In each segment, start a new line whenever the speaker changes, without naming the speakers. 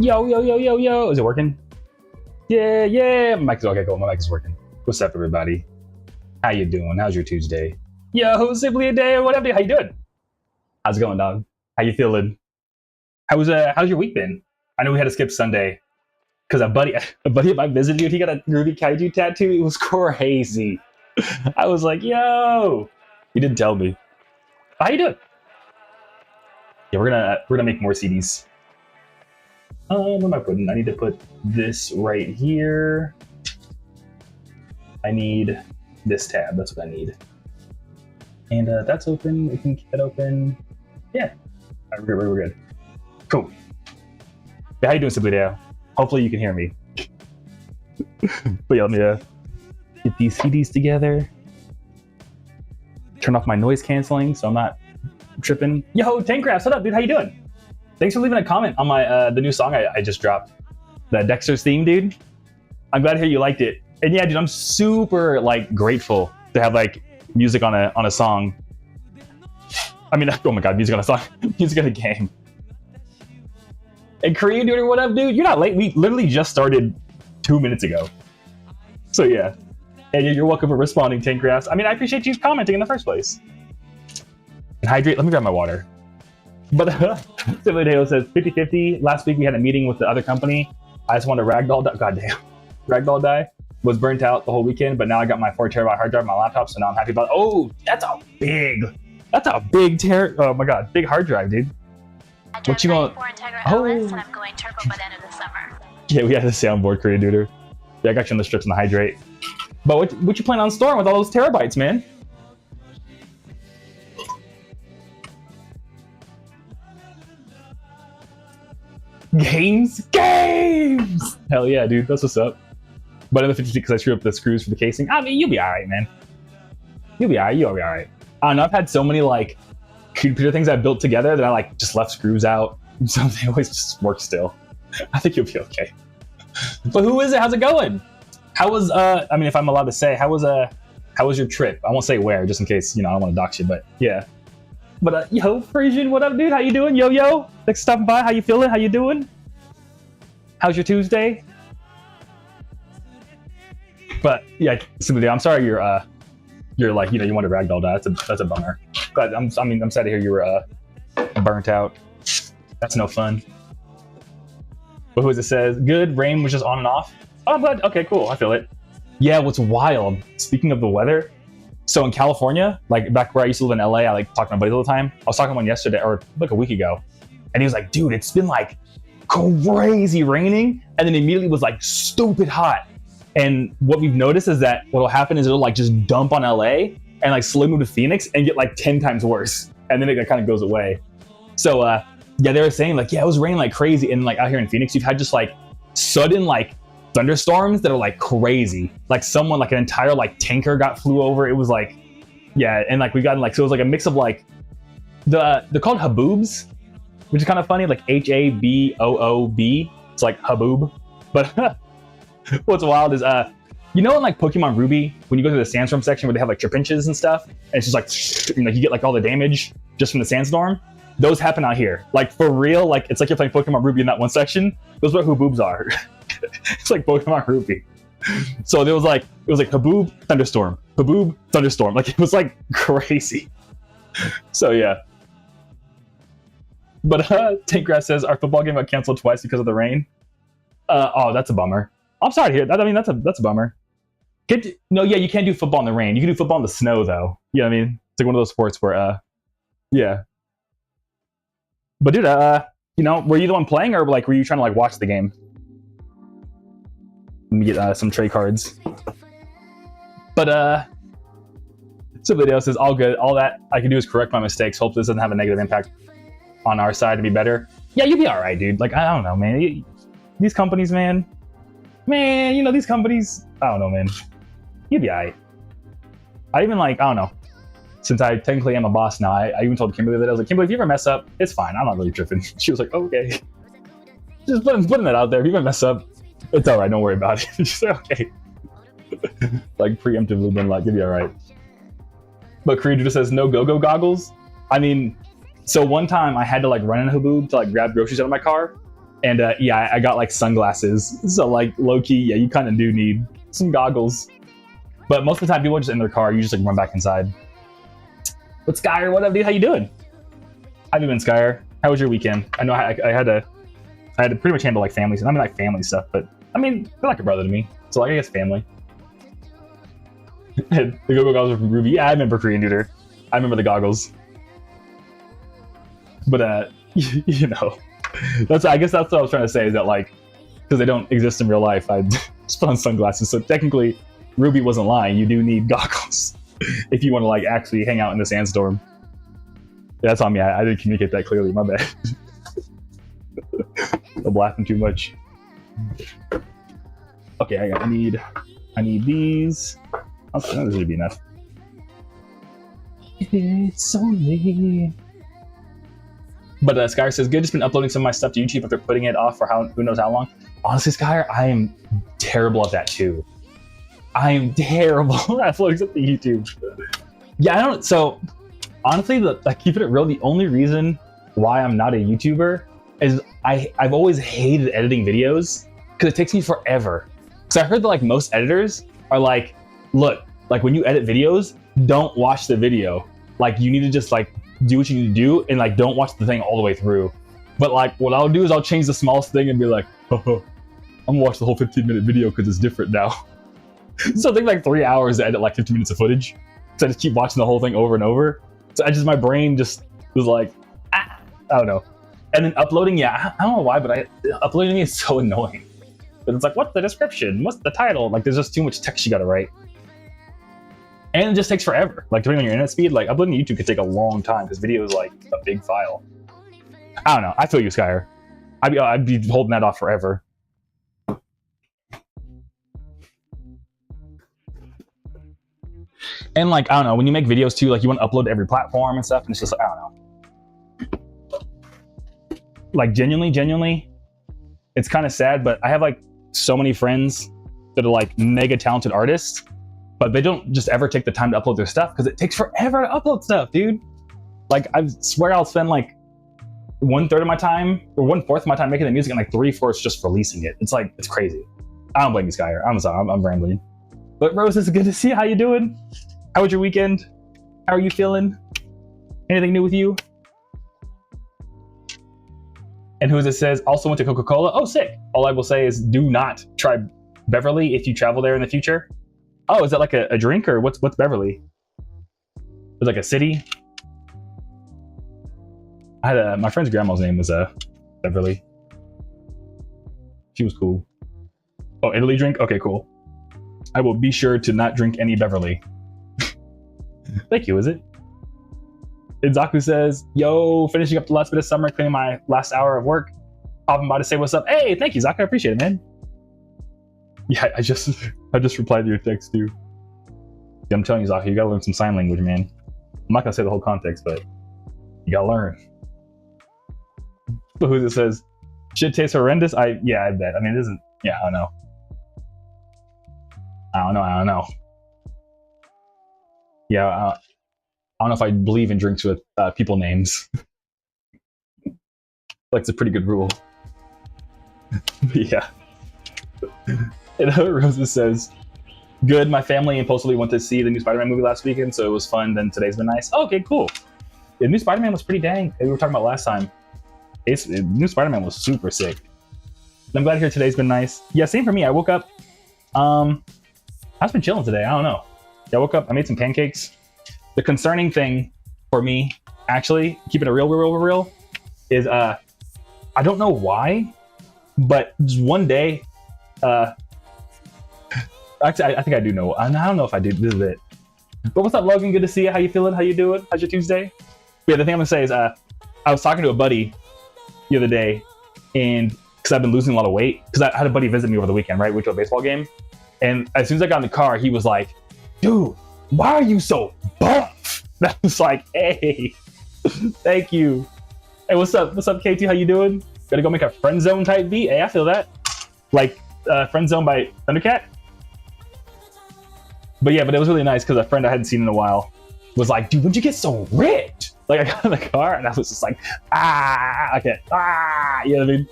Yo, yo, yo, yo, yo. Is it working? Yeah, yeah. My mic is okay, cool. My mic is working. What's up, everybody? How you doing? How's your Tuesday? Yo, simply a day. What up, dude? How you doing? How's it going, dog? How you feeling? How's your week been? I know we had to skip Sunday because a buddy of mine visited you. He got a Groovy Kaiju tattoo. It was crazy. I was like, yo. You didn't tell me. How you doing? Yeah, we're gonna make more CDs. What am I putting? I need to put this right here. I need this tab. That's what I need. And that's open. We can keep that open. Yeah, all right, we're good. Cool. Yeah, how you doing, Simply Dale? Hopefully you can hear me. But yeah, let me get these CDs together. Turn off my noise canceling so I'm not tripping. Yo, Tankcraft, what up, dude? How you doing? Thanks for leaving a comment on my the new song I just dropped. The Dexter's theme, dude. I'm glad to hear you liked it. And yeah, dude, I'm super like grateful to have like music on a song. I mean, oh my god, music on a song, music on a game. And Korean, dude, what up, dude? You're not late. We literally just started 2 minutes ago. So yeah, and you're welcome for responding, Tankcraft. I mean, I appreciate you commenting in the first place. And hydrate. Let me grab my water. But Simply Dale says 50-50. Last week we had a meeting with the other company. I just wanted to ragdoll die. Goddamn, ragdoll die. Was burnt out the whole weekend, but now I got my 4 terabyte hard drive on my laptop, so now I'm happy about it. Oh, that's a big oh my god, big hard drive, dude. What you want? Oh, and I'm going turbo by the end of the summer. Yeah, we had the soundboard created, dude. Yeah, I got you on the strips and the hydrate. But what you plan on storing with all those terabytes, man? Games! Hell yeah, dude, that's what's up. But in the 50 because I screwed up the screws for the casing. I mean, you'll be alright, man. You'll be alright, you'll be alright. I don't know, I've had so many like computer things I built together that I like just left screws out. So they always just work still. I think you'll be okay. But who is it? How's it going? How was I mean, if I'm allowed to say, how was your trip? I won't say where, just in case, you know, I don't want to dox you, but yeah. But yo, Frisian, what up, dude? How you doing? Yo, yo. Thanks for stopping by. How you feeling? How you doing? How's your Tuesday? But yeah, Simply, I'm sorry you're like, you know, you want to ragdoll die. That's a bummer. But I'm sad to hear you were burnt out. That's no fun. But who is it says? Good, rain was just on and off. Oh, I'm glad. Okay, cool. I feel it. Yeah, what's wild, speaking of the weather, so in California, like back where I used to live in LA, I like talk to my buddies all the time. I was talking to one yesterday, or like a week ago, and he was like, dude, it's been like crazy raining, and then immediately was like stupid hot. And what we've noticed is that what'll happen is it'll like just dump on LA and like slowly move to Phoenix and get like 10 times worse. And then it kind of goes away. So yeah, they were saying like, yeah, it was raining like crazy. And like out here in Phoenix, you've had just like sudden like thunderstorms that are like crazy. Like someone, like an entire like tanker flew over. It was like, yeah. And like we got like, so it was like a mix of like, they're called haboobs, which is kind of funny, like Haboob. It's like haboob. But what's wild is, you know in like Pokemon Ruby, when you go to the sandstorm section where they have like trip-inches and stuff, and it's just like, you know, you get like all the damage just from the sandstorm? Those happen out here. Like for real, like it's like you're playing Pokemon Ruby in that one section. Those are what haboobs are. It's like Pokemon Ruby. So it was like haboob, thunderstorm, haboob, thunderstorm. Like it was like crazy. So yeah. But Tankgrass says our football game got canceled twice because of the rain. Oh, that's a bummer. I'm sorry to hear that. I mean, that's a bummer. No, yeah, you can't do football in the rain. You can do football in the snow, though. You know what I mean? It's like one of those sports where, yeah. But dude, you know, were you the one playing, or like were you trying to like watch the game? Let me get some trade cards. But Simply Dale says all good. All that I can do is correct my mistakes. Hope this doesn't have a negative impact on our side to be better. Yeah, you'll be all right, dude. Like I don't know, man. These companies, man, you know, these companies, I don't know, man. You'll be all right. I even like, I don't know. Since I technically am a boss now, I even told Kimberly that I was like, Kimberly, if you ever mess up, it's fine. I'm not really tripping. She was like, okay. Just putting that out there. If you ever mess up, it's all right. Don't worry about it. She's like, okay. Like preemptively been like, you'll be all right. But Creed just says no go-go goggles. I mean, so one time I had to like run in a haboob to like grab groceries out of my car. And yeah, I got like sunglasses. So like low key, yeah, you kind of do need some goggles. But most of the time, people are just in their car. You just like run back inside. But Skyer, what up, dude? How you doing? How you been, Skyer? How was your weekend? I know I had to pretty much handle like families. I mean like family stuff, but I mean they're like a brother to me. So like I guess family. The Go-Go goggles are from Groovy. Yeah, I remember Korean Duder. I remember the goggles. But you know, I guess that's what I was trying to say is that like because they don't exist in real life, I just put on sunglasses. So technically, Ruby wasn't lying. You do need goggles if you want to like actually hang out in the sandstorm. Yeah, that's on me. I didn't communicate that clearly. My bad. I'm laughing too much. Okay, I need these. Okay, this should be enough. It's only. But Skyer says, good, just been uploading some of my stuff to YouTube after putting it off for who knows how long. Honestly, Skyer, I am terrible at that too. I am terrible at uploading stuff to YouTube. Yeah, I don't. So honestly, like keeping it real, the only reason why I'm not a YouTuber is I've always hated editing videos because it takes me forever. Because I heard that like most editors are like, look, like when you edit videos, don't watch the video. Like you need to just like do what you need to do and like don't watch the thing all the way through. But like what I'll do is I'll change the smallest thing and be like, oh, I'm gonna watch the whole 15-minute video because it's different now. So I think like 3 hours to edit like 15 minutes of footage. So I just keep watching the whole thing over and over. So my brain just was like, I don't know. And then uploading, yeah, I don't know why, but uploading me is so annoying. But it's like, what's the description? What's the title? Like there's just too much text you gotta write. And it just takes forever. Like depending on your internet speed, like uploading to YouTube could take a long time because video is like a big file. I don't know. I feel you, Skyer. I'd be holding that off forever. And like, I don't know, when you make videos too, like you want to upload to every platform and stuff, and it's just like, I don't know. Like genuinely, it's kind of sad, but I have like so many friends that are like mega talented artists, but they don't just ever take the time to upload their stuff because it takes forever to upload stuff, dude. Like I swear I'll spend like 1/3 of my time or 1/4 of my time making the music and like 3/4 just releasing it. It's like, it's crazy. I don't blame you, Skyer. I'm sorry, I'm rambling. But Rose, it's good to see you. How you doing? How was your weekend? How are you feeling? Anything new with you? And who's it says, also went to Coca-Cola. Oh, sick. All I will say is do not try Beverly if you travel there in the future. Oh, is that like a drink or what's Beverly? It's like a city. I had my friend's grandma's name was Beverly. She was cool. Oh, Italy drink? Okay, cool. I will be sure to not drink any Beverly. Thank you, is it? Inzaku says, yo, finishing up the last bit of summer, cleaning my last hour of work. Popping by to say what's up. Hey, thank you, Zaku. I appreciate it, man. Yeah, I just replied to your text too. Yeah, I'm telling you, Zaku, you gotta learn some sign language, man. I'm not gonna say the whole context, but you gotta learn. So who's it says, shit tastes horrendous? Yeah, I bet. I mean, it isn't, yeah, I don't know. I don't know. Yeah, I don't know if I believe in drinks with people names. Like, it's a pretty good rule. Yeah. And Rosa says, good, my family impulsively went to see the new Spider-Man movie last weekend, so it was fun, then today's been nice. Oh, okay, cool. The new Spider-Man was pretty dang. We were talking about last time. New Spider-Man was super sick. I'm glad to hear today's been nice. Yeah, same for me. I woke up, I've been chilling today. I don't know. Yeah, I woke up, I made some pancakes. The concerning thing for me, actually, keeping it real, is I don't know why, but just one day, actually, I think I do know. I don't know if I do. This is it. But what's up, Logan? Good to see you. How you feeling? How you doing? How's your Tuesday? But yeah, the thing I'm gonna say is, I was talking to a buddy the other day, and because I've been losing a lot of weight, because I had a buddy visit me over the weekend, right? We went to a baseball game, and as soon as I got in the car, he was like, "Dude, why are you so buff?" And I was like, "Hey, thank you. Hey, what's up? What's up, KT? How you doing? Gotta go make a friend zone type beat. Hey, I feel that. Like friend zone by Thundercat." But yeah, but it was really nice because a friend I hadn't seen in a while was like, "Dude, when'd you get so rich?" Like I got in the car and I was just like, you know what I mean?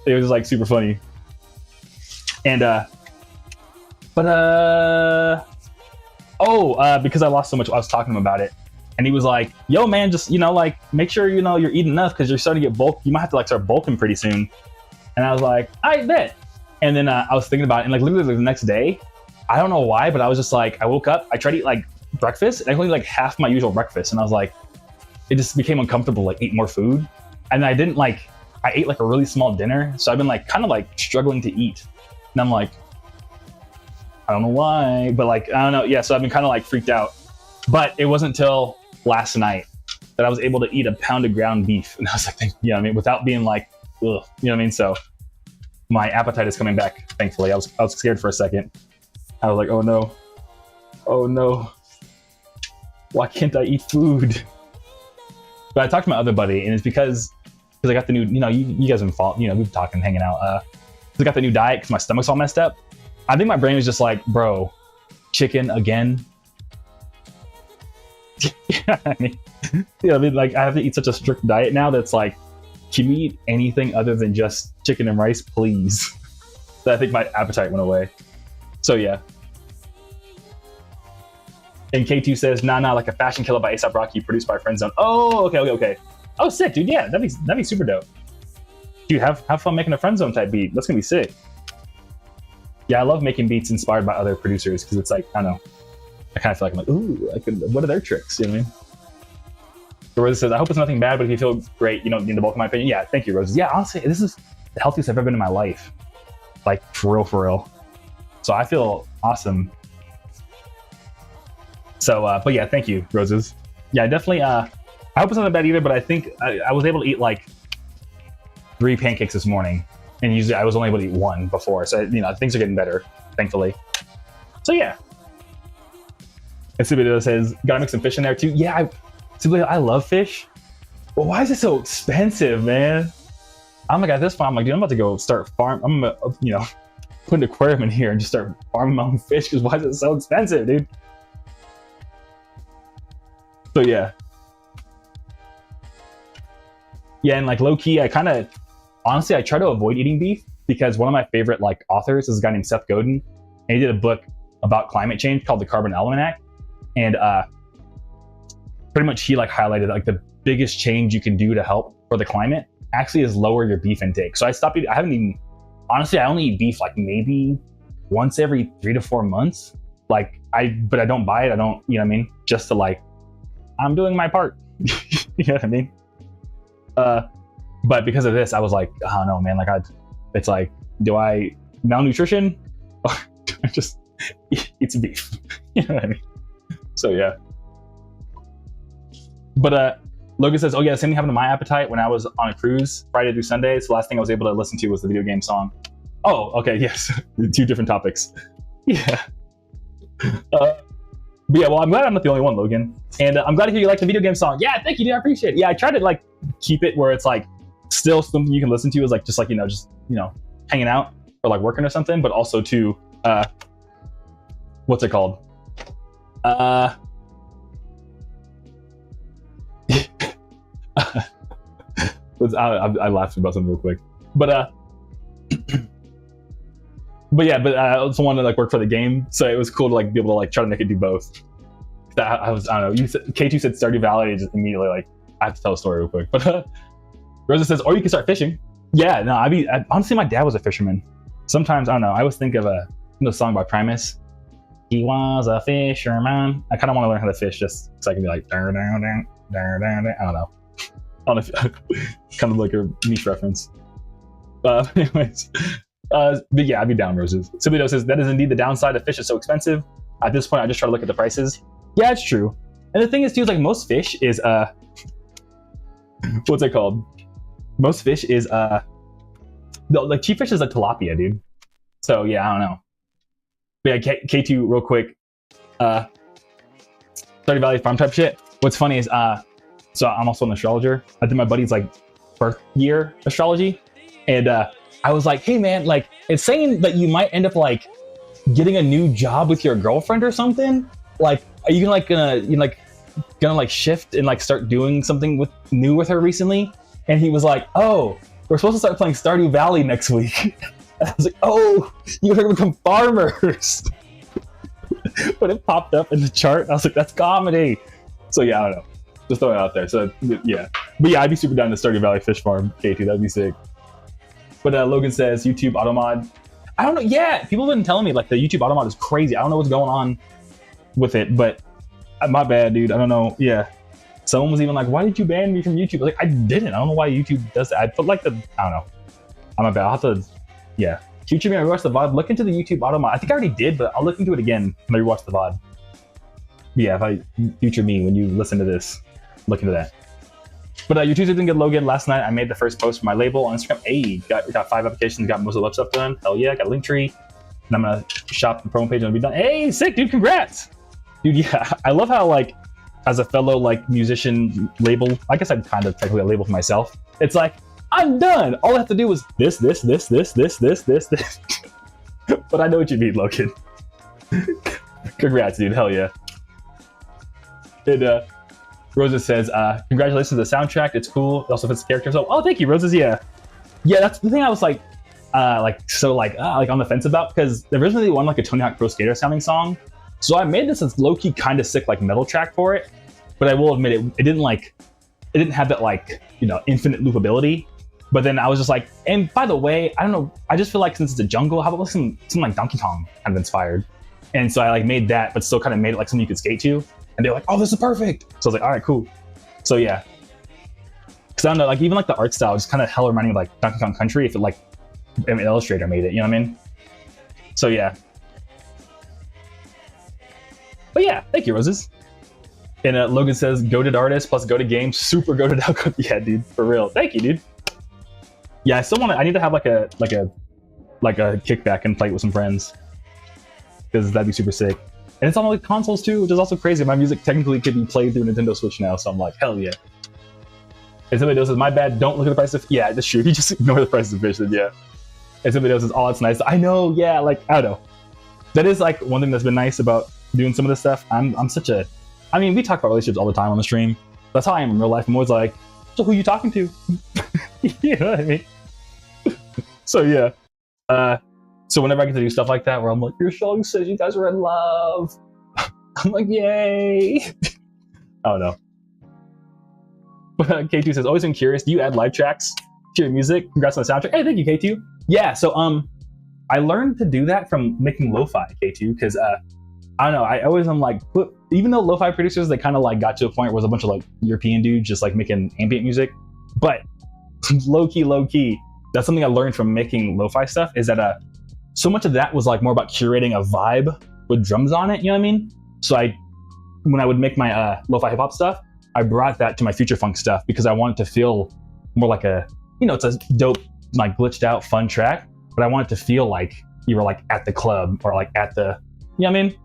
It was like super funny. And because I lost so much, I was talking to him about it, and he was like, "Yo, man, just like make sure you're eating enough because you're starting to get bulk. You might have to like start bulking pretty soon." And I was like, "I bet." And then I was thinking about it, and like literally the next day, I don't know why, but I was just like, I woke up, I tried to eat like breakfast, and I only like half my usual breakfast, and I was like, it just became uncomfortable like eat more food, and I ate like a really small dinner, so I've been like kind of like struggling to eat, and I'm like, I don't know why, but like I don't know, yeah. So I've been kind of like freaked out, but it wasn't until last night that I was able to eat a pound of ground beef, and I was like, without being like, ugh, So my appetite is coming back. Thankfully, I was scared for a second. I was like, oh no, why can't I eat food? But I talked to my other buddy, and it's because I got the new, you guys have been following, we've been talking, hanging out. I got the new diet because my stomach's all messed up. I think my brain was just like, bro, chicken again. I mean, like I have to eat such a strict diet now that's like, can we eat anything other than just chicken and rice, please? So I think my appetite went away. So yeah. And K2 says, nah, like a fashion killer by A$AP Rocky, produced by Friendzone. Oh, okay. Oh, sick, dude. Yeah, that'd be super dope. Dude, have fun making a Friendzone type beat. That's gonna be sick. Yeah, I love making beats inspired by other producers because it's like, I don't know. I kind of feel like I'm like, ooh, what are their tricks? You know what I mean? So Rosa says, I hope it's nothing bad, but if you feel great, you don't need the bulk of my opinion. Yeah, thank you, Rosa. Yeah, honestly, this is the healthiest I've ever been in my life. Like, for real. So I feel awesome. So, but yeah, thank you, Roses. Yeah, definitely, I hope it's not bad either, but I think I was able to eat like 3 pancakes this morning, and usually I was only able to eat 1 before. So, things are getting better, thankfully. So yeah. And Subito says, gotta make some fish in there too. Yeah, I love fish, but why is it so expensive, man? I'm like, at this point, I'm like, dude, I'm about to go start I'm gonna, put an aquarium in here and just start farming my own fish, because why is it so expensive, dude? So yeah. Yeah, and like low-key, I honestly, I try to avoid eating beef because one of my favorite like authors is a guy named Seth Godin, and he did a book about climate change called The Carbon Almanac. And pretty much he like highlighted like the biggest change you can do to help for the climate actually is lower your beef intake. So I stopped eating, honestly, I only eat beef like maybe once every 3 to 4 months. But I don't buy it. I don't, you know what I mean? Just to like, I'm doing my part. You know what I mean? But because of this, I was like, oh no, man, it's like, do I malnutrition? Or do I just eat some beef? You know what I mean? So yeah. But Logan says, oh yeah, same thing happened to my appetite when I was on a cruise Friday through Sunday. So the last thing I was able to listen to was the video game song. Oh, okay, yes. 2 different topics. Yeah. But yeah, well, I'm glad I'm not the only one, Logan. And I'm glad to hear you like the video game song. Yeah, thank you, dude. I appreciate it. Yeah, I try to like keep it where it's like still something you can listen to, is like just like, just hanging out or like working or something, but also to what's it called? I laughed about something real quick, but I also wanted to like work for the game, so it was cool to like be able to like try to make it do both. I don't know. K2 said Stardew Valley, just immediately like I have to tell a story real quick. But Rosa says, or you can start fishing. Yeah, no, honestly, my dad was a fisherman. Sometimes I don't know. I always think of a song by Primus. He was a fisherman. I kind of want to learn how to fish just so I can be like, down, down, down, down, down, down. I don't know. I don't know if, kind of like a niche reference. Anyways, but yeah, I'd be down, Roses. Subito says, that is indeed the downside of fish is so expensive. At this point, I just try to look at the prices. Yeah, it's true. And the thing is, too, is like most fish is, what's it called? Most fish is, like cheap fish is like tilapia, dude. So yeah, I don't know. But yeah, K2 real quick. Stardew Valley farm type shit. What's funny is, so I'm also an astrologer. I did my buddy's like birth year astrology. And I was like, hey man, like it's saying that you might end up like getting a new job with your girlfriend or something. Like, are you gonna shift and like start doing something new with her recently? And he was like, oh, we're supposed to start playing Stardew Valley next week. And I was like, oh, you guys are gonna become farmers. But it popped up in the chart. I was like, that's comedy. So yeah, I don't know. Just throwing it out there. So yeah. But yeah, I'd be super down to Stardew Valley Fish Farm, K2. That'd be sick. But Logan says, YouTube Automod. I don't know. Yeah, people have been telling me like the YouTube Automod is crazy. I don't know what's going on with it, but my bad, dude. I don't know. Yeah. Someone was even like, why did you ban me from YouTube? Like, I didn't. I don't know why YouTube does that. I put like I don't know. I'm bad. I'll have to, yeah. Future me, I rewatched the VOD. Look into the YouTube Automod. I think I already did, but I'll look into it again when I rewatch the VOD. Yeah, future me, when you listen to this, look into that. But your Tuesday didn't get Logan. Last night, I made the first post for my label on Instagram. Hey, got 5 applications, got most of the web stuff done. Hell yeah, got a link tree. And I'm going to shop the promo page and it'll be done. Hey, sick, dude, congrats. Dude, yeah, I love how, like, as a fellow, like, musician label, I guess I'm kind of technically a label for myself. It's like, I'm done. All I have to do is this. But I know what you mean, Logan. Congrats, dude. Hell yeah. And Rosa says, congratulations to the soundtrack. It's cool. It also fits the character. So, oh, thank you, Roses. Yeah. Yeah, that's the thing I was like on the fence about, because originally they wanted like a Tony Hawk Pro Skater sounding song. So I made this as low-key kind of sick like metal track for it. But I will admit it didn't have that like, you know, infinite loopability. But then I was just like, and by the way, I don't know, I just feel like since it's a jungle, how about some like Donkey Kong kind of inspired? And so I like made that, but still kind of made it like something you could skate to. And they're like, oh, this is perfect. So I was like, all right, cool. So yeah. Because I don't know, like even like the art style just kind of hell reminding me of like Donkey Kong Country if it like an illustrator made it, you know what I mean? So yeah. But yeah, thank you, Roses. And Logan says, goated artist plus goated games, super goated outcome. Yeah, dude, for real. Thank you, dude. Yeah, I need to have like a kickback and play it with some friends, because that'd be super sick. And it's on like consoles too, which is also crazy. My music technically could be played through Nintendo Switch now, so I'm like, hell yeah. And somebody else says, my bad, don't look at the price of... Yeah, that's true. You just ignore the price of fish, then yeah. And somebody else says, oh, it's nice. I know, yeah, like, I don't know. That is like one thing that's been nice about doing some of this stuff. I'm such a... I mean, we talk about relationships all the time on the stream. That's how I am in real life. I'm always like, so who are you talking to? You know what I mean? So yeah. So whenever I get to do stuff like that, where I'm like, your song says you guys are in love. I'm like, yay. I don't know. But K2 says, always been curious, do you add live tracks to your music? Congrats on the soundtrack. Hey, thank you, K2. Yeah, so I learned to do that from making lo-fi, K2, because I don't know, I always am like, even though lo-fi producers, they kind of like got to a point where it was a bunch of like European dudes just like making ambient music, but low-key, that's something I learned from making lo-fi stuff, is that so much of that was like more about curating a vibe with drums on it, you know what I mean? So when I would make my lo-fi hip-hop stuff, I brought that to my future funk stuff because I wanted to feel more like a, you know, it's a dope, like glitched out, fun track, but I want it to feel like you were like at the club or like at the, you know what I mean?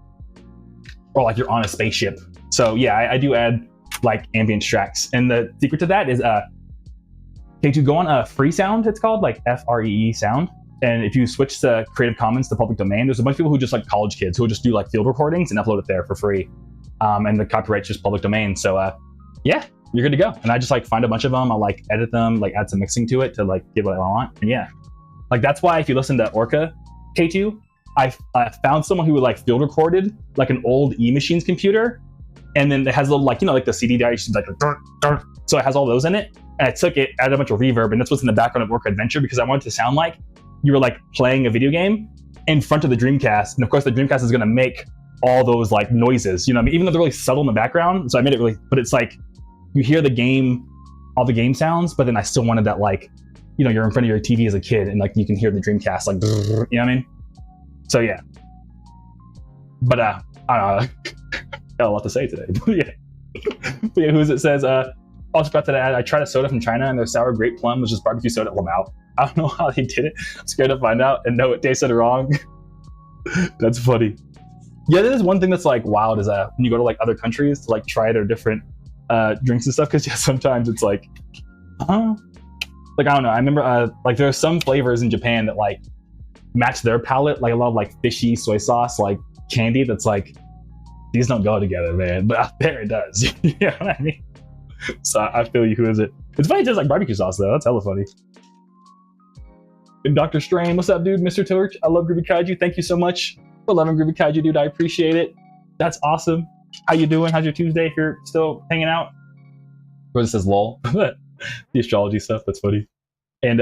Or like you're on a spaceship. So yeah, I do add like ambient tracks. And the secret to that is, okay, to go on Free Sound, it's called, like Free Sound. And if you switch to Creative Commons to public domain, there's a bunch of people who just like college kids who will just do like field recordings and upload it there for free. And the copyright's just public domain. So yeah, you're good to go. And I just like find a bunch of them. I'll like edit them, like add some mixing to it to like give what I want. And yeah, like that's why if you listen to Orca K2, I found someone who like field recorded like an old E-Machines computer. And then it has a little like, you know, like the CD directions, like so it has all those in it. And I took it, added a bunch of reverb, and that's what's in the background of Orca Adventure, because I wanted it to sound like you were like playing a video game in front of the Dreamcast. And of course the Dreamcast is gonna make all those like noises, you know what I mean? Even though they're really subtle in the background. So I made it really, but it's like, you hear the game, all the game sounds, but then I still wanted that like, you know, you're in front of your TV as a kid and like you can hear the Dreamcast, like, you know what I mean? So yeah. But I don't know, got a lot to say today, but yeah. But yeah, who's it says, also forgot that I tried a soda from China and their sour grape plum was just barbecue soda at Lamau. I don't know how they did it. I'm scared to find out and know it tasted wrong. That's funny. Yeah, that is one thing that's like wild, is when you go to like other countries to like try their different drinks and stuff, because yeah, sometimes it's like, like I don't know. I remember like there are some flavors in Japan that like match their palate, like a lot of like fishy soy sauce, like candy. That's like, these don't go together, man. But out there it does. You know what I mean? So I feel you. Who is it? It's funny it tastes like barbecue sauce though. That's hella funny. And Dr. Strain, what's up, dude? Mr. Torch, I love Groovy Kaiju. Thank you so much for loving Groovy Kaiju, dude. I appreciate it. That's awesome. How you doing? How's your Tuesday if you're still hanging out? Rose says lol. The astrology stuff, that's funny. And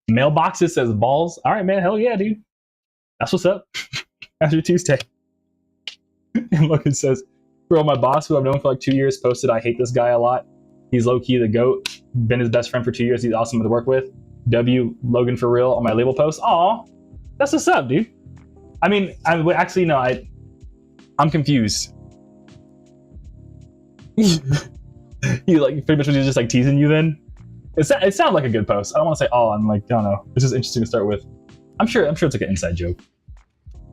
Mailboxes says balls. All right, man. Hell yeah, dude. That's what's up. How's your Tuesday? And Logan says, bro, my boss, who I've known for like 2 years, posted, I hate this guy a lot. He's low-key the GOAT. Been his best friend for 2 years. He's awesome to work with. W, Logan for real on my label post. Aw, that's what's up, dude. I mean, actually, no, I'm confused. He like pretty much was just like teasing you then? It sounded like a good post. I don't want to say, oh, I'm like, I don't know. It's just interesting to start with. I'm sure it's like an inside joke.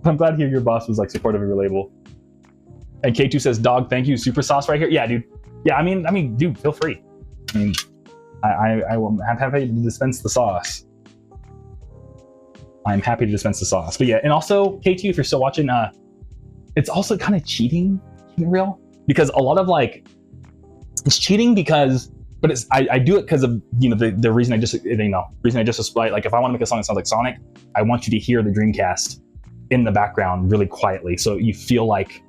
I'm glad to hear your boss was like supportive of your label. And K2 says, dog, thank you. Super sauce right here. Yeah, dude. Yeah, I mean, dude, feel free. I mean, I will happy to dispense the sauce. I'm happy to dispense the sauce. But yeah, and also, K2, if you're still watching, it's also kind of cheating, keeping real. Because a lot of like, it's cheating because, but it's, I do it because of, you know, the reason I just display, like if I want to make a song that sounds like Sonic, I want you to hear the Dreamcast in the background really quietly. So you feel like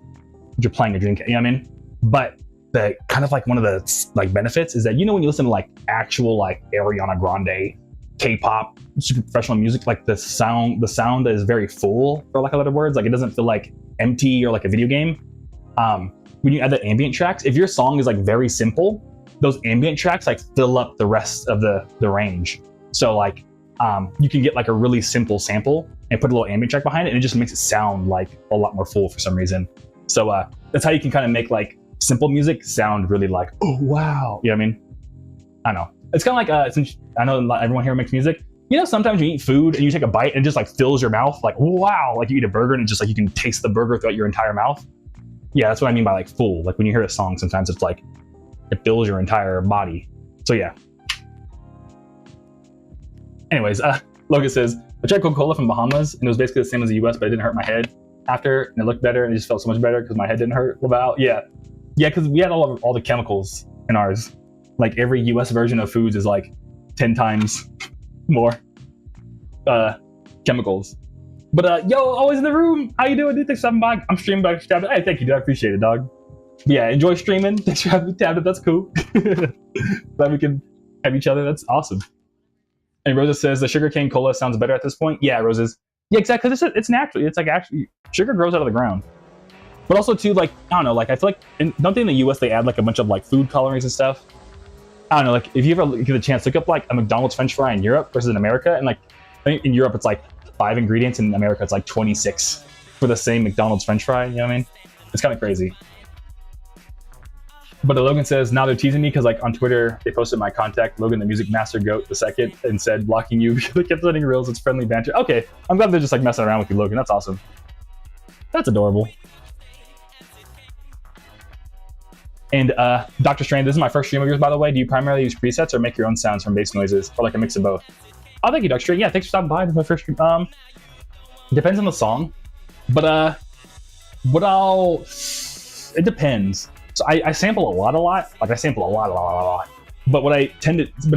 you're playing a Dreamcast, you know what I mean? But the kind of like one of the like benefits is that, you know, when you listen to like actual like Ariana Grande, K-pop, super professional music, like the sound is very full, for lack of other words. Like it doesn't feel like empty or like a video game. When you add the ambient tracks, if your song is like very simple, those ambient tracks like fill up the rest of the range. So like you can get like a really simple sample and put a little ambient track behind it, and it just makes it sound like a lot more full for some reason. So that's how you can kind of make like simple music sound really like, oh wow, you know what I mean? I know. It's kind of like since I know not everyone here makes music. You know, sometimes you eat food and you take a bite and it just like fills your mouth, like wow, like you eat a burger and it's just like you can taste the burger throughout your entire mouth. Yeah, that's what I mean by like full. Like when you hear a song, sometimes it's like it fills your entire body. So yeah. Anyways, Logan says, I tried Coca-Cola from Bahamas and it was basically the same as the US, but it didn't hurt my head after, and it looked better and it just felt so much better because my head didn't hurt about. Yeah, because we had all the chemicals in ours. Like every US version of foods is like 10 times more chemicals. But yo, always in the room. How you doing, dude? Thanks for stopping by. I'm streaming by Tablet. Hey, thank you, dude. I appreciate it, dog. Yeah, enjoy streaming. Thanks for having me, Tablet. That's cool. Glad we can have each other. That's awesome. And Rosa says the sugarcane cola sounds better at this point. Yeah, Rosa's. Yeah, exactly. It's natural. It's like actually sugar grows out of the ground. But also too, like I don't know, like I feel like don't they in the US they add like a bunch of like food colorings and stuff. I don't know, like if you ever get a chance, look up like a McDonald's French fry in Europe versus in America, and like I think in Europe it's like 5 ingredients, and in America it's like 26 for the same McDonald's French fry. You know what I mean? It's kind of crazy. But Logan says now they're teasing me because like on Twitter they posted my contact, Logan the Music Master Goat II, and said blocking you because they kept sending reels. It's friendly banter. Okay, I'm glad they're just like messing around with you, Logan. That's awesome. That's adorable. And Dr. Strain, this is my first stream of yours, by the way. Do you primarily use presets or make your own sounds from bass noises, or like a mix of both? Oh, thank you, Dr. Strain. Yeah, thanks for stopping by. This is my first stream. Depends on the song, but it depends. So I sample a lot. Like I sample a lot. But but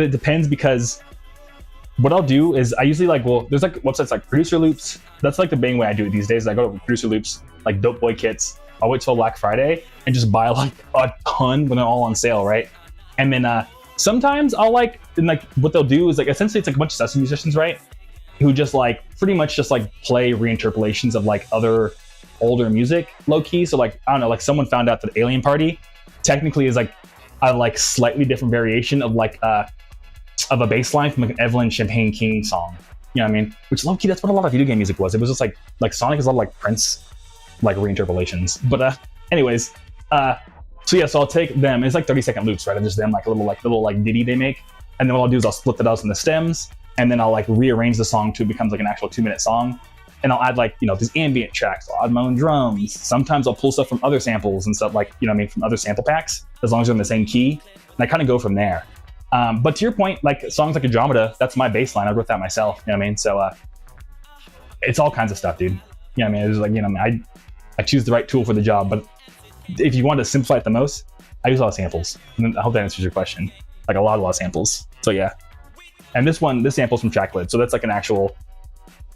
it depends because what I'll do is I usually like, well, there's like websites like Producer Loops. That's like the main way I do it these days. I go to Producer Loops, like Dope Boy Kits. I'll wait till Black Friday and just buy like a ton when they're all on sale, right? And then sometimes I'll like, and like what they'll do is like essentially it's like a bunch of session musicians, right? Who just like pretty much just like play reinterpolations of like other older music, low key. So like I don't know, like someone found out that Alien Party technically is like a like slightly different variation of like of a bass line from like an Evelyn Champagne King song. You know what I mean? Which low key, that's what a lot of video game music was. It was just like Sonic is a lot like Prince, like reinterpolations. But anyways, so yeah, so I'll take them. It's like 30-second loops, right? And just them like a little ditty they make. And then what I'll do is I'll split that out in the stems, and then I'll like rearrange the song to it becomes like an actual 2-minute song. And I'll add like, you know, these ambient tracks. I'll add my own drums. Sometimes I'll pull stuff from other samples and stuff like, you know what I mean, from other sample packs, as long as they're in the same key. And I kind of go from there. But to your point, like songs like Andromeda, that's my bass line. I wrote that myself, you know what I mean? So it's all kinds of stuff, dude. You know what I mean? It's like, you know, I choose the right tool for the job. But if you want to simplify it the most, I use a lot of samples. And I hope that answers your question. Like a lot of samples. So yeah. And this sample's from Tracklit, so that's like an actual,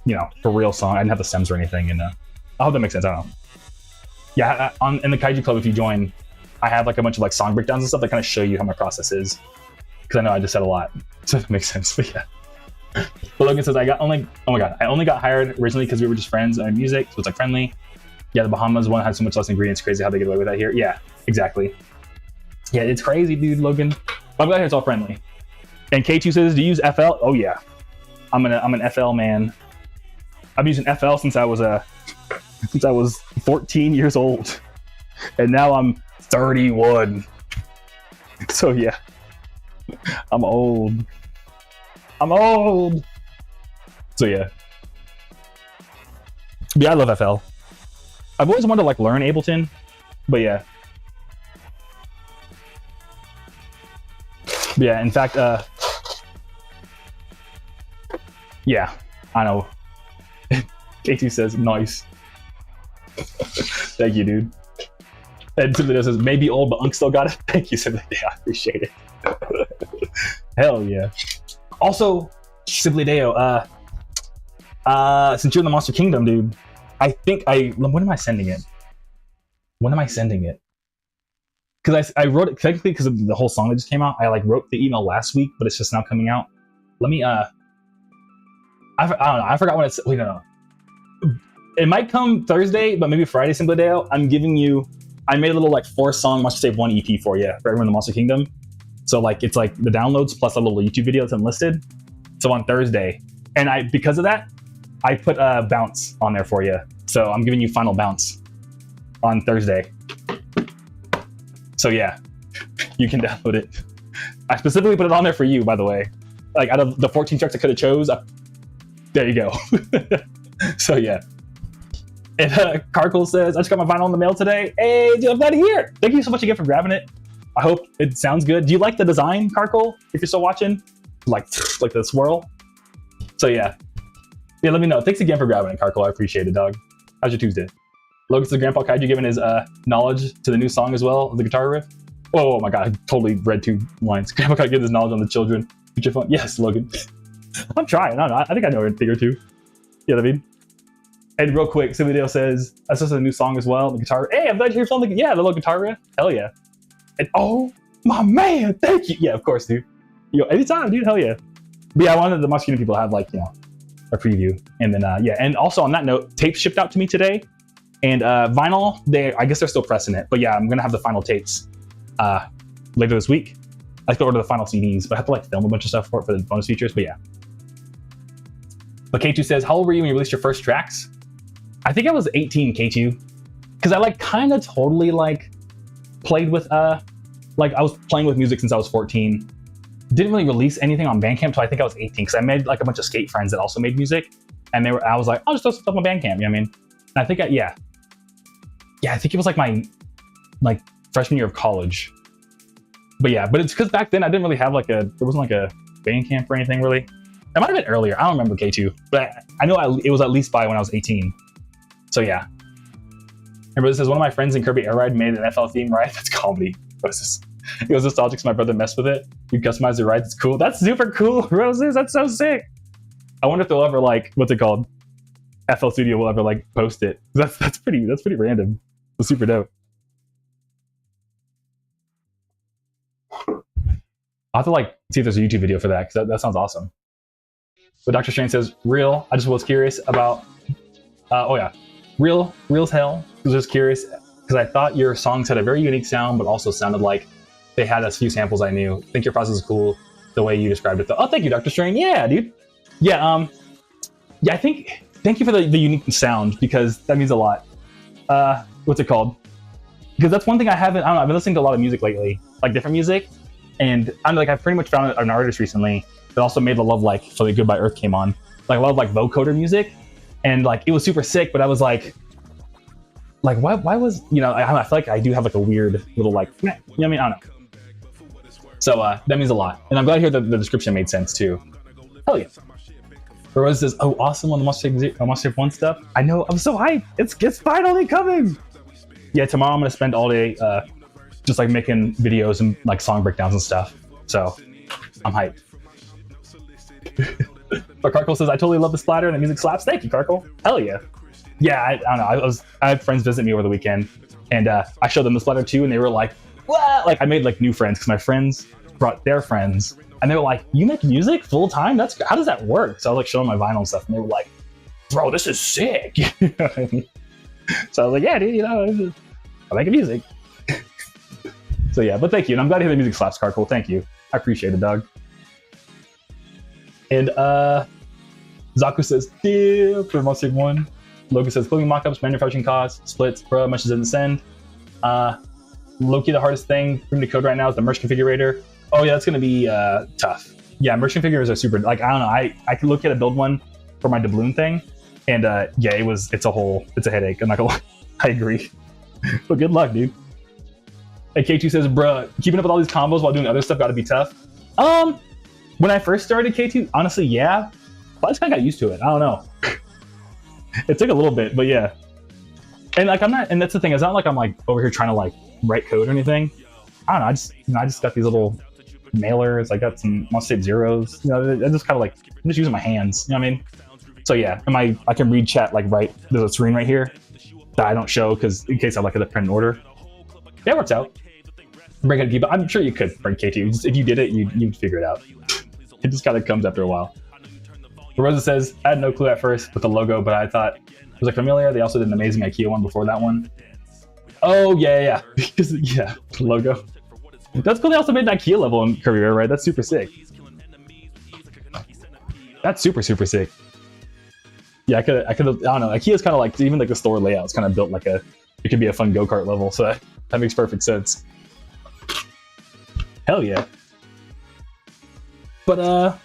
you know, for real song. I didn't have the stems or anything, and I hope that makes sense. I don't know. Yeah, in the Kaiju Club, if you join, I have like a bunch of like song breakdowns and stuff that kind of show you how my process is, because I know I just said a lot, so it makes sense. But yeah. But Logan says, I only got hired originally because we were just friends and music, so it's like friendly. Yeah, the Bahamas one had so much less ingredients. Crazy how they get away with that here. Yeah, exactly. Yeah, it's crazy, dude, Logan. But I'm glad it's all friendly. And K2 says, do you use FL? Oh yeah, I'm an FL man. I've been using FL since I was 14 years old, and now I'm 31. So yeah, I'm old. So yeah. Yeah, I love FL. I've always wanted to like learn Ableton, but yeah. Yeah, in fact, yeah, I know. K2 says, nice. Thank you, dude. And Simply says, maybe old, but Unk still got it. Thank you, Simply. Yeah, I appreciate it. Hell yeah. Also, Simply Deo, since you're in the Monster Kingdom, dude, I think when am I sending it? Because I wrote it technically because of the whole song that just came out. I like wrote the email last week, but it's just now coming out. Let me I don't know. I forgot when it's. Wait, no. It might come Thursday, but maybe Friday. Simply Deo. I made a little like 4-song Monster Save 1 EP for you for everyone in the Monster Kingdom. So like it's like the downloads plus a little YouTube video that's unlisted. So on Thursday, and because of that, I put a bounce on there for you. So I'm giving you final bounce on Thursday. So yeah, you can download it. I specifically put it on there for you, by the way. Like out of the 14 tracks I could have chose, there you go. So yeah. And Carkle says, I just got my vinyl in the mail today. Hey, dude, I'm glad to hear it. Thank you so much again for grabbing it. I hope it sounds good. Do you like the design, Carkle? If you're still watching, like the swirl. So yeah, let me know. Thanks again for grabbing it, Carkle. I appreciate it, dog. How's your Tuesday? Logan says, Grandpa Kaiju giving his knowledge to the new song as well, the guitar riff. Oh my god, I totally read 2 lines. Grandpa Kaiju gives his knowledge on the children. Future fun. Yes, Logan. I'm trying. I don't know. I think I know a thing or two. You know what I mean? And real quick, Video says, that's just a new song as well. The guitar. Hey, I'm glad to hear something. Yeah, the little guitar riff. Hell yeah. And oh, my man, thank you. Yeah, of course, dude. Yo, anytime, dude. Hell yeah. But yeah, I wanted the Muscular people to have like, you know, a preview. And then, yeah. And also on that note, tapes shipped out to me today. And vinyl, I guess they're still pressing it. But yeah, I'm going to have the final tapes later this week. I have to order the final CDs, but I have to like film a bunch of stuff for the bonus features. But yeah. But K2 says, how old were you when you released your first tracks? I think I was 18, K2. Because I like kind of totally like played with, like I was playing with music since I was 14. Didn't really release anything on Bandcamp until I think I was 18. Because I made like a bunch of skate friends that also made music. And I was like, I'll just throw some stuff on Bandcamp. You know what I mean? And I think, yeah, I think it was like my freshman year of college. But yeah, but it's because back then I didn't really have there wasn't like a Bandcamp or anything really. It might have been earlier. I don't remember K2, but I know it was at least by when I was 18. So yeah. Everybody says, one of my friends in Kirby Air Ride made an FL theme ride. That's comedy. It was nostalgic, so my brother messed with it. You customize the rides. It's cool. That's super cool, Roses. That's so sick. I wonder if they'll ever what's it called? FL Studio will ever post it. That's pretty random. It's super dope. I'll have to see if there's a YouTube video for that, because that sounds awesome. But Dr. Strange says, real. I just was curious about real as hell. I was just curious because I thought your songs had a very unique sound, but also sounded like they had a few samples I knew. I think your process is cool the way you described it though. Oh, thank you, Dr. Strange. Yeah, dude. Yeah, I think thank you for the unique sound, because that means a lot. What's it called? Because that's one thing I don't know, I've been listening to a lot of music lately, like different music. And I've pretty much found an artist recently that also made the love so the Goodbye Earth came on. A lot of vocoder music. And it was super sick, but I was why was, I feel like I do have a weird little you know what I mean? I don't know. So that means a lot. And I'm glad to hear that the description made sense too. Hell yeah. Rose says, oh, awesome on the Monster 1 stuff. I know, I'm so hyped. It's finally coming. Yeah, tomorrow I'm going to spend all day just making videos and song breakdowns and stuff. So I'm hyped. But Karkle says, I totally love the splatter and the music slaps. Thank you, Karkle. Hell yeah. Yeah, I don't know. I had friends visit me over the weekend, and I showed them the splatter too, and they were like, what? Like, I made like new friends because my friends brought their friends, and they were like, you make music full time? How does that work? So I was like showing my vinyl and stuff, and they were like, bro, this is sick. You know what I mean? So I was like, yeah, dude, I make music. So yeah, but thank you, and I'm glad to hear the music slaps, Karkle. Thank you. I appreciate it, dog. And Zaku says, deal for Mustang 1. Logan says, clothing mockups, manufacturing costs, splits, bro, much as it doesn't send. Loki, the hardest thing from the code right now is the merch configurator. Oh yeah, that's gonna be tough. Yeah, merch configurators are super, like, I don't know, I could look at a build one for my doubloon thing, and yeah, it's a headache. I'm not gonna lie. I agree. But good luck, dude. And K2 says, bruh, keeping up with all these combos while doing other stuff gotta be tough. When I first started K2, honestly, yeah. But I just kinda got used to it. I don't know. It took a little bit, but yeah. And like and that's the thing, it's not like I'm like over here trying to like write code or anything. I don't know, I just got these little mailers, I got some must-save zeros. You know, I just kinda like, I'm just using my hands, you know what I mean? So yeah, I can read chat like there's a screen right here that I don't show because in case I like it to print in order. Yeah, it works out. Break it, but I'm sure you could print K2. Just, if you did it, you'd figure it out. It just kind of comes after a while. Rosa says, I had no clue at first with the logo, but I thought it was like familiar. They also did an amazing IKEA one before that one. Oh yeah. Because yeah, the logo. That's cool. They also made an IKEA level in Career, right? That's super sick. That's super sick. Yeah, I could I don't know. IKEA's kind of like, even like the store layout's kind of built like it could be a fun go-kart level. So that makes perfect sense. Hell yeah. But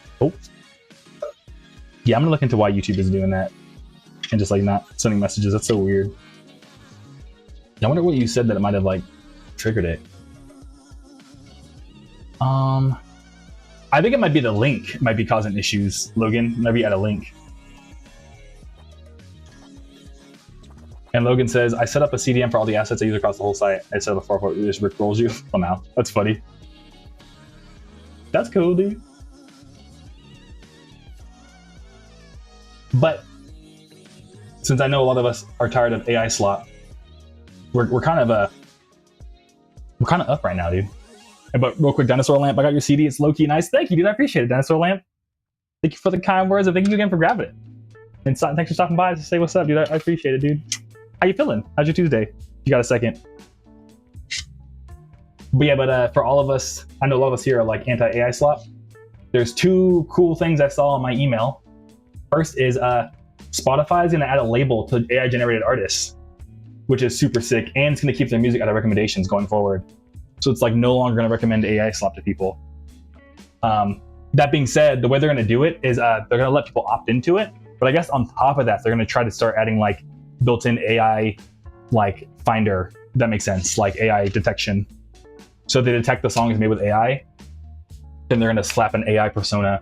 yeah, I'm gonna look into why YouTube is doing that and just like not sending messages. That's so weird. I wonder what you said that it might have like triggered it. I think it might be the link. It might be causing issues, Logan. Maybe add a link. And Logan says, I set up a CDM for all the assets I use across the whole site. I set up a 4 it just rickrolls you. Well, now that's funny. That's cool, dude. But since I know a lot of us are tired of AI slop, we're kind of up right now, dude. But real quick, Dinosaur Lamp, I got your CD. It's low-key nice. Thank you, dude. I appreciate it, Dinosaur Lamp. Thank you for the kind words, and thank you again for grabbing it. And thanks for stopping by to say what's up, dude. I appreciate it, dude. How you feeling? How's your Tuesday? You got a second? But yeah, for all of us, I know a lot of us here are like anti-AI slop. There's 2 cool things I saw on my email. First is Spotify is going to add a label to AI-generated artists, which is super sick, and it's going to keep their music out of recommendations going forward. So it's like no longer going to recommend AI slop to people. That being said, the way they're going to do it is they're going to let people opt into it. But I guess on top of that, they're going to try to start adding like built-in AI like finder. That makes sense, like AI detection. So if they detect the song is made with AI, then they're going to slap an AI persona.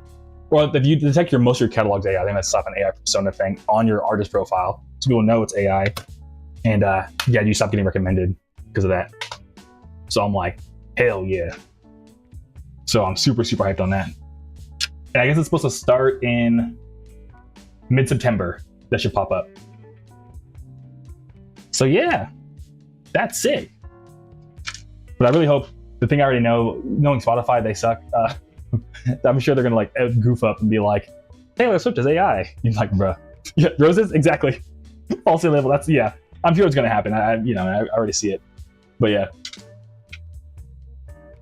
Well, if you detect most of your catalog's AI, they're going to slap an AI persona thing on your artist profile, so people know it's AI. And yeah, you stop getting recommended because of that. So I'm like, hell yeah. So I'm super hyped on that. And I guess it's supposed to start in mid-September. That should pop up. So yeah, that's sick. But I really hope, the thing I already know, knowing Spotify, they suck. I'm sure they're gonna like goof up and be like, Taylor Swift is AI. You're like, bruh. Yeah, roses? Exactly. Falsely labeled. That's, yeah. I'm sure it's gonna happen. I already see it. But yeah.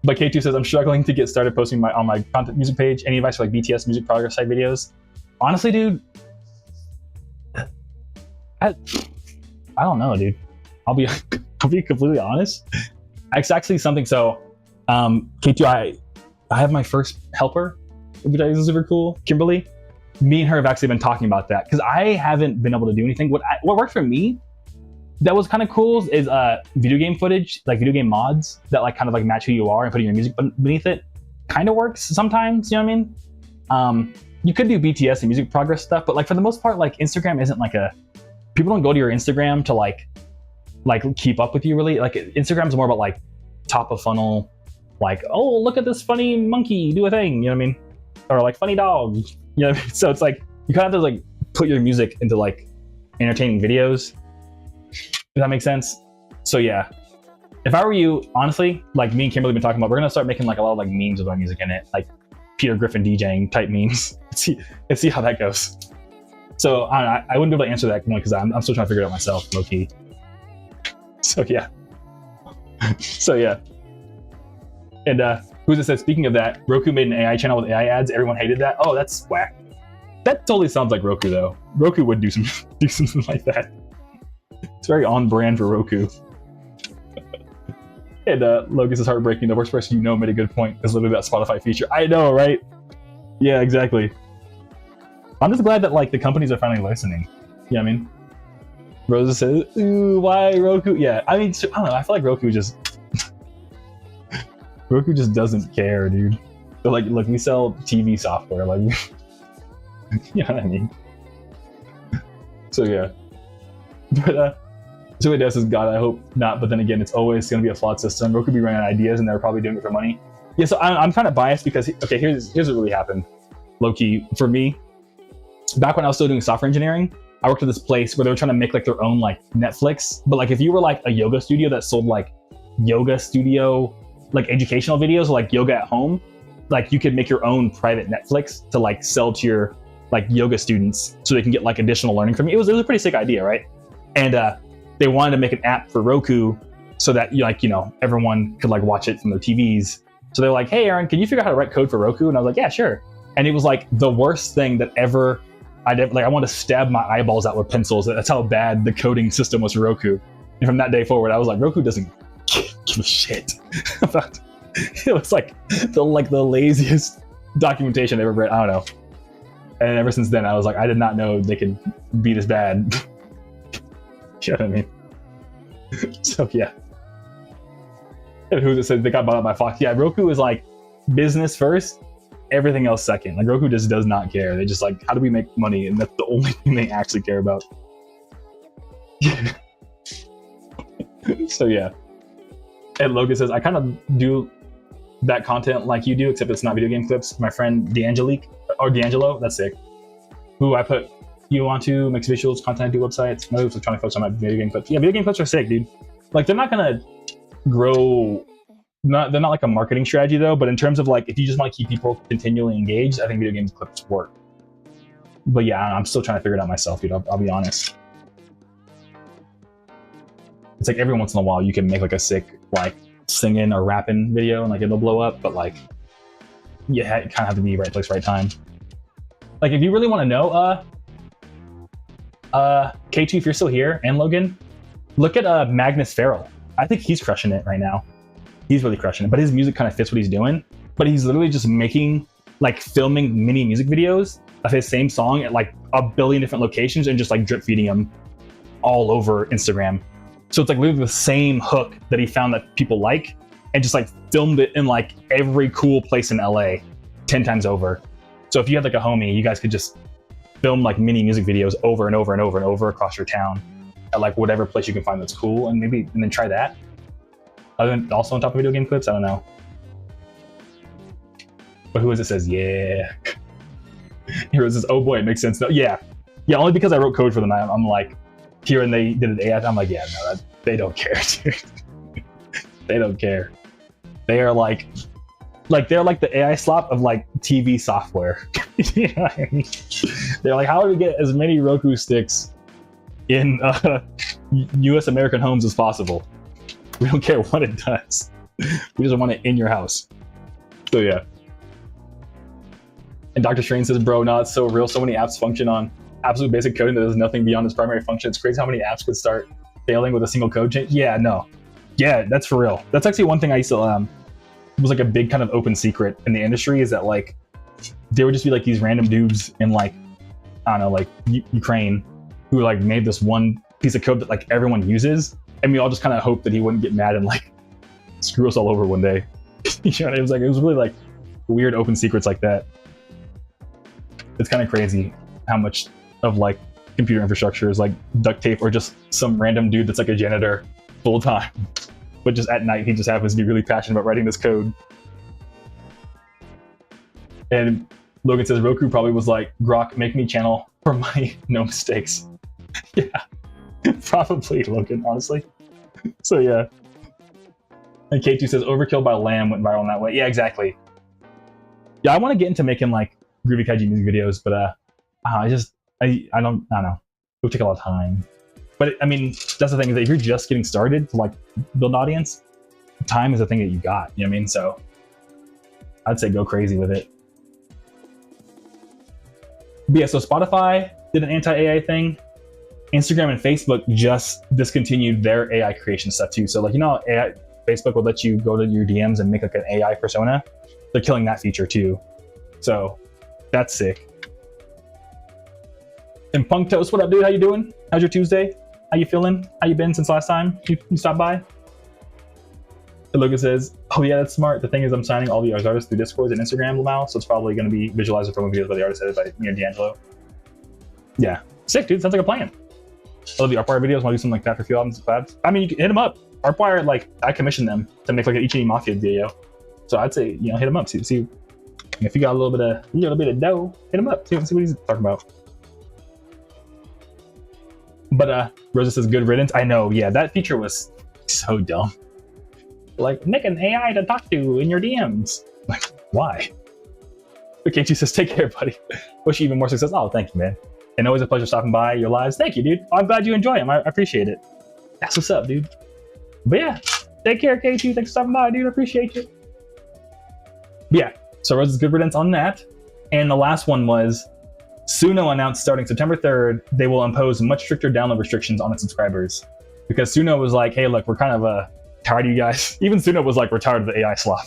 But K2 says, I'm struggling to get started posting on my content music page. Any advice for like BTS music progress site videos? Honestly, dude, I don't know, dude. I'll be completely honest. It's actually something. So, K2, I have my first helper, which is super cool. Kimberly, me and her have actually been talking about that because I haven't been able to do anything. What worked for me that was kind of cool is video game footage, like video game mods that like kind of like match who you are and putting your music beneath it. Kind of works sometimes, you know what I mean? You could do BTS and music progress stuff, but like for the most part, like Instagram isn't like people don't go to your Instagram to like keep up with you really. Like Instagram's more about like top of funnel, like, oh, look at this funny monkey do a thing, you know what I mean? Or like funny dog, you You know what I mean? So it's like you kind of have to like put your music into like entertaining videos. Does that make sense? So yeah, if I were you, honestly, like me and Kimberly have been talking about, we're gonna start making like a lot of like memes with our music in it, like Peter Griffin DJing type memes. Let's see how that goes. So I wouldn't be able to answer that because I'm still trying to figure it out myself, low key. So yeah. So yeah. And who's it said? Speaking of that, Roku made an AI channel with AI ads. Everyone hated that. Oh, that's whack. That totally sounds like Roku though. Roku would do something like that. It's very on brand for Roku. And Logan is heartbreaking. The worst person you know made a good point. It's literally that Spotify feature. I know, right? Yeah, exactly. I'm just glad that like the companies are finally listening. You know what I mean? Rosa says, "Ooh, why Roku?" Yeah, I mean, I don't know. I feel like Roku just doesn't care, dude. But like, look, we sell TV software, like, you know what I mean? So yeah, but so it does is God. I hope not, but then again, it's always going to be a flawed system. Roku be running out of ideas, and they're probably doing it for money. Yeah, so I'm kind of biased because okay, here's what really happened. Low key for me, back when I was still doing software engineering, I worked at this place where they were trying to make like their own like Netflix. But like if you were like a yoga studio that sold like yoga studio like educational videos, like yoga at home, like you could make your own private Netflix to like sell to your like yoga students so they can get like additional learning from you. It was a pretty sick idea, right? And they wanted to make an app for Roku so that everyone could like watch it from their TVs. So they're like, "Hey Aaron, can you figure out how to write code for Roku?" And I was like, "Yeah, sure." And it was like the worst thing that ever I want to stab my eyeballs out with pencils. That's how bad the coding system was for Roku. And from that day forward, I was like, Roku doesn't give a shit about. It was like the laziest documentation I've ever read. I don't know. And ever since then, I was like, I did not know they could be this bad. You know what I mean? So yeah. And who's it said they got bought out by Fox? Yeah, Roku is like business first, everything else second. Like Roku just does not care. They just like, how do we make money? And that's the only thing they actually care about. So yeah. And Logan says, I kind of do that content like you do, except it's not video game clips. My friend D'Angelo, that's sick, who I put you onto, makes visuals, content, do websites. Most are trying to focus on my video game clips. Yeah, video game clips are sick, dude. Like they're not gonna grow. They're not like a marketing strategy though, but in terms of like if you just want to keep people continually engaged, I think video game clips work. But yeah, I'm still trying to figure it out myself, dude. I'll be honest. It's like every once in a while you can make like a sick like singing or rapping video and like it'll blow up, but like you kind of have to be right place, right time. Like if you really want to know, K2, if you're still here, and Logan, look at Magnus Farrell. I think he's crushing it right now. He's really crushing it, but his music kind of fits what he's doing. But he's literally just filming mini music videos of his same song at like a billion different locations and just like drip feeding them all over Instagram. So it's like literally the same hook that he found that people like and just like filmed it in like every cool place in LA 10 times over. So if you had like a homie, you guys could just film like mini music videos over and over and over and over across your town at like whatever place you can find that's cool, and then try that. Other than also on top of video game clips, I don't know. But who is it says, yeah. Heroes says, oh boy, it makes sense. No, yeah, only because I wrote code for them. I'm like, here and they did an AI. I'm like, yeah, no, they don't care, dude. They don't care. They are like they're like the AI slop of like TV software. You know what I mean? They're like, how do we get as many Roku sticks in U.S. American homes as possible? We don't care what it does. We just want it in your house. So yeah. And Dr. Strange says, bro, no, it's so real. So many apps function on absolute basic coding that does nothing beyond its primary function. It's crazy how many apps could start failing with a single code change. Yeah, no. Yeah, that's for real. That's actually one thing I used to, was like a big kind of open secret in the industry, is that like, there would just be like these random dudes in like, I don't know, like Ukraine, who like made this one piece of code that like everyone uses. And we all just kind of hoped that he wouldn't get mad and like screw us all over one day. You know, it was really like weird open secrets like that. It's kind of crazy how much of like computer infrastructure is like duct tape or just some random dude that's like a janitor full time, but just at night he just happens to be really passionate about writing this code. And Logan says Roku probably was like, Grok, make me channel for money, no mistakes. Yeah, probably, Logan, honestly. So yeah. And K2 says Overkill by Lamb went viral in that way. Yeah, exactly. Yeah, I want to get into making like Groovy Kaiju music videos, but I don't know. It would take a lot of time. But I mean, that's the thing, is that if you're just getting started to like build an audience, time is the thing that you got. You know what I mean? So I'd say go crazy with it. But yeah, so Spotify did an anti-AI thing. Instagram and Facebook just discontinued their AI creation stuff too. So like, you know, AI, Facebook will let you go to your DMs and make like an AI persona. They're killing that feature too. So that's sick. And Punk Toast, what up, dude? How you doing? How's your Tuesday? How you feeling? How you been since last time you stopped by? And Logan says, oh yeah, that's smart. The thing is, I'm signing all the artists through Discord and Instagram now, so it's probably going to be visualizer promo videos by the artist edited by me and D'Angelo. Yeah, sick, dude. Sounds like a plan. I love the Artwire videos. Want to do something like that for a few albums and collabs? I mean, you can hit them up. Artwire, like, I commissioned them to make like an Ichi Mafia video. So I'd say, you know, hit them up. See if you got a little bit of dough, hit them up. See what he's talking about. But Rosa says, good riddance. I know, yeah, that feature was so dumb. Like, make an AI to talk to in your DMs. Like, why? Okay, she says, take care, buddy. Wish you even more success. Oh, thank you, man. And always a pleasure stopping by your lives. Thank you, dude. I'm glad you enjoy them. I appreciate it. That's what's up, dude. But yeah, take care, K2. Thanks for stopping by, dude. I appreciate you. But yeah, so Rosa's good riddance on that. And the last one was, Suno announced starting September 3rd, they will impose much stricter download restrictions on its subscribers. Because Suno was like, hey, look, we're kind of tired of you guys. Even Suno was like, we're tired of the AI slop.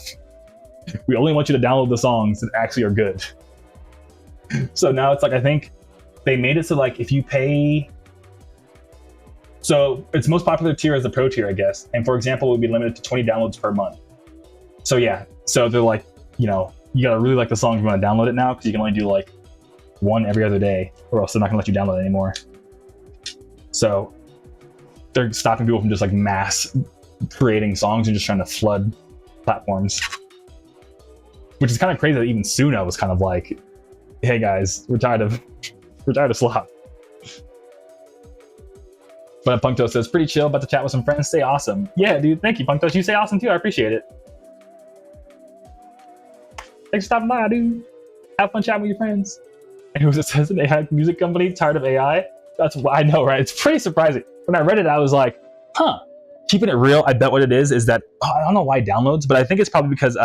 We only want you to download the songs that actually are good. So now it's like, I think they made it so like if you pay, so its most popular tier is the pro tier, I guess. And for example, it would be limited to 20 downloads per month. So yeah, so they're like, you know, you gotta really like the song if you want to download it now, because you can only do like one every other day, or else they're not gonna let you download it anymore. So they're stopping people from just like mass creating songs and just trying to flood platforms. Which is kind of crazy that even Suno was kind of like, hey guys, we're tired of slop. But Punkto says, pretty chill, about to chat with some friends, stay awesome. Yeah, dude, thank you, Punkto. You stay awesome too, I appreciate it. Thanks for stopping by, dude. Have fun chatting with your friends. And it says an AI music company tired of AI. That's what I know, right? It's pretty surprising. When I read it, I was like, huh. Keeping it real, I bet what it is that, I don't know why it downloads, but I think it's probably because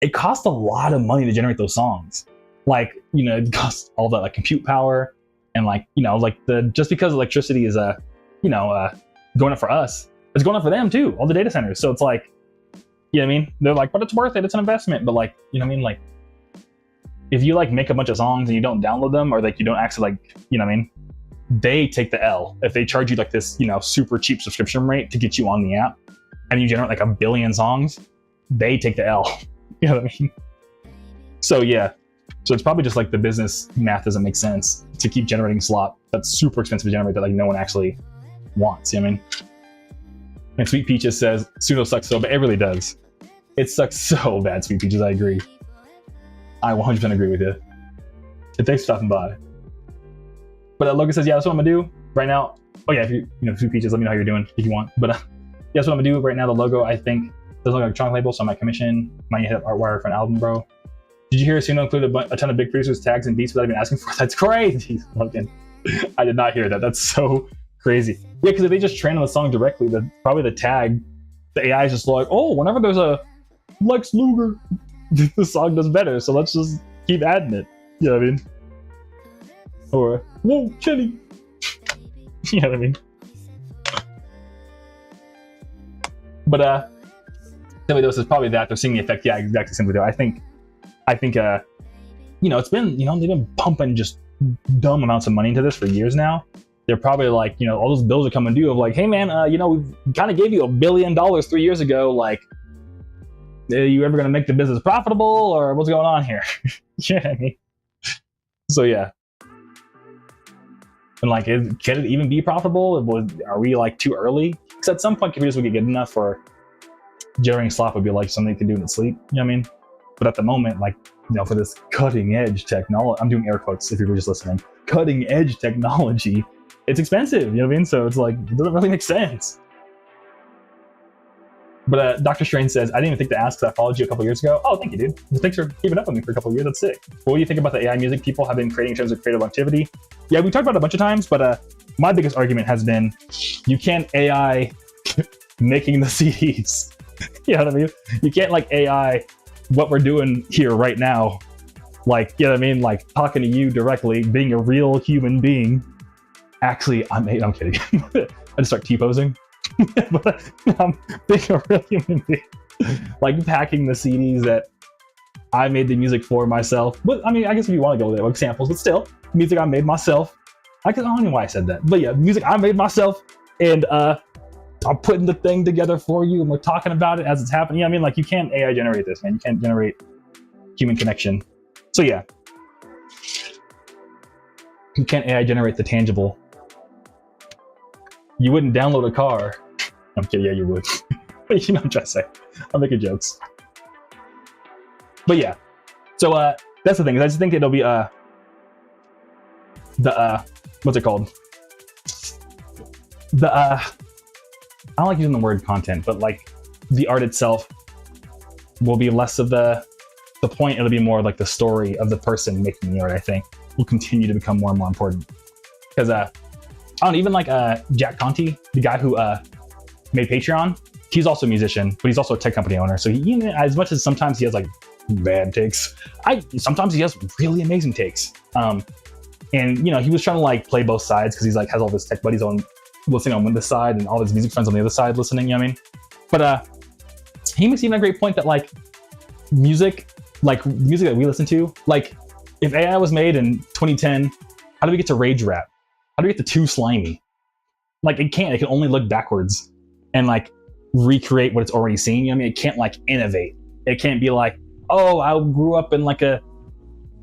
it costs a lot of money to generate those songs. Like, you know, it costs all that like compute power, and like, you know, like just because electricity is going up for us, it's going up for them too, all the data centers. So it's like, you know what I mean? They're like, but it's worth it, it's an investment. But like, you know what I mean? Like, if you like make a bunch of songs and you don't download them, or like you don't actually like, you know what I mean? They take the L. If they charge you like this, you know, super cheap subscription rate to get you on the app, and you generate like 1 billion songs, they take the L. You know what I mean? So yeah, so it's probably just like the business math doesn't make sense to keep generating slop that's super expensive to generate that like no one actually wants. You know what I mean? And Sweet Peaches says, Suno sucks so bad. It really does. It sucks so bad, Sweet Peaches. I agree. I 100% agree with you. And thanks for stopping by. But Logan says, yeah, that's what I'm gonna do right now. Oh yeah, if you know, Sweet Peaches, let me know how you're doing if you want. But yeah, that's what I'm gonna do right now. The logo, I think, doesn't look like a trunk label, so I might commission, might hit up Artwire for an album, bro. Did you hear Suno included a ton of big producers, tags, and beats without even asking for it? That's crazy, Logan. I did not hear that. That's so crazy. Yeah, because if they just train on the song directly, then probably the tag, the AI is just like, oh, whenever there's a Lex Luger, the song does better, so let's just keep adding it. You know what I mean? Or, whoa, Chili. You know what I mean? But, This is probably that. They're seeing the effect. Yeah, exactly. Simply though. I think, you know, it's been, you know, they've been pumping just dumb amounts of money into this for years now. They're probably like, you know, all those bills are coming due of like, hey man, you know, we kind of gave you $1 billion 3 years ago. Like, are you ever going to make the business profitable, or what's going on here? You know what I mean? So yeah. And like, can it even be profitable? Are we like too early? Because at some point, computers would get good enough for generating slop would be like something you can do in its sleep. You know what I mean? But at the moment, like, for this cutting edge technology. I'm doing air quotes if you were just listening. Cutting edge technology. It's expensive, you know what I mean? So it's like, it doesn't really make sense. But Dr. Strange says, I didn't even think to ask because I followed you a couple years ago. Oh, thank you, dude. Thanks for keeping up with me for a couple of years. That's sick. What do you think about the AI music people have been creating in terms of creative activity? Yeah, we talked about it a bunch of times, but my biggest argument has been, you can't AI making the CDs. You know what I mean? You can't like AI what we're doing here right now. Like, you know what I mean? Like talking to you directly, being a real human being. Actually, I'm kidding. I just start T-posing. But I'm being a real human being. Like packing the CDs that I made the music for myself. But I mean, I guess if you want to go with examples, but still, music I made myself. I don't know why I said that. But yeah, music I made myself, and I'm putting the thing together for you, and we're talking about it as it's happening. Yeah, I mean, like you can't AI generate this, man. You can't generate human connection. So yeah, you can't AI generate the tangible. You wouldn't download a car. I'm kidding, yeah, you would. But you know what I'm trying to say. I'm making jokes. But yeah, so that's the thing. I just think it'll be what's it called? I don't like using the word content, but like the art itself will be less of the point. It'll be more like the story of the person making the art. I think will continue to become more and more important because I don't even like Jack Conte, the guy who made Patreon. He's also a musician, but he's also a tech company owner. So he, as much as sometimes he has like bad takes, sometimes he has really amazing takes. And you know, he was trying to like play both sides because he's like has all his tech buddies on listening on this side and all his music friends on the other side listening. You know what I mean? But he makes even a great point that like music that we listen to, like if AI was made in 2010, how do we get to rage rap? How do we get to too slimy? Like it can't. It can only look backwards and like recreate what it's already seen. You know what I mean? It can't like innovate. It can't be like, oh, I grew up in like a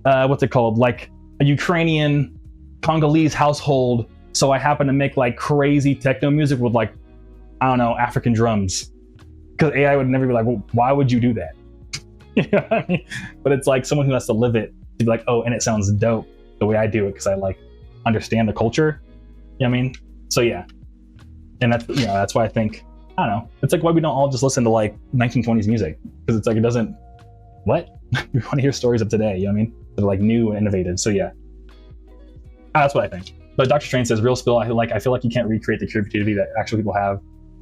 what's it called? Like a Ukrainian Congolese household, so I happen to make like crazy techno music with like, I don't know, African drums. Because AI would never be like, well, why would you do that? You know what I mean? But it's like someone who has to live it to be like, oh, and it sounds dope the way I do it because I like understand the culture. You know what I mean? So yeah. And that's, you know, that's why I think, I don't know, it's like why we don't all just listen to like 1920s music, because it's like it doesn't, what? We want to hear stories of today, you know what I mean? They're like new and innovative. So yeah, that's what I think. But Dr. Strange says, real spill, I feel like you can't recreate the creativity that actual people have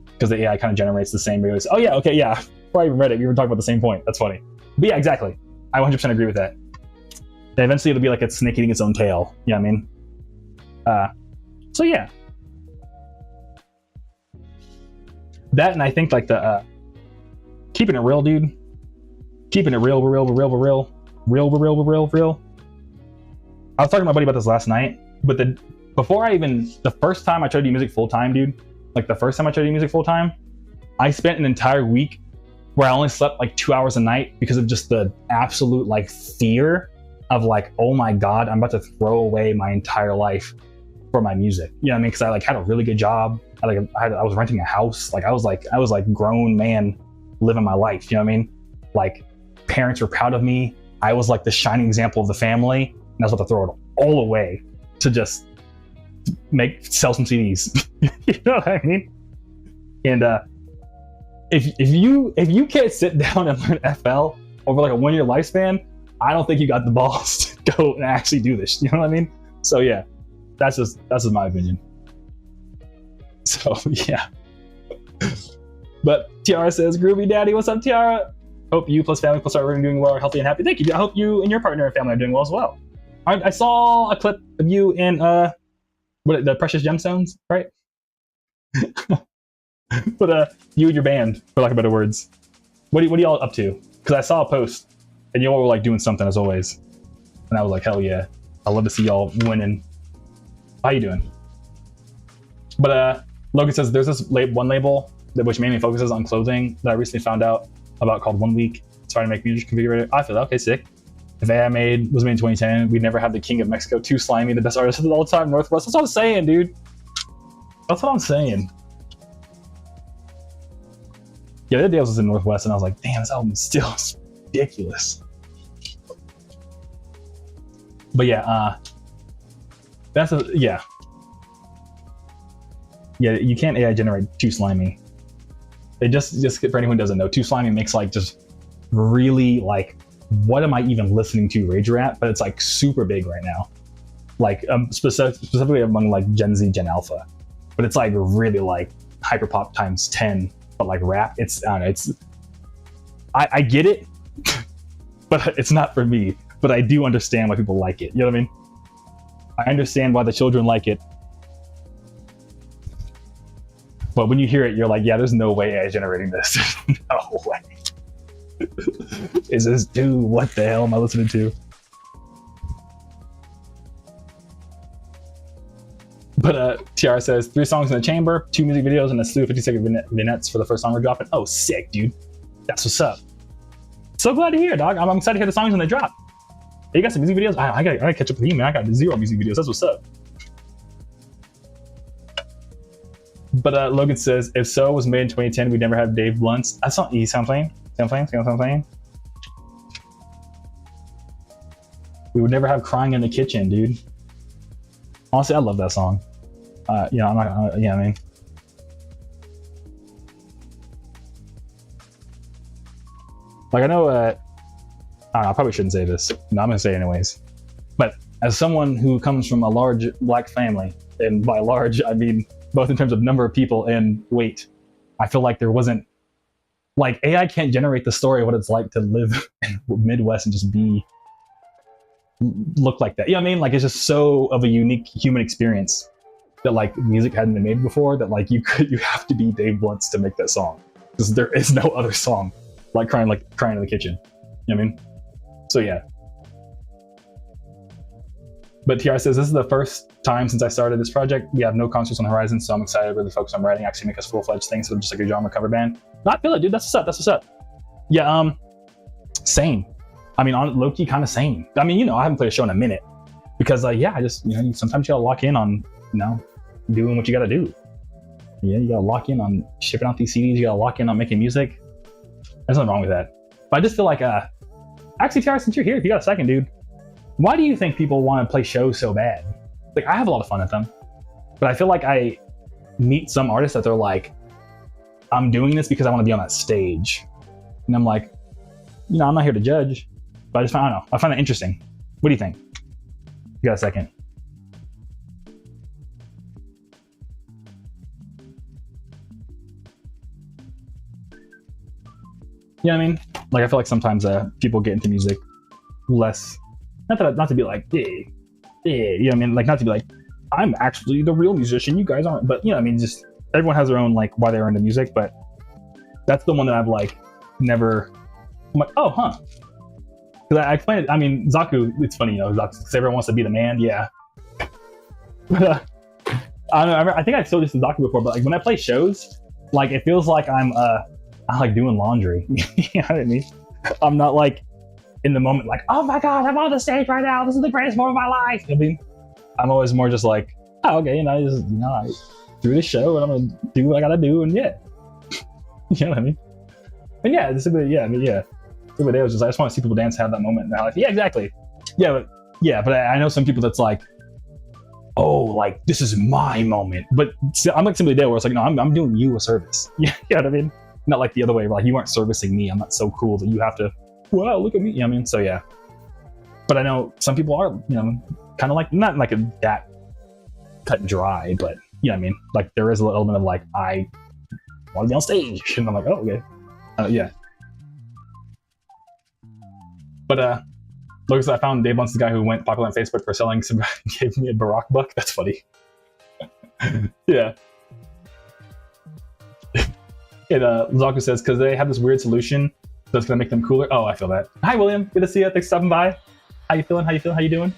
because the AI kind of generates the same videos. Oh yeah, okay, yeah. Before I even read it, we were talking about the same point. That's funny. But yeah, exactly. I 100% agree with that. And eventually it'll be like a snake eating its own tail. You know what I mean? So yeah. That, and I think like the keeping it real, dude. Keeping it real. I was talking to my buddy about this last night, but the first time I tried to do music full time, dude, like the first time I tried to do music full time, I spent an entire week where I only slept like 2 hours a night because of just the absolute like fear of like, oh my God, I'm about to throw away my entire life for my music. You know what I mean? Because I like had a really good job. I was renting a house. Like I was like grown man living my life. You know what I mean? Like parents were proud of me. I was like the shining example of the family, and I was about to throw it all away to just sell some CDs. You know what I mean? And if you can't sit down and learn FL over like a 1 year lifespan, I don't think you got the balls to go and actually do this. You know what I mean? So yeah, that's just my opinion. So yeah. But Tiara says, Groovy Daddy, what's up, Tiara? Hope you plus family plus art are doing well, are healthy and happy. Thank you. I hope you and your partner and family are doing well as well. I saw a clip of you in the Precious Gemstones, right? But you and your band, for lack of better words. What are y'all up to? Because I saw a post and y'all were like doing something as always. And I was like, hell yeah. I love to see y'all winning. How you doing? But Logan says there's this one label which mainly focuses on clothing that I recently found out about called 1 Week. Starting to make music configurator. I feel okay, sick. If AI was made in 2010, we'd never have the King of Mexico, Too Slimy, the best artist of all time, Northwest. That's what I'm saying, dude. That's what I'm saying. Yeah, the other day I was in Northwest and I was like, damn, this album is still ridiculous. But yeah, that's a yeah. You can't AI generate Too Slimy. It just for anyone who doesn't know, Too Slimy makes like just really like, what am I even listening to rage rap? But it's like super big right now, like specifically among like Gen Z, Gen Alpha. But it's like really like hyperpop times 10, but like rap. It's I don't know. It's I get it, but it's not for me. But I do understand why people like it. You know what I mean? I understand why the children like it. But when you hear it, you're like, yeah, there's no way AI is generating this. No way. Is this dude? What the hell am I listening to? But TR says 3 songs in the chamber, 2 music videos, and a slew of 50-second vignettes for the first song we're dropping. Oh, sick, dude. That's what's up. So glad to hear, dog. I'm excited to hear the songs when they drop. Hey, you got some music videos? I gotta catch up with you, man. I got 0 music videos. That's what's up. But Logan says, if So was made in 2010, we'd never have Dave Blunt's. That's not easy. I'm playing. We would never have Crying in the Kitchen, dude. Honestly, I love that song. Yeah, I'm not. Yeah, I mean, like I know. I don't know, I probably shouldn't say this. No, I'm gonna say it anyways. But as someone who comes from a large black family, and by large I mean both in terms of number of people and weight, I feel like there wasn't, like, AI can't generate the story of what it's like to live in the Midwest and just look like that. You know what I mean? Like, it's just so of a unique human experience that like music hadn't been made before, that like you have to be Dave Blunt's to make that song, because there is no other song like crying in the kitchen. You know what I mean? So yeah. But TR says, this is the first time since I started this project. We have no concerts on the horizon, so I'm excited with the folks I'm writing actually make us full-fledged things, so just like a genre cover band. No, I feel it, dude. That's what's up. Yeah, same. I mean, on low-key, kind of same. I mean, I haven't played a show in a minute because, yeah, I just, sometimes you gotta lock in on, doing what you gotta do. Yeah, you gotta lock in on shipping out these CDs. You gotta lock in on making music. There's nothing wrong with that. But I just feel like, actually, TR, since you're here, if you got a second, dude, why do you think people want to play shows so bad? Like, I have a lot of fun at them, but I feel like I meet some artists that they're like, I'm doing this because I want to be on that stage. And I'm like, I'm not here to judge, but I don't know. I find that interesting. What do you think? You got a second? You know what I mean? Like, I feel like sometimes people get into music less, not to be like, you know what I mean? Like, not to be like, I'm actually the real musician, you guys aren't. But, I mean, just everyone has their own, like, why they're into music. But that's the one that I've, like, never, I'm like, oh, huh. Because I explained it, I mean, Zaku, it's funny, Zaku, because everyone wants to be the man, yeah. But, I don't know, I think I've told this to Zaku before, but, like, when I play shows, like, it feels like I'm like doing laundry. You know what I mean? I'm not, like, in the moment, like, oh my god, I'm on the stage right now, this is the greatest moment of my life. I mean, I'm always more just like, oh, okay, I threw this show and I'm gonna do what I gotta do, and yeah. You know what I mean? And yeah, this is the day was just, I just want to see people dance, have that moment in their life. Yeah, exactly. But I know some people that's like, oh, like, this is my moment. But I'm like Simply Dale, where it's like, no, I'm doing you a service. You know what I mean? Not like the other way, where like, you aren't servicing me. I'm not so cool that you have to, wow, look at me. You know what I mean? So yeah. But I know some people are, kind of like, not like that cut and dry, but you know what I mean? Like, there is a little element of like, I want to be on stage. And I'm like, oh, okay. Yeah. But look, I found Dave Blunt's the guy who went popular on Facebook for selling some, gave me a Barack buck. That's funny. Yeah. And Zaku says, because they have this weird solution that's going to make them cooler. Oh, I feel that. Hi, William. Good to see you. Thanks for stopping by. How you feeling? How you doing?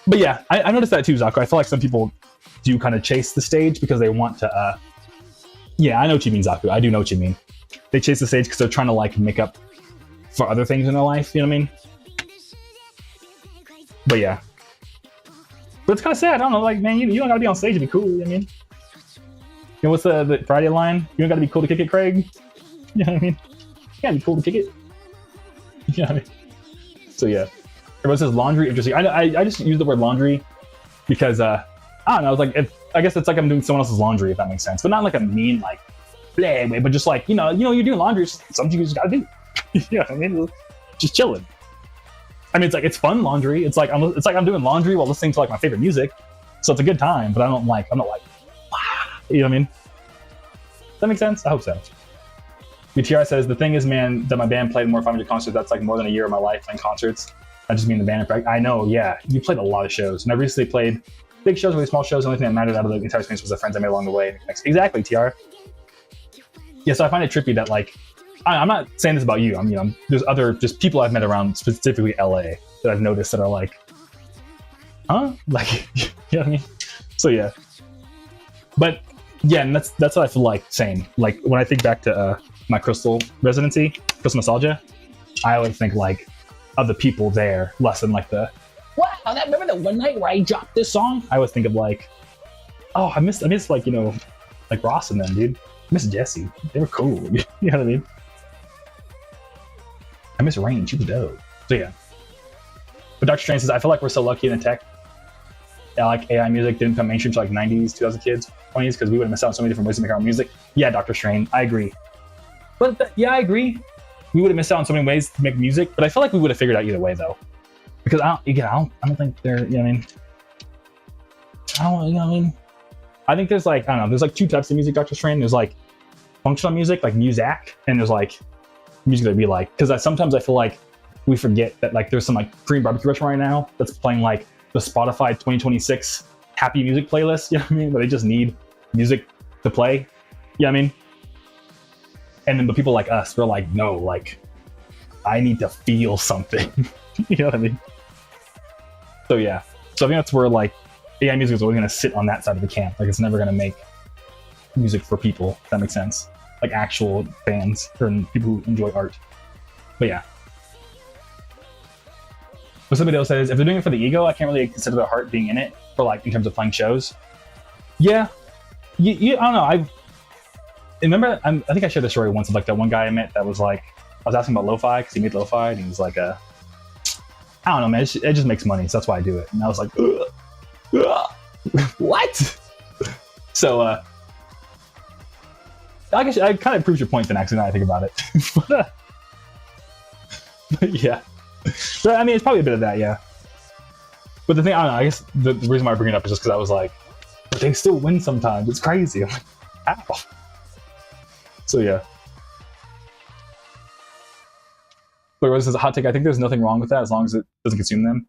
But yeah, I noticed that too, Zaku. I feel like some people do kind of chase the stage because they want to, yeah, I know what you mean, Zaku. I do know what you mean. They chase the stage because they're trying to like make up for other things in their life. You know what I mean? But yeah. But it's kind of sad. I don't know. Like, man, you don't got to be on stage to be cool. You know what I mean? You know what's the Friday line? You don't got to be cool to kick it, Craig. You know what I mean? You got to be cool to kick it. You know what I mean? So yeah. Everyone says laundry, interesting. I just use the word laundry because I don't know. It's like I guess it's like I'm doing someone else's laundry, if that makes sense. But not like a mean like bleh way, but just like you know you're doing laundry. It's something you just gotta do. You know what I mean? Just chilling. I mean, it's fun laundry. It's like I'm doing laundry while listening to like my favorite music, so it's a good time. But I'm not like wow. You know what I mean? Does that make sense? I hope so. UTR says the thing is, man, that my band played more 500 concerts. That's like more than a year of my life playing concerts. I just mean the band. I know, yeah. You played a lot of shows, and I recently played big shows, really small shows. The only thing that mattered out of the entire experience was the friends I made along the way. Exactly, TR. Yeah, so I find it trippy that like I'm not saying this about you. There's other just people I've met around specifically LA that I've noticed that are like, huh? Like, you know what I mean? So yeah, but yeah, and that's what I feel like saying. Like when I think back to my Crystal residency, Crystal Nostalgia, I always think like of the people there, less than like the wow. Remember that one night where I dropped this song? I always think of like, oh, I miss like like Ross and them, dude. I miss Jesse. They were cool. You know what I mean? I miss Rain. She was dope. So yeah. But Dr. Strange says, I feel like we're so lucky in the tech. Yeah, like AI music didn't come mainstream to like 90s, 2000 kids, 20s, because we would have missed out on so many different ways to make our own music. Yeah, Dr. Strange, I agree. But yeah, I agree. We would have missed out on so many ways to make music, but I feel like we would have figured out either way though. Because I don't think they're, you know what I mean? You know what I mean? I think there's like, I don't know, there's like two types of music, Dr. Strange. There's like functional music, like Muzak, and there's like music that we like. Because sometimes I feel like we forget that like there's some like Korean barbecue restaurant right now that's playing like the Spotify 2026 happy music playlist, you know what I mean? But they just need music to play, you know what I mean? And then the people like us, we're like, no, like, I need to feel something, you know what I mean? So yeah, so I think that's where like AI music is always going to sit on that side of the camp. Like it's never going to make music for people, if that makes sense. Like actual fans or people who enjoy art. But yeah. But somebody else says, if they're doing it for the ego, I can't really consider their heart being in it for like in terms of playing shows. Yeah. I don't know. I think I shared this story once of like that one guy I met that was like, I was asking about lo-fi because he made lo-fi and he was like, I don't know, man, it just makes money, so that's why I do it. And I was like, what? So I guess I kind of proved your point then, actually, now I think about it. but yeah. So, I mean, it's probably a bit of that, yeah. But the thing, I don't know, I guess the reason why I bring it up is just because I was like, but they still win sometimes. It's crazy. I'm like, ow. So yeah. But Rose says a hot take. I think there's nothing wrong with that as long as it doesn't consume them.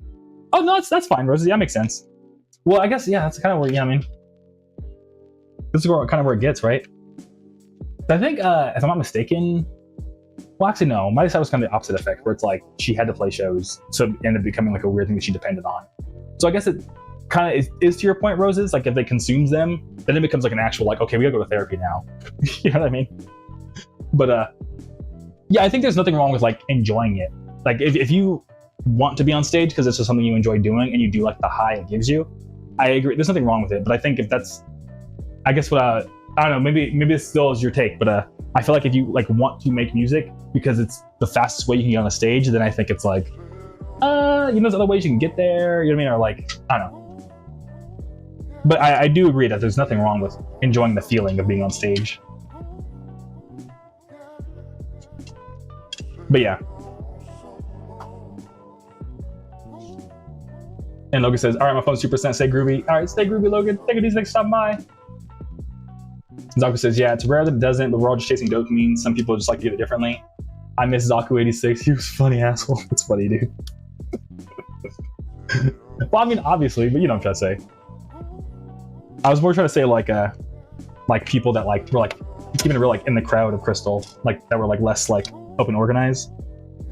Oh no, that's fine, Rose. Yeah, that makes sense. Well, I guess yeah, that's kind of where I mean, this is kind of where it gets, right? I think, if I'm not mistaken, well, actually no, Miley Cyrus was kind of the opposite effect, where it's like she had to play shows, so it ended up becoming like a weird thing that she depended on. So I guess it kind of is to your point, Roses. Like if they consumes them, then it becomes like an actual like, okay, we gotta go to therapy now. You know what I mean? But yeah, I think there's nothing wrong with like enjoying it. Like if you want to be on stage because it's just something you enjoy doing and you do like the high it gives you, I agree. There's nothing wrong with it. But I think if that's, I guess what I don't know, maybe this still is your take, but I feel like if you like want to make music because it's the fastest way you can get on a stage, then I think it's like, there's other ways you can get there. You know what I mean? Or like, I don't know. But I do agree that there's nothing wrong with enjoying the feeling of being on stage. But yeah. And Logan says, all right, my phone's 2%, stay groovy. All right, stay groovy, Logan. Take it easy next time, bye. Zaku says, yeah, it's rare that it doesn't, but we're all just chasing dopamine. Some people just like to get it differently. I miss Zaku86. He was a funny asshole. It's funny, dude. Well, I mean, obviously, but you know what I'm trying to say. I was more trying to say like people that like were like keeping it real like in the crowd of Crystal, like that were like less like open organized.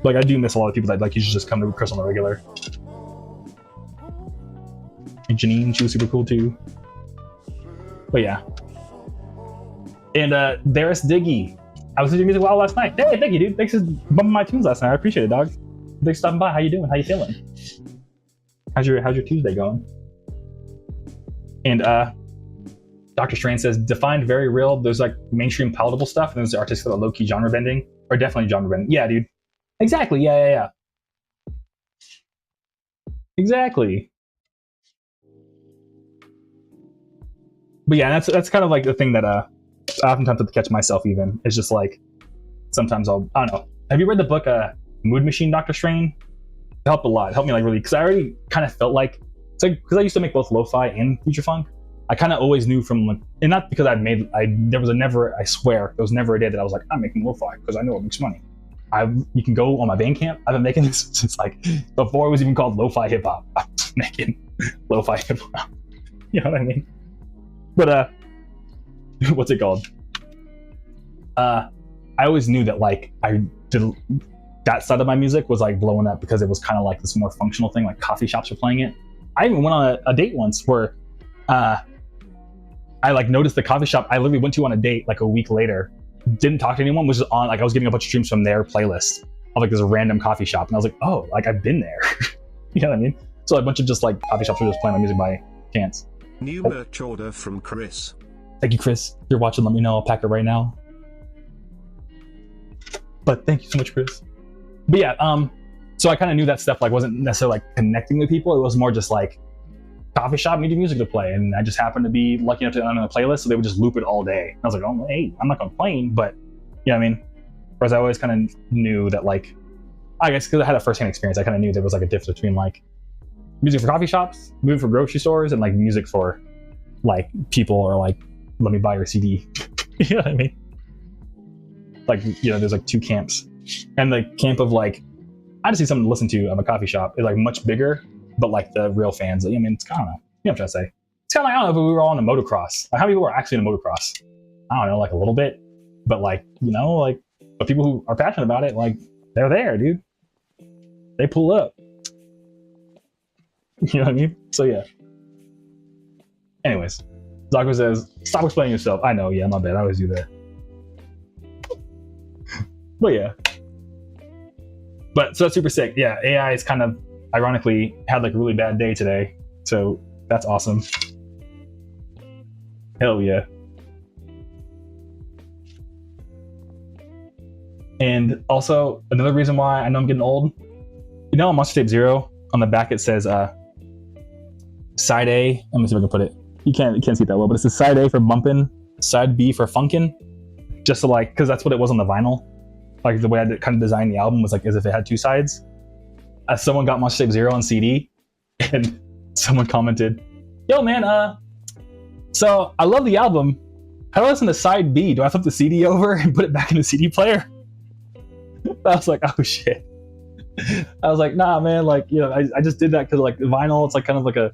Like I do miss a lot of people that like used to just come to Crystal on the regular. And Janine, she was super cool too. But yeah. And Darius Diggy. I was listening to music while last night. Hey, thank you, dude. Thanks for bumping my tunes last night. I appreciate it, dog. Thanks for stopping by. How you doing? How you feeling? How's your Tuesday going? And Dr. Strange says, defined very real. There's like mainstream palatable stuff, and there's the artists that are low-key genre bending, or definitely genre bending. Yeah, dude. Exactly. Yeah. Exactly. But yeah, that's kind of like the thing that I oftentimes have to catch myself. Even it's just like sometimes I don't know. Have you read the book Mood Machine, Dr. Strain? It helped a lot. It helped me like really because I already kind of felt like it's like because I used to make both lo-fi and future funk. I kind of always knew from like, and not because there was a never, I swear, there was never a day that I was like, I'm making lo-fi because I know it makes money. You can go on my Bandcamp. I've been making this since like before it was even called lo-fi hip hop. I'm making lo-fi hip hop. You know what I mean? But what's it called? I always knew that like I did that side of my music was like blowing up because it was kind of like this more functional thing. Like coffee shops were playing it. I even went on a date once where I like noticed the coffee shop I literally went to on a date like a week later. Didn't talk to anyone. Was just on like I was getting a bunch of streams from their playlist of like this random coffee shop, and I was like, oh, like I've been there. You know what I mean? So a bunch of just like coffee shops were just playing my music by chance.
New merch order from Chris.
Thank you, Chris. If you're watching, let me know. I'll pack it right now. But thank you so much, Chris. But yeah, so I kind of knew that stuff like wasn't necessarily like connecting with people. It was more just like coffee shop needed music to play, and I just happened to be lucky enough to on a playlist, so they would just loop it all day. I was like, oh, hey, I'm not complaining, but you know what I mean? Whereas I always kind of knew that like, I guess because I had a first-hand experience, I kind of knew there was like a difference between like music for coffee shops, music for grocery stores, and like music for like people or like, let me buy your CD. You know what I mean? Like, you know, there's like two camps. And the camp of like, I just need something to listen to of a coffee shop is like much bigger, but like the real fans, I mean, it's kind of, you know what I'm trying to say? It's kind of like, I don't know if we were all in a motocross. Like, how many people are actually in a motocross? I don't know, like a little bit. But like, you know, like, but people who are passionate about it, like, they're there, dude. They pull up. You know what I mean? So yeah. Anyways, Zako says, stop explaining yourself. I know, yeah, my bad. I always do that. But yeah. But so that's super sick. Yeah, AI is kind of ironically had like a really bad day today. So that's awesome. Hell yeah. And also another reason why I know I'm getting old, you know, on Monster Tape Zero, on the back it says side A. Let me see if I can put it. You can't see it that well, but it says side A for bumpin', side B for funkin'. Just to like, because that's what it was on the vinyl. Like the way I kind of designed the album was like as if it had two sides. Someone got Monster Tape Zero on CD, and someone commented, "Yo, man, so I love the album. How do I listen to side B? Do I flip the CD over and put it back in the CD player?" I was like, "Oh shit." I was like, "Nah, man. Like, you know, I just did that because like the vinyl, it's like kind of like a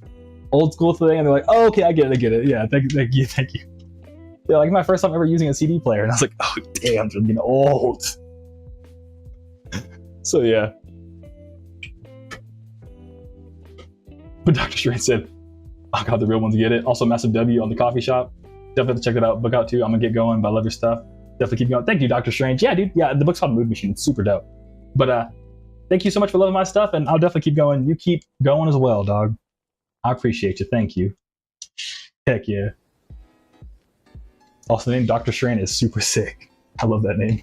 old school thing." And they're like, "Oh, okay, I get it. Yeah, thank you." Yeah, like my first time ever using a CD player, and I was like, "Oh, damn, I'm getting old." So yeah. But Dr. Strange said, "Oh god, the real ones get it." Also, massive W on the coffee shop. Definitely have to check that out. Book out too. I'm gonna get going, but I love your stuff. Definitely keep going. Thank you, Dr. Strange. Yeah, dude. Yeah, the book's called Mood Machine. It's super dope. But thank you so much for loving my stuff, and I'll definitely keep going. You keep going as well, dog. I appreciate you. Thank you. Heck yeah. Also, the name Dr. Strange is super sick. I love that name.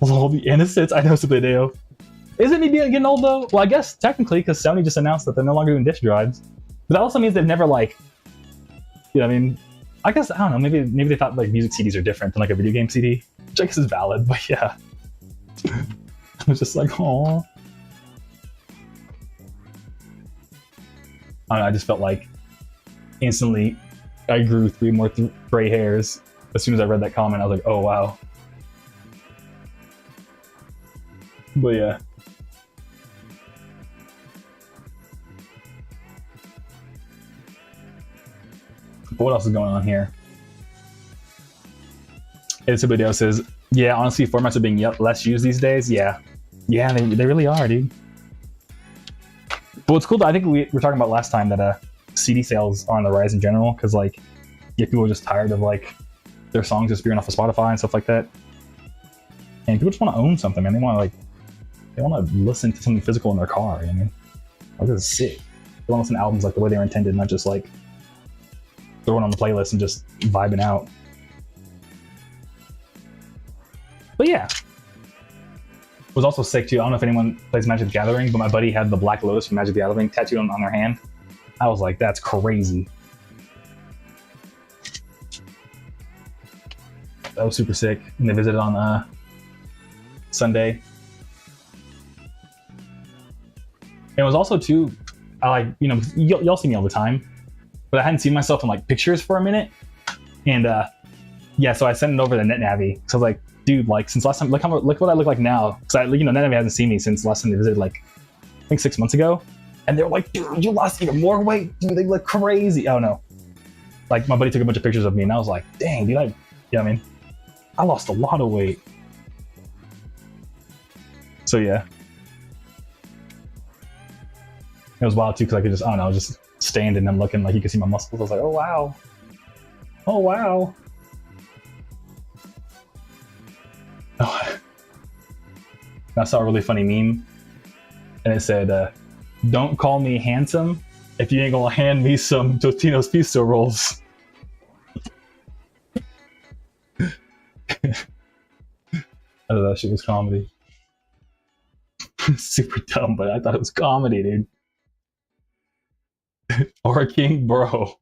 All the innocents. I know, Superdeo. Isn't he getting old though? Well, I guess technically, because Sony just announced that they're no longer doing disc drives. But that also means they've never like, you know what I mean? I guess, I don't know, maybe they thought like music CDs are different than like a video game CD, which I guess is valid, but yeah. I was just like, oh. I don't know, I just felt like instantly I grew 3 more gray hairs as soon as I read that comment. I was like, oh wow. But yeah. But what else is going on here? It's a video says, yeah, honestly, formats are being less used these days. Yeah, they really are, dude. But what's cool, I think we were talking about last time that CD sales are on the rise in general because like, yeah, people are just tired of like their songs just appearing off of Spotify and stuff like that. And people just want to own something, man. They want to listen to something physical in their car. You know what I mean? Like, this is sick. They want to listen to albums like the way they were intended, not just like throwing on the playlist and just vibing out. But yeah. was also sick too. I don't know if anyone plays Magic the Gathering, but my buddy had the Black Lotus from Magic the Gathering tattooed on their hand. I was like, that's crazy. That was super sick. And they visited on Sunday. And it was also too, I like, you know, y'all see me all the time, but I hadn't seen myself in like pictures for a minute. And yeah, so I sent it over to NetNavi. So I was like, dude, like since last time, look what I look like now. Cause you know, NetNavi hasn't seen me since last time they visited, like I think 6 months ago. And they were like, dude, you lost even more weight. Dude, they look crazy. Oh no. Like my buddy took a bunch of pictures of me and I was like, dang, dude, I mean, I lost a lot of weight. So yeah. It was wild too, because I could just, I don't know, just stand and I'm looking like you could see my muscles. I was like, oh wow. Oh wow. Oh. I saw a really funny meme and it said, don't call me handsome if you ain't gonna hand me some Totino's pizza rolls. I thought that shit was comedy. Super dumb, but I thought it was comedy, dude. Or a king, bro.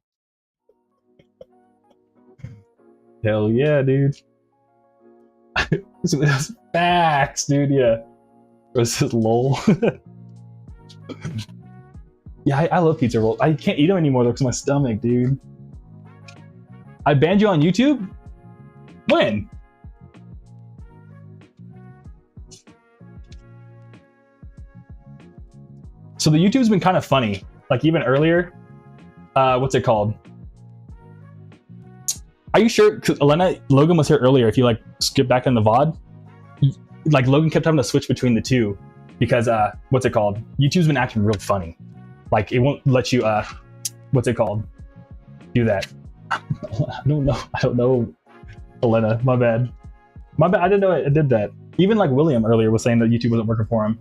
Hell yeah, dude. That's facts, dude. Yeah. This is lol. Yeah, I love pizza rolls. I can't eat them anymore though because my stomach, dude. I banned you on YouTube? When? So the YouTube's been kind of funny. Like even earlier, what's it called? Are you sure? Because Logan was here earlier. If you like skip back in the VOD, like Logan kept having to switch between the two because what's it called? YouTube's been acting real funny. Like it won't let you what's it called? Do that. I don't know. Elena, my bad. I didn't know I did that. Even like William earlier was saying that YouTube wasn't working for him.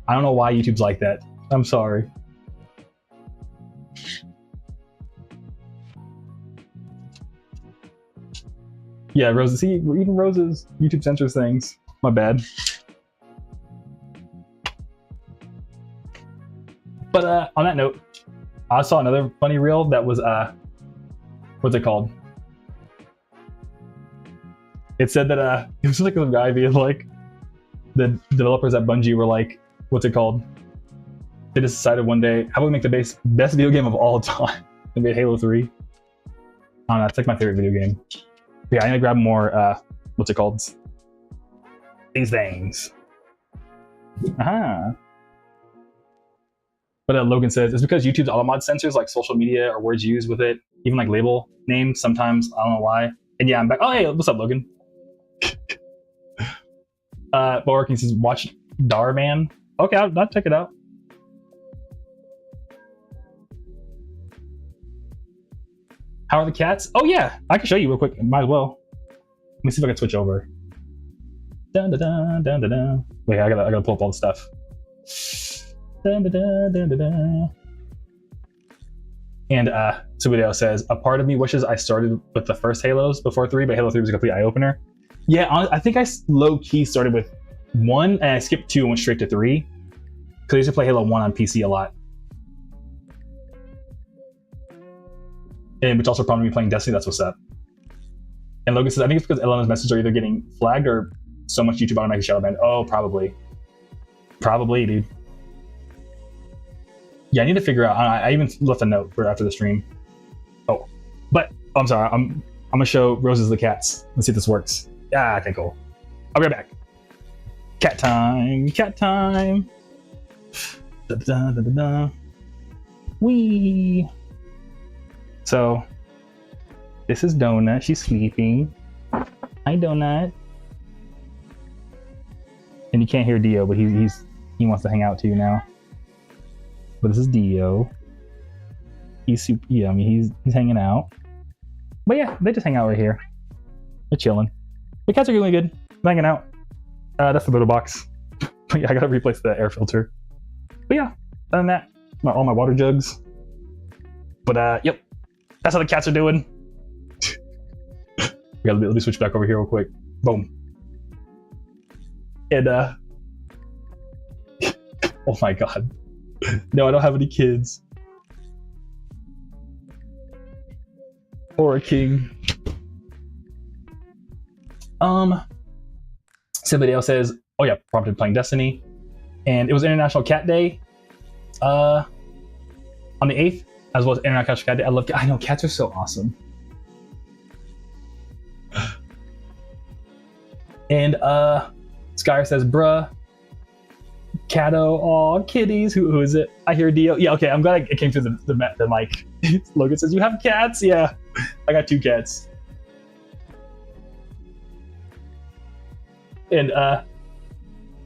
I don't know why YouTube's like that. I'm sorry. Yeah, Roses. See, even Roses, YouTube censors things. My bad. But on that note, I saw another funny reel that was what's it called? It said that it was like a guy being like, the developers at Bungie were like, what's it called? They just decided one day, how about we make the best video game of all time? They made Halo 3. I don't know, it's like my favorite video game. But yeah, I need to grab more, what's it called? These things. Aha. But Logan says, it's because YouTube's auto-mod censors like social media or words used with it, even like label names sometimes, I don't know why. And yeah, I'm back. Oh, hey, what's up, Logan? Borkin says, watch Darman. Okay, I'll check it out. How are the cats? Oh yeah, I can show you real quick. Might as well. Let me see if I can switch over. Dun, dun, dun, dun, dun, dun. Wait, I gotta pull up all the stuff. Dun, dun, dun, dun, dun, dun. And Subideo says, a part of me wishes I started with the first Halos before 3, but Halo 3 was a complete eye-opener. Yeah, I think I low-key started with 1 and I skipped 2 and went straight to 3. Because I used to play Halo 1 on PC a lot. And which also prompted me playing Destiny, that's what's up. And Logan says, I think it's because Elena's messages are either getting flagged or so much YouTube automatically shadow banned. Oh, probably. Probably, dude. Yeah, I need to figure out. I even left a note for after the stream. Oh, but I'm sorry. I'm gonna show Roses the cats. Let's see if this works. Yeah, okay, cool. I'll be right back. Cat time. Cat time. Da, da, da, da, da. Wee. So this is Donut. She's sleeping. Hi, Donut. And you can't hear Dio, but he wants to hang out too now. But this is Dio. He's super. Yeah, I mean he's hanging out. But yeah, they just hang out right here. They're chilling. The cats are doing good. They're hanging out. That's the litter box. But yeah, I gotta replace the air filter. But yeah, other than that, all my water jugs. But yep, that's how the cats are doing. Let me switch back over here real quick. Boom. And oh my god. No, I don't have any kids. Or a king. Somebody else says, oh yeah, prompted playing Destiny. And it was International Cat Day. On the 8th, as well as International Cat Day. I know cats are so awesome. And Skyer says, bruh. Cato, aw, kitties. Who is it? I hear Dio. Yeah, okay, I'm glad it came through the mic. Logan says, you have cats? Yeah, I got 2 cats. And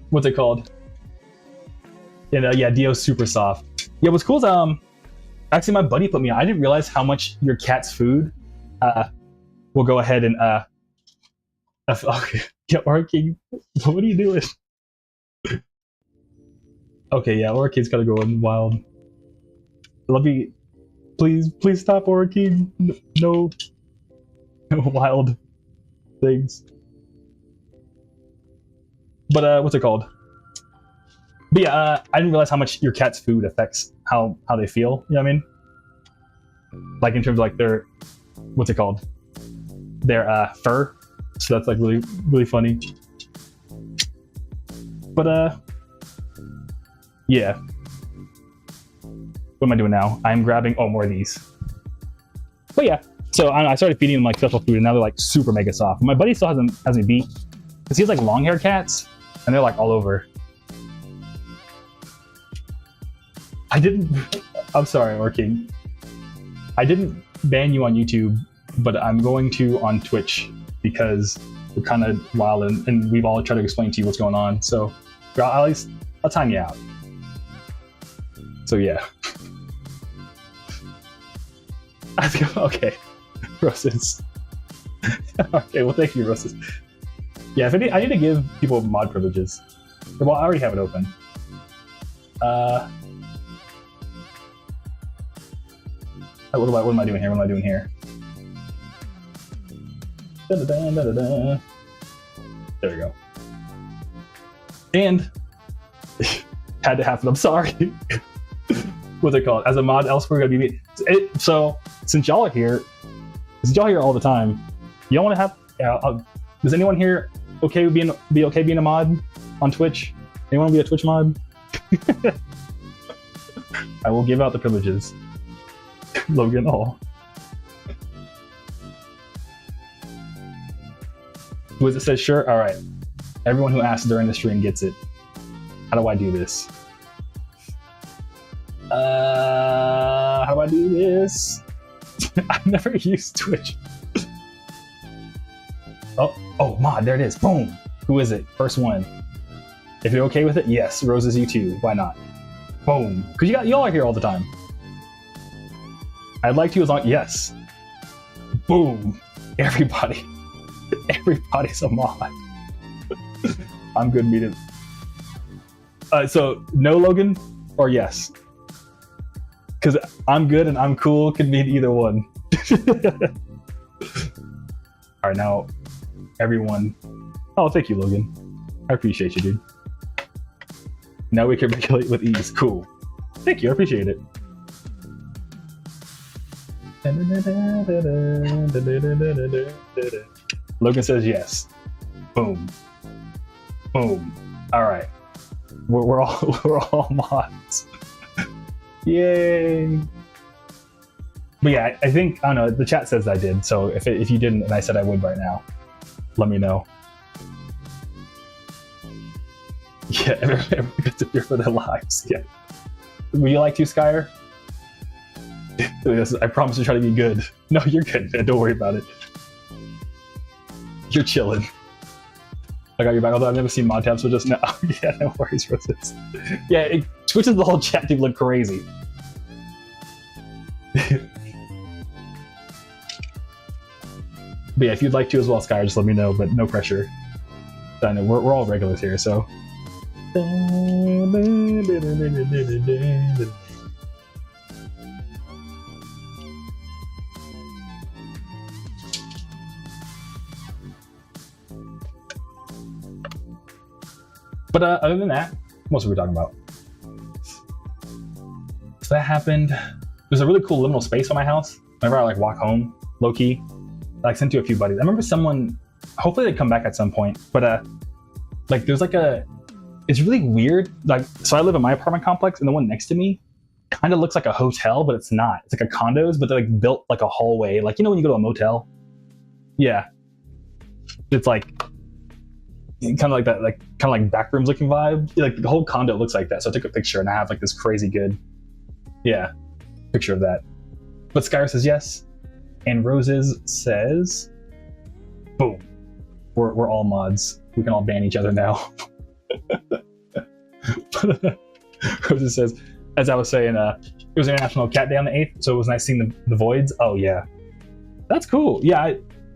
what's it called? And yeah, Dio's super soft. Yeah, what's cool is actually my buddy put me on. I didn't realize how much your cat's food will go ahead and okay. Yeah, Orchid, what are you doing? Okay, yeah, Orchid's gotta go in wild. Let me, please stop, Orchid. No wild things. But what's it called? But yeah, I didn't realize how much your cat's food affects how they feel. You know what I mean? Like in terms of like their, what's it called? Their fur. So that's like really funny. But yeah. What am I doing now? I'm grabbing more of these. But yeah, so I started feeding them like special food, and now they're like super mega soft. My buddy still has me beat because he has like long hair cats, and they're like all over. I'm sorry, Orking. I didn't ban you on YouTube, but I'm going to on Twitch because we're kind of wild and we've all tried to explain to you what's going on. So at least I'll time you out. So yeah. Okay, Roses. Okay, well thank you, Roses. Yeah, I need to give people mod privileges. Well, I already have it open. What am I doing here? What am I doing here? Da-da-da. There we go. And had to happen. I'm sorry. What's it called? As a mod elsewhere, gonna be so since y'all are here all the time, you don't want to have. Does anyone here be okay being a mod on Twitch? Anyone want to be a Twitch mod? I will give out the privileges. Logan, Wiz it says sure. All right. Everyone who asked during the stream gets it. How do I do this? How do I do this? I've never used Twitch. Oh, mod, there it is. Boom. Who is it? First one. If you're okay with it, yes. Roses, you too. Why not? Boom. Because y'all are here all the time. I'd like to as long. Yes. Boom. Everybody. Everybody's a mod. I'm good meeting. So no Logan or yes? Because I'm good and I'm cool could mean either one. All right, now everyone. Oh, thank you, Logan. I appreciate you, dude. Now we can regulate with ease. Cool. Thank you. I appreciate it. Logan says yes. Boom. Boom. All right. We're all mods. Yay. But yeah, I think, I don't know, the chat says I did. So if you didn't and I said I would right now, let me know. Yeah, everyone gets to fear for their lives. Yeah. Would you like to, Skyer? I promise to try to be good. No, you're good, man. Don't worry about it. You're chilling. I got your back, although I've never seen mod tabs, so just now. Yeah, no worries, Roses. Yeah, it switches the whole chat to look crazy. But yeah, if you'd like to as well, Skyer, just let me know, but no pressure. I know we're all regulars here, so. But other than that, what else were we talking about? So that happened. There's a really cool liminal space on my house. Whenever I like walk home, low key, I like sent to a few buddies. I remember someone, hopefully they come back at some point, but like there's like it's really weird. Like, so I live in my apartment complex, and the one next to me kind of looks like a hotel, but it's not. It's like a condos, but they're like built like a hallway. Like, you know when you go to a motel? Yeah. It's like kind of like that, like kind of like back rooms looking vibe. Like the whole condo looks like that. So I took a picture and I have like this crazy good, picture of that. But Skyr says yes, and Roses says, boom, we're all mods. We can all ban each other now. Roses says, as I was saying, it was International Cat Day on the 8th, so it was nice seeing the voids. Oh yeah, that's cool. Yeah,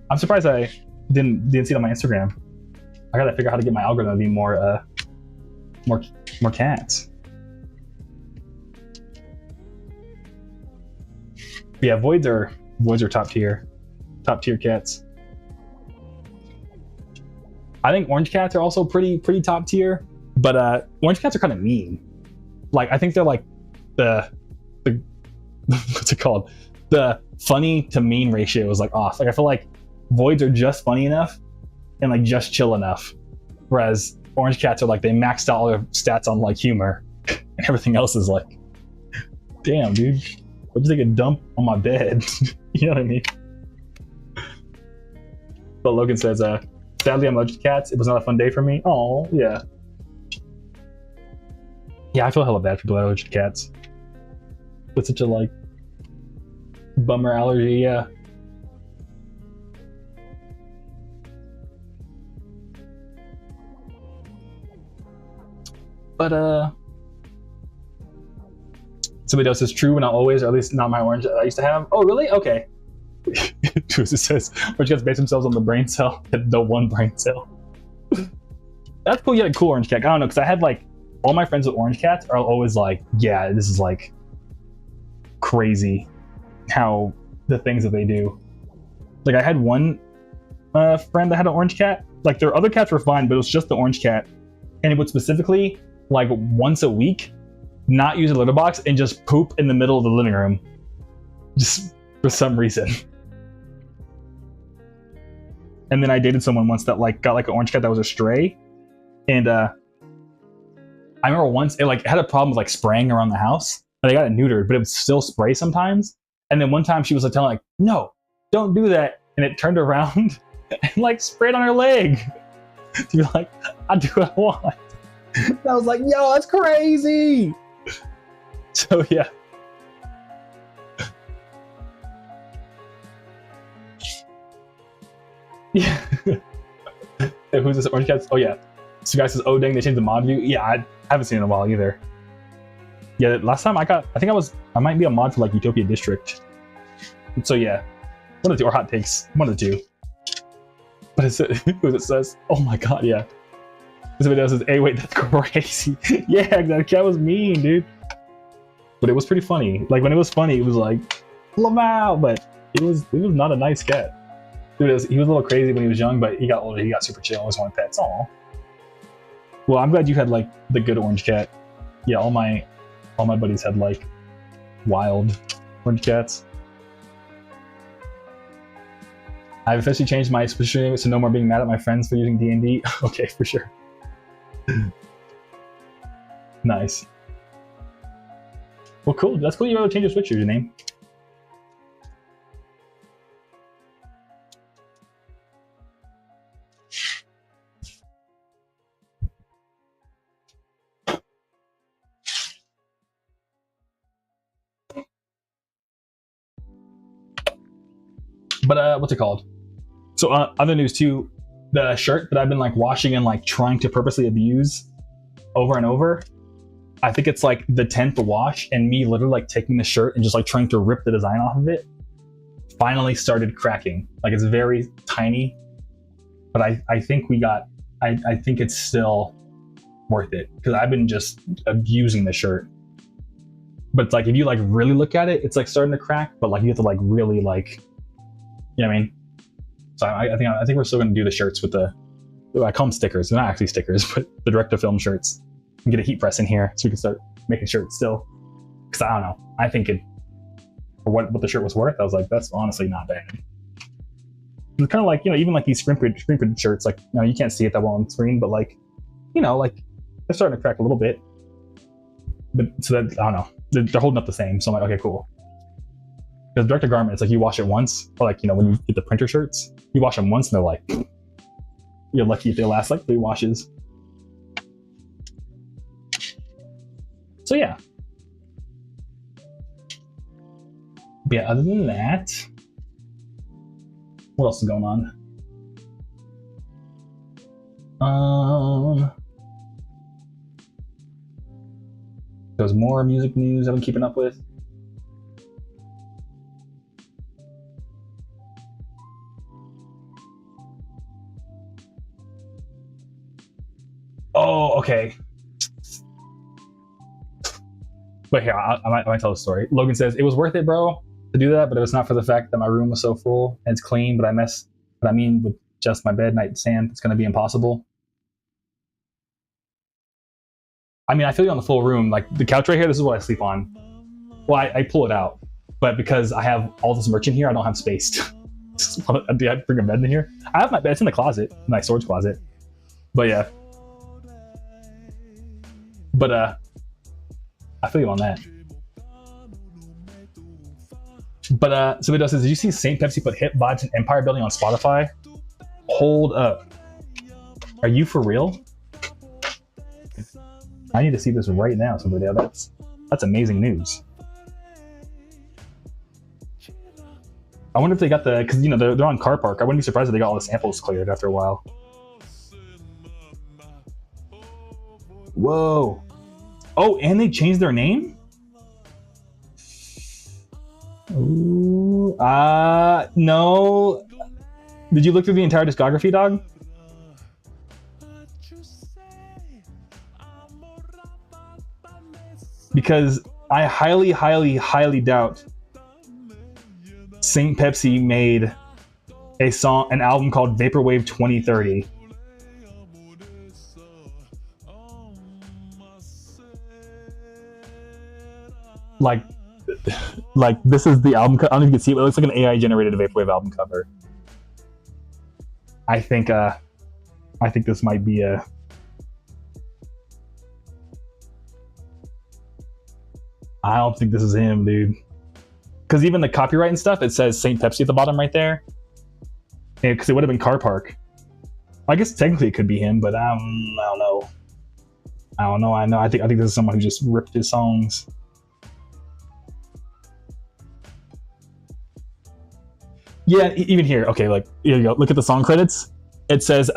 I'm surprised I didn't see it on my Instagram. I gotta figure out how to get my algorithm to be more cats. But yeah, voids are top tier cats. I think orange cats are also pretty top tier, but orange cats are kind of mean. Like, I think they're like the what's it called? The funny to mean ratio is like off. Like, I feel like voids are just funny enough and like just chill enough, whereas orange cats are like they maxed out all their stats on like humor, and everything else is like, damn, dude, what'd you take a dump on my bed? You know what I mean? But Logan says, sadly, I'm allergic to cats. It was not a fun day for me. Oh, yeah. Yeah, I feel hella bad for people that are allergic to cats. It's such a like bummer allergy, yeah. But somebody else is true, but not always, or at least not my orange that I used to have. Oh, really? Okay. It says orange cats base themselves on the brain cell, the one brain cell. That's cool. You had a cool orange cat. I don't know, because I had like all my friends with orange cats are always like, yeah, this is like crazy how the things that they do. Like, I had one friend that had an orange cat. Like, their other cats were fine, but it was just the orange cat, and it would specifically like once a week not use a litter box and just poop in the middle of the living room, just for some reason. And then I dated someone once that like got like an orange cat that was a stray, and I remember once it like had a problem with like spraying around the house, and they got it neutered, but it would still spray sometimes. And then one time she was like telling like, no, don't do that, and it turned around and like sprayed on her leg. To be like, I do what I want. And I was like, yo, that's crazy. So yeah. Yeah. Hey, who's this? Orange Cats? Oh yeah. So guy says, oh dang, they changed the mod view. Yeah, I haven't seen it in a while either. Yeah, last time I might be a mod for like Utopia District. So yeah, one of the two, or Hot Takes, one of the two. But it says, oh my god, yeah. This video says, hey, wait, that's crazy. Yeah, that cat was mean, dude. But it was pretty funny. Like, when it was funny, it was like, Lamau, but it was not a nice cat. Dude, he was a little crazy when he was young, but he got older, he got super chill, always wanted pets. Aw. Well, I'm glad you had like the good orange cat. Yeah, all my buddies had like wild orange cats. I've officially changed my Switch name, so no more being mad at my friends for using D&D. Okay, for sure. Nice. Well, cool. That's cool. You were able to change your Switch username. But what's it called? So other news too, the shirt that I've been like washing and like trying to purposely abuse over and over, I think it's like the 10th wash, and me literally like taking the shirt and just like trying to rip the design off of it finally started cracking. Like, it's very tiny, but I think I think it's still worth it, because I've been just abusing the shirt. But it's like, if you like really look at it, it's like starting to crack, but like you have to like really like, you know what I mean? So I think we're still gonna do the shirts with the I call them stickers. They're not actually stickers, but the direct-to-film shirts. And get a heat press in here so we can start making shirts still. Because I don't know. I think it, for what the shirt was worth, I was like, that's honestly not bad. It's kind of like, you know, even like these screen printed shirts, like, you know, you can't see it that well on screen, but like, you know, like they're starting to crack a little bit. But so that, I don't know, they're holding up the same. So I'm like, okay, cool. Because direct to garment, it's like you wash it once, or like, you know, when you get the printer shirts, you wash them once and they're like, you're lucky if they last like 3 washes. So yeah. But yeah, other than that, what else is going on? There's more music news I've been keeping up with. Oh, okay. But here, I might tell the story. Logan says, it was worth it, bro, to do that, but it was not for the fact that my room was so full and it's clean, but I mean, with just my bed, nightstand, it's going to be impossible. I mean, I feel you on the full room. Like the couch right here, this is what I sleep on. Well, I pull it out, but because I have all this merch in here, I don't have space to do I bring a bed in here? I have my bed, it's in the closet, my storage closet. But yeah. But I feel you on that. But somebody says, did you see Saint Pepsi put Hip Vibes and Empire Building on Spotify? Hold up. Are you for real? I need to see this right now, somebody. That's amazing news. I wonder if they got the, because you know they're on Car Park. I wouldn't be surprised if they got all the samples cleared after a while. Whoa. Oh, and they changed their name? Ooh, no. Did you look through the entire discography, dog? Because I highly, highly, highly doubt Saint Pepsi made an album called Vaporwave 2030. Like this is the album. I don't know if you can see it, but it looks like an AI generated Vaporwave album cover. I think this might be a. I don't think this is him, dude. Because even the copyright and stuff, it says Saint Pepsi at the bottom right there. Because it would have been Car Park. I guess technically it could be him, but I don't know. I think this is someone who just ripped his songs. Yeah, even here. Okay, like here you go. Look at the song credits. It says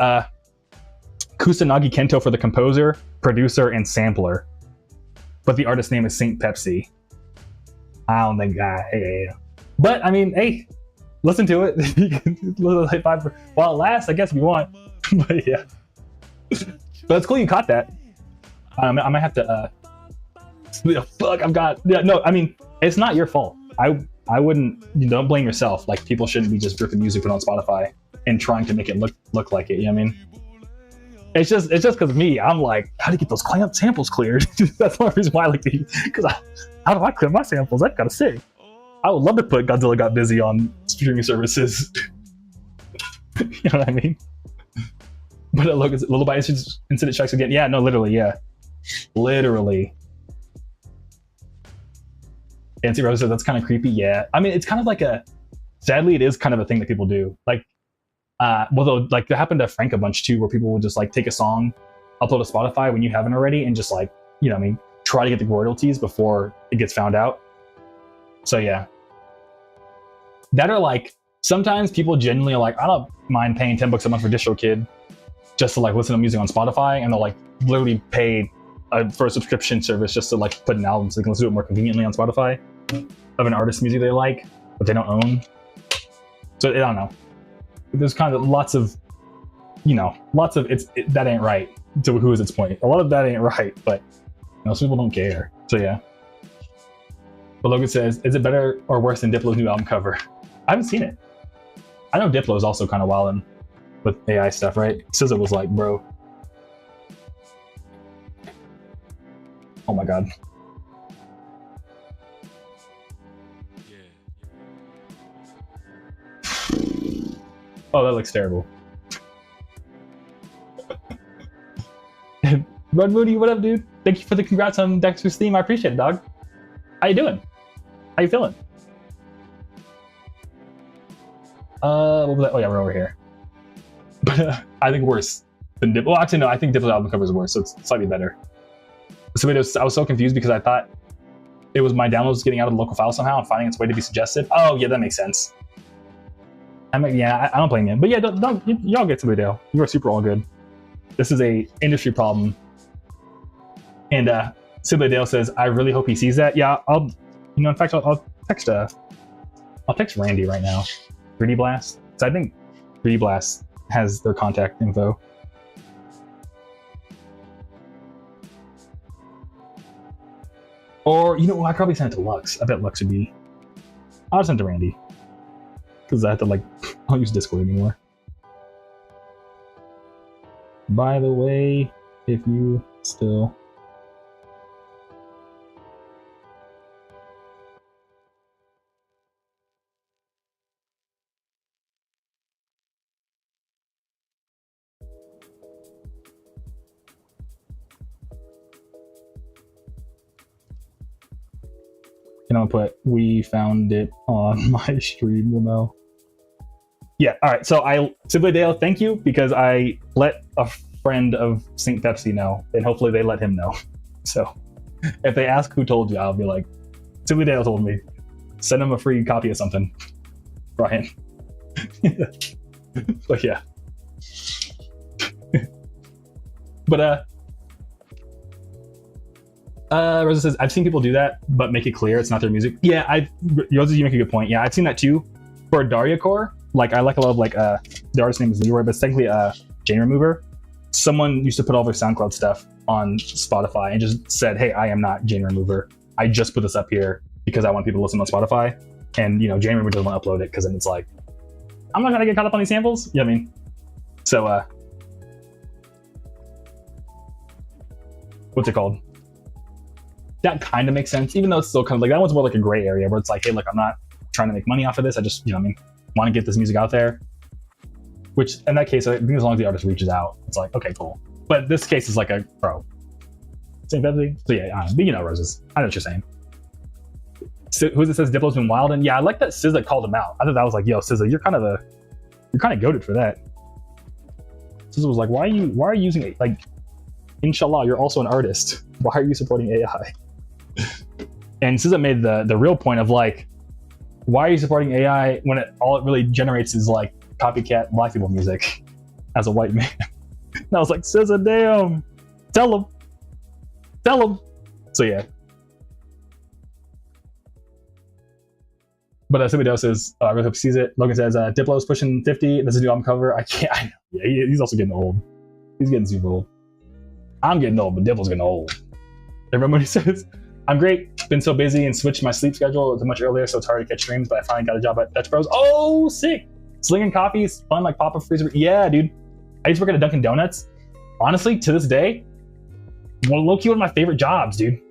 Kusanagi Kento for the composer, producer, and sampler. But the artist name is Saint Pepsi. I don't think but I mean, hey, listen to it. While it lasts, I guess if you want. But yeah. But it's cool you caught that. I might have to fuck, I mean, it's not your fault. I wouldn't, don't blame yourself. Like, people shouldn't be just ripping music put on Spotify and trying to make it look like it, you know what I mean? It's just because of me. I'm like, how do you get those samples cleared? That's one reason why I like to, because how do I clear my samples? That's kind of sick. I would love to put Godzilla Got Busy on streaming services. You know what I mean? But look, it's Lullaby Incident checks again. Yeah, no, literally, yeah. Literally. Nancy Rose said that's kind of creepy. Yeah. I mean, it's kind of like sadly, it is kind of a thing that people do. Like, well, like that happened to Frank a bunch too, where people will just like take a song, upload to Spotify when you haven't already, and just like, you know what I mean, try to get the royalties before it gets found out. So yeah. That are like, sometimes people genuinely are like, I don't mind paying $10 a month for DistroKid just to like listen to music on Spotify, and they'll like literally pay for a subscription service just to like put an album so they can listen to it more conveniently on Spotify of an artist's music they like, but they don't own. So I don't know. There's kind of lots of that ain't right. To who is its point? A lot of that ain't right, but some people don't care. So yeah. But Logan says, is it better or worse than Diplo's new album cover? I haven't seen it. I know Diplo is also kind of wildin'. with AI stuff, right? SZA was like, bro. Oh my god. Oh, that looks terrible. Red Moody, what up, dude? Thank you for the congrats on Dexter's theme. I appreciate it, dog. How you doing? How you feeling? What was that? Oh yeah, we're over here. But I think worse than Diplo. Well, actually, no. I think Diplo's album cover is worse, so it's slightly better. So I was so confused because I thought it was my downloads getting out of the local file somehow and finding its way to be suggested. Oh yeah, that makes sense. I don't blame you. But yeah, don't y'all get Subidale. You are super all good. This is a industry problem. And Subidale says, I really hope he sees that. Yeah, in fact, I'll text Randy right now. 3D Blast. So I think 3D Blast has their contact info. Or, I probably send it to Lux. I bet Lux would be... I'll send it to Randy. Because I have to, I don't use Discord anymore. By the way, if you still... And I'll put, we found it on my stream, Ramel. Yeah, all right. So Simply Dale, thank you, because I let a friend of St. Pepsi know, and hopefully they let him know. So if they ask who told you, I'll be like, Simply Dale told me. Send him a free copy of something, Brian. But yeah. But Rosa says, I've seen people do that, but make it clear it's not their music. Yeah, Rosa, you make a good point. Yeah, I've seen that too. For Daria Core, I like a lot of the artist name is Leroy, but it's technically a Jane Remover. Someone used to put all their SoundCloud stuff on Spotify and just said, hey, I am not Jane Remover. I just put this up here because I want people to listen on Spotify. And, Jane Remover doesn't want to upload it because then it's like, I'm not going to get caught up on these samples. You know what I mean? So, what's it called? That kind of makes sense, even though it's still kind of that one's more like a gray area where it's like, hey, look, I'm not trying to make money off of this. I just, want to get this music out there. Which, in that case, I think as long as the artist reaches out, it's like, okay, cool. But this case is like a bro. Same Pepsi? So yeah, but Roses. I know what you're saying. So, who is it says Diplo's been wild? And yeah, I like that SZA called him out. I thought that was like, yo, SZA, you're kind of goated for that. SZA was like, why are you using it? Inshallah, you're also an artist. Why are you supporting AI? And SZA made the real point of why are you supporting AI when all it really generates is copycat black people music as a white man? And I was like, SZA, damn, tell him. So yeah. But somebody else says, I really hope he sees it. Logan says, Diplo's pushing 50. This is a new album cover. I can't. I know. Yeah, he's also getting old. He's getting super old. I'm getting old, but Diplo's getting old. Everybody says, I'm great. Been so busy and switched my sleep schedule to much earlier, so it's hard to catch streams, but I finally got a job at Dutch Bros. Oh, sick. Slinging coffee is fun, pop-up freezer. Yeah, dude. I used to work at a Dunkin' Donuts. Honestly, to this day, low-key one of my favorite jobs, dude.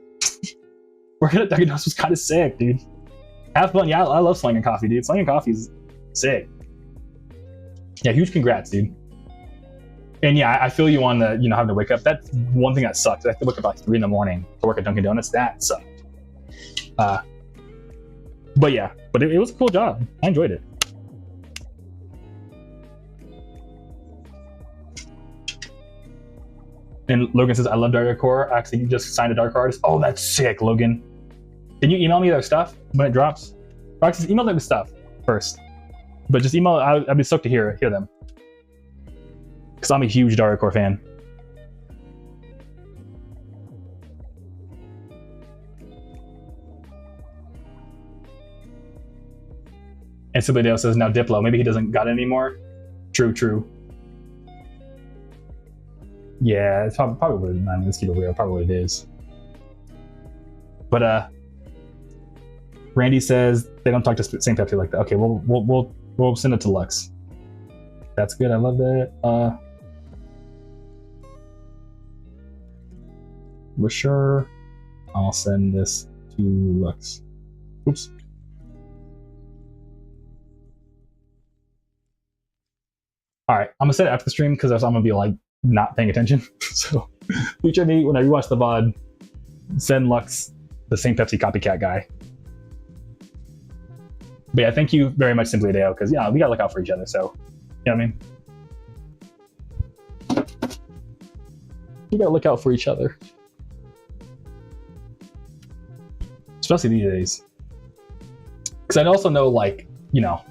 Working at Dunkin' Donuts was kind of sick, dude. Have fun. Yeah, I love slinging coffee, dude. Slinging coffee is sick. Yeah, huge congrats, dude. And yeah, I feel you on the, having to wake up. That's one thing that sucks. I have to wake up at 3 a.m. to work at Dunkin' Donuts. That sucked. But yeah, it was a cool job. I enjoyed it. And Logan says, I love Dark Core. Actually, you just signed a Dark Artist. Oh, that's sick, Logan. Can you email me their stuff when it drops? Or actually, email them the stuff first. But just email, I'd be stoked to hear them. Because I'm a huge Dark Core fan. And somebody else says, now Diplo, maybe he doesn't got it anymore. True. Yeah, it's probably what let's keep it real, probably what it is. But Randy says they don't talk to St. Pepsi like that. Okay, we'll send it to Lux. That's good. I love that. For sure. I'll send this to Lux. Oops. All right, I'm gonna set it after the stream because I'm gonna be like not paying attention. So, future me when I rewatch the VOD, send Lux the same Pepsi copycat guy. But yeah, thank you very much, Simply Deo, because yeah, we gotta look out for each other. So, you know what I mean? We gotta look out for each other, especially these days. Because I also know, like, you know,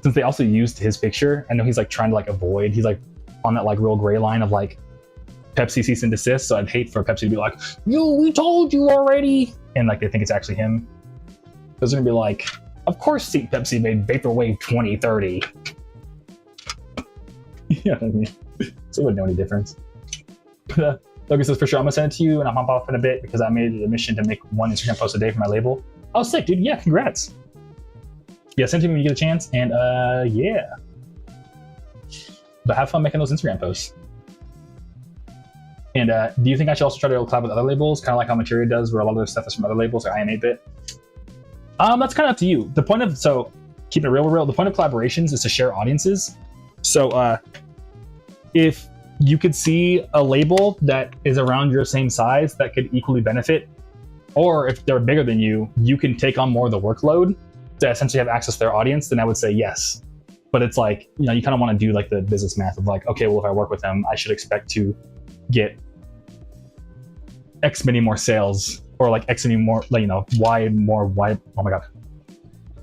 since they also used his picture, I know he's like trying to like avoid. He's like on that like real gray line of like Pepsi cease and desist. So I'd hate for Pepsi to be like, "Yo, we told you already," and like they think it's actually him. Because they're gonna be like, "Of course, Pepsi made Vaporwave 2030." Yeah, I mean, so it wouldn't know any difference. But, Logan says, for sure, I'm gonna send it to you, and I'll hop off in a bit because I made it a mission to make one Instagram post a day for my label. Oh, sick, dude! Yeah, congrats. Yeah, send it to me when you get a chance, and yeah. But have fun making those Instagram posts. And do you think I should also try to collab with other labels, kind of like how Materia does, where a lot of their stuff is from other labels, like I Am 8-Bit? That's kind of up to you. The point of, so keep it real, the point of collaborations is to share audiences. So if you could see a label that is around your same size that could equally benefit, or if they're bigger than you, you can take on more of the workload to essentially have access to their audience, then I would say yes. But it's like, you know, you kind of want to do like the business math of like, okay, well, if I work with them, I should expect to get X many more sales, or like X many more, like, you know, Y more, oh my God,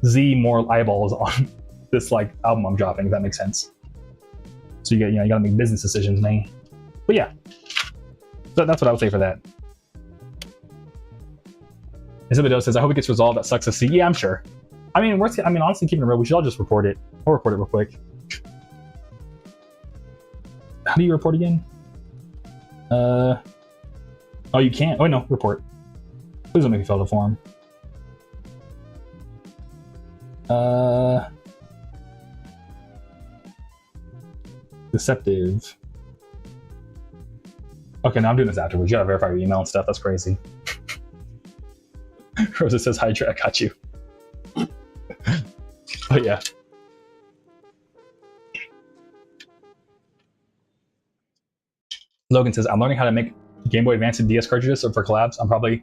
Z more eyeballs on this like album I'm dropping, if that makes sense. So you get, you know, you gotta make business decisions, man. But yeah, so that's what I would say for that. Isabel says, I hope it gets resolved. That sucks to see. Yeah, I'm sure. I mean, honestly, keeping it real, we should all just report it. I'll report it real quick. How do you report again? Oh, you can't. Oh, no, report. Please don't make me fill the form. Deceptive. Okay, now I'm doing this afterwards. You gotta verify your email and stuff. That's crazy. Rosa says, Hydra, I got you. But yeah. Logan says, I'm learning how to make Game Boy Advance and DS cartridges, so for collabs, I'm probably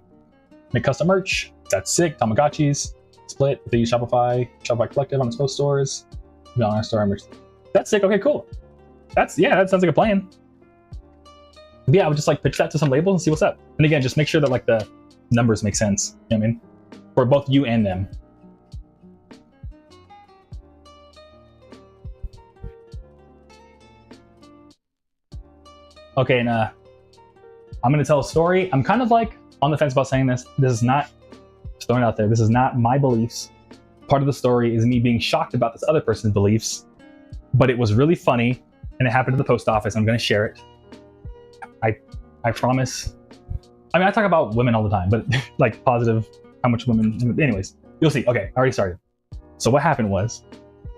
make custom merch. That's sick. Tamagotchis, Split, they use Shopify Collective on its post stores. On our store merch. That's sick. Okay, cool. That sounds like a plan. But yeah, I would just like pitch that to some labels and see what's up. And again, just make sure that like the numbers make sense. You know what I mean? For both you and them. Okay, and I'm gonna tell a story. I'm kind of like on the fence about saying this. This is not, just throwing it out there, this is not my beliefs. Part of the story is me being shocked about this other person's beliefs, but it was really funny and it happened at the post office. I'm gonna share it. I promise. I mean, I talk about women all the time, but like positive, how much women, anyways, you'll see. Okay, I already started. So what happened was,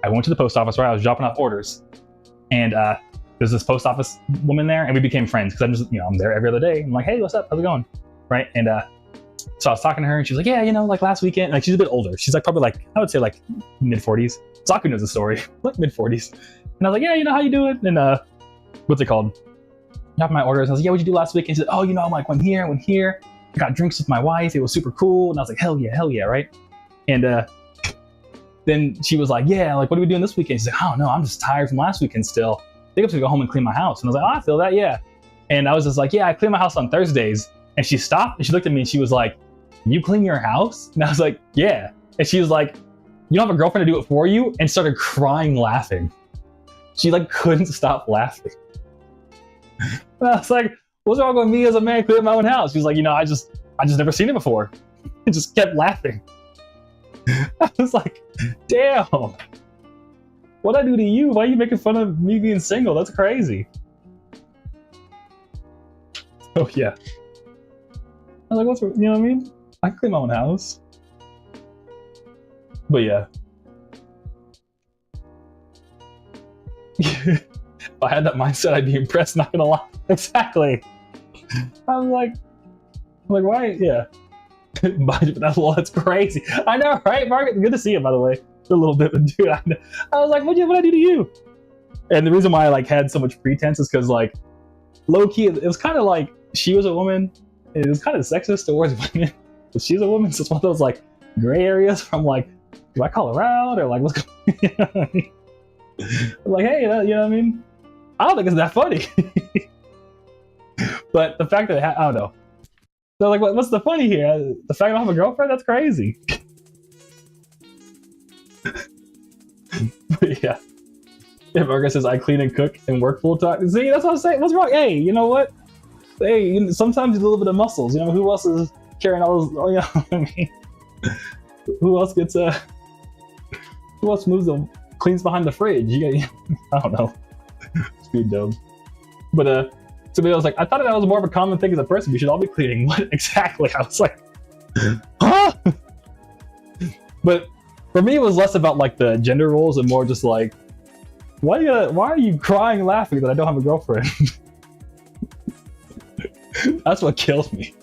I went to the post office, right? I was dropping off orders, and there's this post office woman there, and we became friends because I'm just, you know, I'm there every other day. I'm like, hey, what's up? How's it going? Right? And so I was talking to her, and she was like, yeah, you know, like last weekend, like she's a bit older. She's like probably like, I would say like mid 40s. Saku knows the story, like mid 40s. And I was like, yeah, you know, how you doing? And what's it called? Got my orders. I was like, yeah, what'd you do last week? And she said, oh, you know, I'm like, went here. I got drinks with my wife. It was super cool. And I was like, hell yeah, right? And then she was like, yeah, like, what are we doing this weekend? She's like, oh, no, I'm just tired from last weekend still. I think I'm gonna go home and clean my house. And I was like, oh, I feel that, yeah. And I was just like, yeah, I clean my house on Thursdays. And she stopped and she looked at me and she was like, you clean your house? And I was like, yeah. And she was like, you don't have a girlfriend to do it for you? And started crying, laughing. She like couldn't stop laughing. And I was like, what's wrong with me as a man cleaning my own house? She was like, you know, I just never seen it before. And just kept laughing. I was like, damn. What'd I do to you? Why are you making fun of me being single? That's crazy. Oh yeah. I was like, what's, you know what I mean? I can clean my own house. But yeah. if I had that mindset, I'd be impressed. Not gonna lie. Exactly. I'm like, why? Yeah. That's crazy. I know, right, Margaret? Good to see you, by the way. A little bit, but dude, I was like, what did I do to you? And the reason why I like had so much pretense is because like, low key, it was kind of like she was a woman. And it was kind of sexist towards women, but she's a woman, so it's one of those like gray areas from like, do I call her out or like what's going? You know what I mean? Like, hey, you know what I mean? I don't think it's that funny. But the fact that I don't know. So like, what's the funny here? The fact that I have a girlfriend? That's crazy. But yeah. If Margaret says I clean and cook and work full time, see, that's what I'm saying. What's wrong? Hey, you know what? Hey, sometimes a little bit of muscles. You know, who else is carrying all those? Oh, you know what I mean? Who else gets who else moves them? Cleans behind the fridge? You got, I don't know. Speed dumb. But somebody was like, I thought that was more of a common thing as a person. We should all be cleaning. What exactly? I was like, huh? But for me, it was less about like the gender roles and more just like, why are you crying and laughing that I don't have a girlfriend? That's what kills me.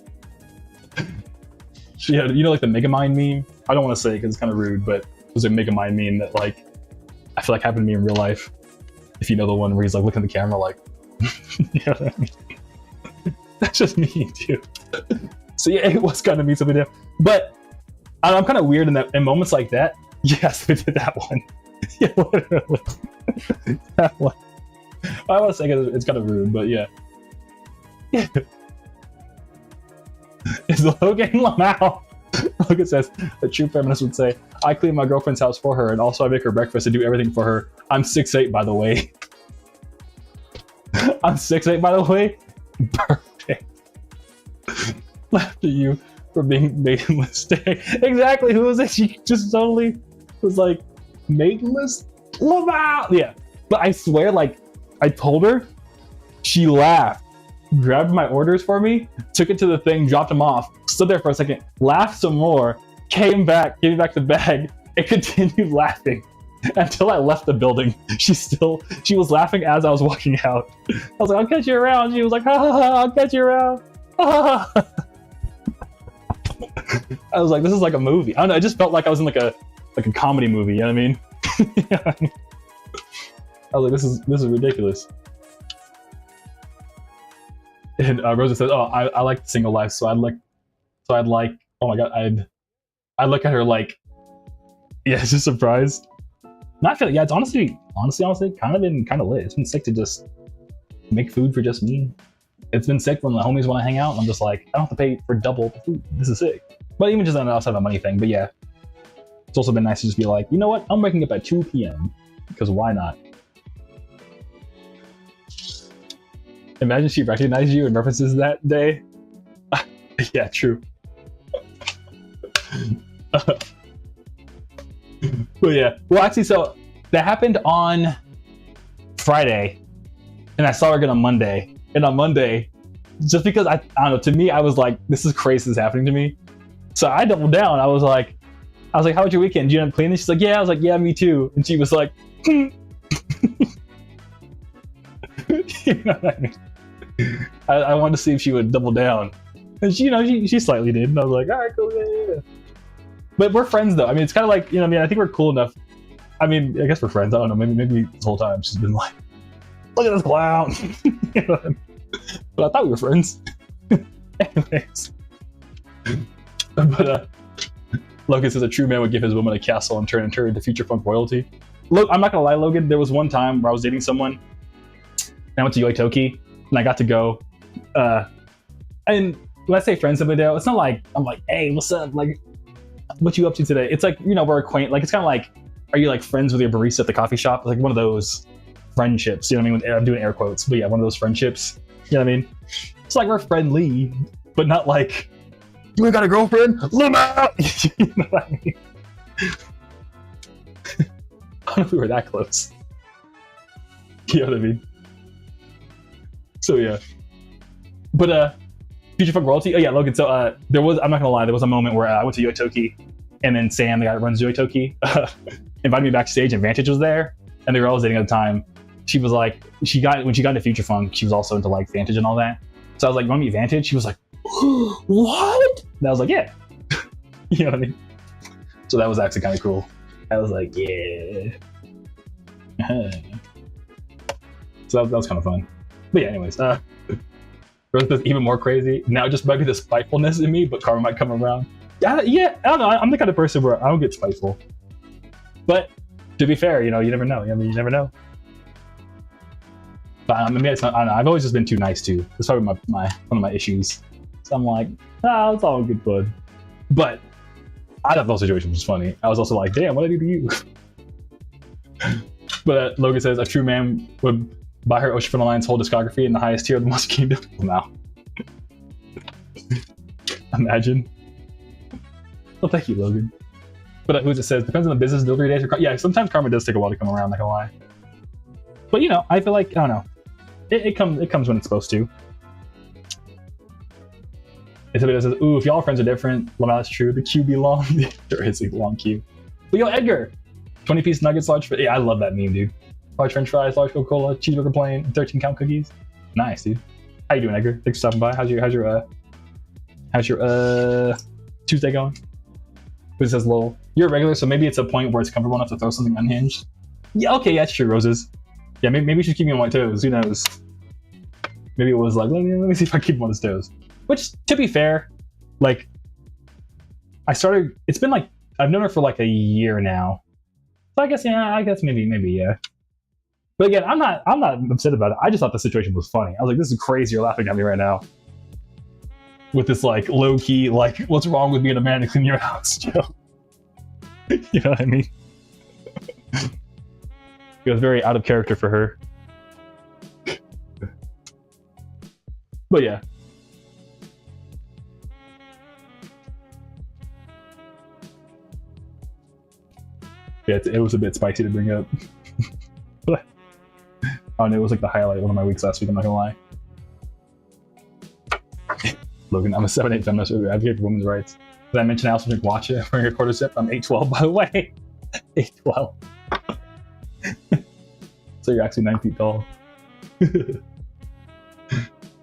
Yeah, you know, like the Megamind meme? I don't want to say it because it's kind of rude, but it was a Megamind meme that like, I feel like happened to me in real life. If you know the one where he's like looking at the camera like, you know what I mean? That's just me too. So yeah, it was kind of me something different. But I'm kind of weird in moments like that. Yes, we did that one. Yeah, literally. That one. I want to say it's kind of rude, but yeah. Yeah. Is Logan Lamau? Logan says, a true feminist would say, I clean my girlfriend's house for her, and also I make her breakfast and do everything for her. I'm 6'8", by the way. I'm 6'8", by the way. Perfect. Laugh at you for being made a mistake. Exactly. Who was it? She just totally was like, maidenless? Lamau! Yeah. But I swear, like, I told her, she laughed, grabbed my orders for me, took it to the thing, dropped them off, stood there for a second, laughed some more, came back, gave me back the bag, and continued laughing until I left the building. She was laughing as I was walking out. I was like, I'll catch you around. She was like, ha ha ha, I'll catch you around. Ha, ha, ha. I was like, this is like a movie. I don't know, I just felt like I was in like a comedy movie, you know what I mean? I was like, this is ridiculous. And Rosa says, "Oh, I like single life, so I'd like, oh my god, I'd look at her like, yeah, just surprised. Not feeling, yeah, it's honestly, kind of lit. It's been sick to just make food for just me. It's been sick when the homies want to hang out, and I'm just like, I don't have to pay for double the food. This is sick. But even just outside of a money thing, but yeah, it's also been nice to just be like, you know what, I'm waking up at 2 p.m. because why not? Imagine she recognized you and references that day. Yeah, true. But yeah, well, actually, so that happened on Friday, and I saw her again on Monday. And on Monday, just because I don't know, to me, I was like, this is crazy, this is happening to me. So I doubled down. I was like, how was your weekend? Did you end up cleaning? She's like, yeah. I was like, yeah, me too. And she was like, you know what I mean? I wanted to see if she would double down, and she slightly did. And I was like, all right, cool, yeah. But we're friends though. I mean, it's kind of like, I mean, I think we're cool enough. I mean, I guess we're friends. I don't know. Maybe this whole time she's been like, look at this clown. You know what I mean? But I thought we were friends. Anyways, but Logan says a true man would give his woman a castle and turn into future funk royalty. Look, I'm not gonna lie, Logan. There was one time where I was dating someone, and I went to Yoitoki. And I got to go, and when I say friends somebody there, it's not like I'm like, hey, what's up? Like, what you up to today? It's like, we're acquainted. Like, it's kind of like, are you like friends with your barista at the coffee shop? Like one of those friendships. You know what I mean? I'm doing air quotes, but yeah, one of those friendships. You know what I mean? It's like we're friendly, but not like, you ain't got a girlfriend? Luma! You know what I mean? I don't know if we were that close. You know what I mean? So yeah, but future funk royalty. Oh yeah, Logan. So I'm not gonna lie, there was a moment where I went to Yoitoki, and then Sam, the guy that runs Yoitoki, invited me backstage, and Vantage was there, and they were all dating at the time. she was like, when she got into Future Funk, she was also into like Vantage and all that. So I was like, you want to meet Vantage? She was like, what? And I was like, yeah. You know what I mean? So that was actually kind of cool. I was like, yeah. So that was kind of fun. But yeah, anyways, Rose even more crazy. Now it just might be the spitefulness in me, but karma might come around. Yeah, I don't know. I'm the kind of person where I don't get spiteful. But to be fair, you know, you never know. I mean, you never know. But maybe it's not, I don't know. I've always just been too nice too. That's probably one of my issues. So I'm like, it's all good fun. But I thought the whole situation was funny. I was also like, damn, what did I do to you? But Logan says, a true man would buy her Oceanfront Alliance whole discography in the highest tier of the Monster Kingdom. Wow. Imagine. Well, thank you, Logan. But who's it says, depends on the business delivery days. Yeah, sometimes karma does take a while to come around, not gonna lie. But you know, I feel like, I don't know. It comes when it's supposed to. And somebody says, ooh, if y'all friends are different, well, that's true. The queue be long. There is a long queue. But yo, Edgar, 20-piece nuggets, large. Yeah, I love that meme, dude. Large French fries, large Coca-Cola, cheeseburger plain, 13-count cookies. Nice, dude. How you doing, Edgar? Thanks for stopping by. How's your Tuesday going? Who says, lol, you're a regular, so maybe it's a point where it's comfortable enough to throw something unhinged. Yeah, okay, yeah, that's true, Roses. Yeah, maybe you should keep me on my toes. Who knows? Maybe it was like, let me see if I keep him on his toes. Which, to be fair, like, it's been like, I've known her for like a year now. So I guess maybe, yeah. But again, I'm not upset about it. I just thought the situation was funny. I was like, this is crazy, you're laughing at me right now. With this like low-key, like, what's wrong with being a man to clean your house, Joe? You know what I mean? It was very out of character for her. But yeah. Yeah, it was a bit spicy to bring up. But I don't know, it was like the highlight of one of my weeks last week, I'm not gonna lie. Logan, I'm a 7'8" feminist who advocate for women's rights. Did I mention I also drink Watcha wearing a quarter zip? I'm 8'12", by the way. 8'12". So you're actually 9 feet tall.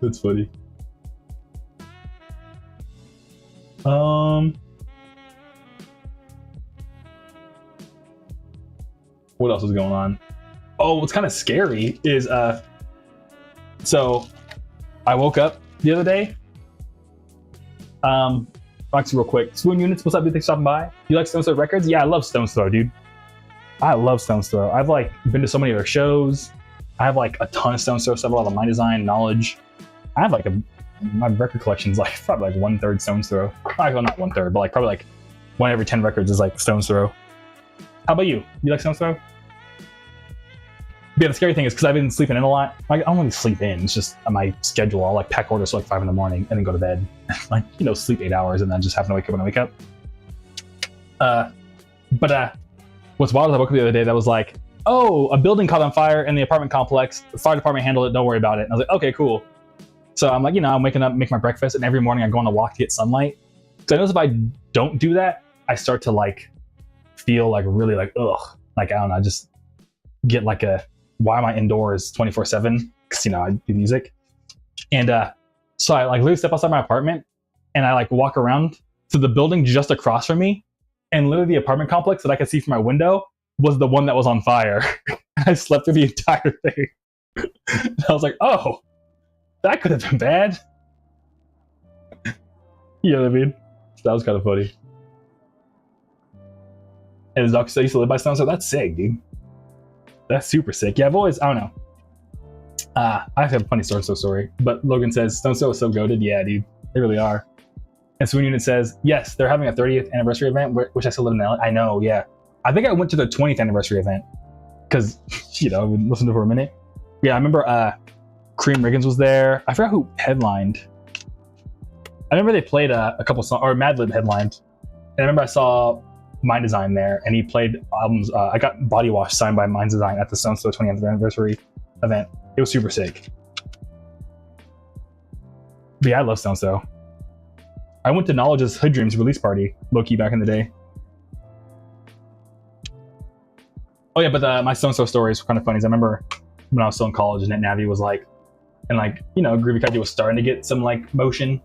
That's funny. What else is going on? Oh, what's kind of scary is so I woke up the other day. Actually, real quick, Swoon Units, what's up, dude? Thanks for stopping by. You like Stone's Throw Records? Yeah, I love Stone's Throw, dude. I love Stone's Throw. I've like been to so many of their shows. I have like a ton of Stone's Throw stuff, a lot of my design knowledge. I have like my record collection's like probably like 1/3 Stone's Throw. Well, not 1/3, but like probably like 1 every 10 records is like Stone's Throw. How about you? You like Stone's Throw? Yeah, the scary thing is because I've been sleeping in a lot. I don't really sleep in. It's just on my schedule. I'll like pack orders till like 5 in the morning and then go to bed. Like, you know, sleep 8 hours and then just happen to wake up when I wake up. But what's wild is I woke up the other day that was like, oh, a building caught on fire in the apartment complex. The fire department handled it. Don't worry about it. And I was like, okay, cool. So I'm like, you know, I'm waking up, make my breakfast, and every morning I go on a walk to get sunlight. So I notice if I don't do that, I start to like feel like really like, ugh. Like, I don't know, I just get like a, why am I indoors 24/7? Because, you know, I do music. And so I like literally step outside my apartment and I like walk around to the building just across from me. And literally the apartment complex that I could see from my window was the one that was on fire. I slept through the entire thing. And I was like, oh, that could have been bad. You know what I mean? So that was kind of funny. And his dog said he used to live by Stone, so that's sick, dude. That's super sick. Yeah, I've always, I don't know. I have a funny story, but Logan says, Stone Still is so goated. Yeah, dude, they really are. And Swoon Unit says, yes, they're having a 30th anniversary event, which I still live in LA. I know, yeah. I think I went to the 20th anniversary event because, you know, I've been listening to it for a minute. Yeah, I remember Cream Riggins was there. I forgot who headlined. I remember they played a couple songs, or Madlib headlined. And I remember I saw Mind Design there, and he played albums. I got Body Wash signed by Mind Design at the Stone Still 20th anniversary event. It was super sick. But yeah, I love Stone Still. I went to Knowledge's Hood Dreams release party, low-key, back in the day. Oh yeah, but my Stone Still stories were kind of funny. I remember when I was still in college, and Navi was like, and like, you know, Groovy Kaiju was starting to get some like motion,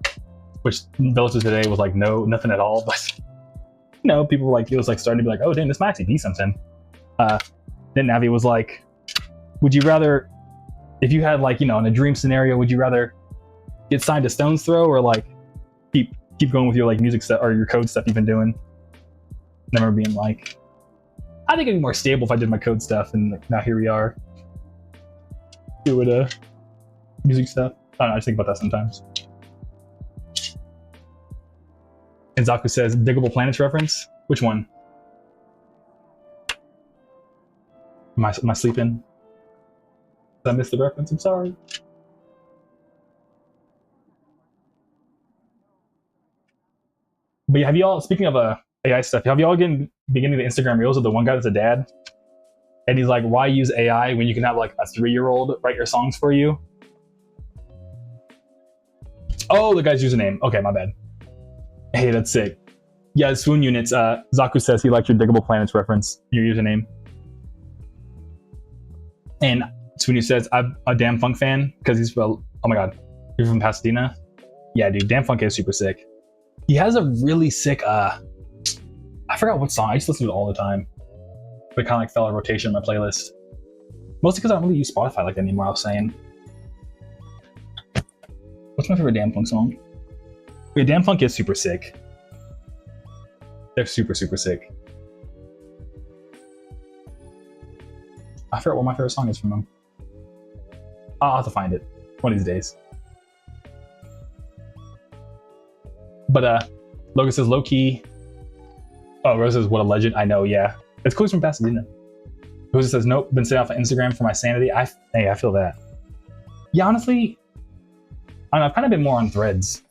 which those of today was like no, nothing at all. But you know, people were like, it was like starting to be like, oh damn, this might actually be something. Then Navi was like, would you rather, if you had like, you know, in a dream scenario, would you rather get signed to Stone's Throw or like keep going with your like music stuff or your code stuff you've been doing? And I remember being like, I think it'd be more stable if I did my code stuff, and like, now here we are doing music stuff. I don't know, I just think about that sometimes. And Zaku says, Diggable Planets reference? Which one? Am I sleeping? Did I miss the reference? I'm sorry. But yeah, have you all, speaking of AI stuff, have you all been beginning the Instagram Reels of the one guy that's a dad? And he's like, why use AI when you can have like a 3-year-old write your songs for you? Oh, the guy's username. Okay, my bad. Hey, that's sick. Yeah, Swoon Units. Zaku says he liked your Diggable Planets reference, your username. And Swoon Units says, I'm a Damn Funk fan because he's from, oh my god, you're from Pasadena? Yeah, dude, Damn Funk is super sick. He has a really sick, I forgot what song, I just listen to it all the time. But kind of like fell in rotation in my playlist. Mostly because I don't really use Spotify like that anymore, I was saying. What's my favorite Damn Funk song? Wait, Damn Funk is super sick. They're super, super sick. I forgot what my favorite song is from them. I'll have to find it one of these days. But Logan says low key. Oh, Rose says what a legend. I know, yeah. It's cool he's from Pasadena. Rose says nope. Been staying off of Instagram for my sanity. Hey, I feel that. Yeah, honestly, I don't know, I've kind of been more on Threads,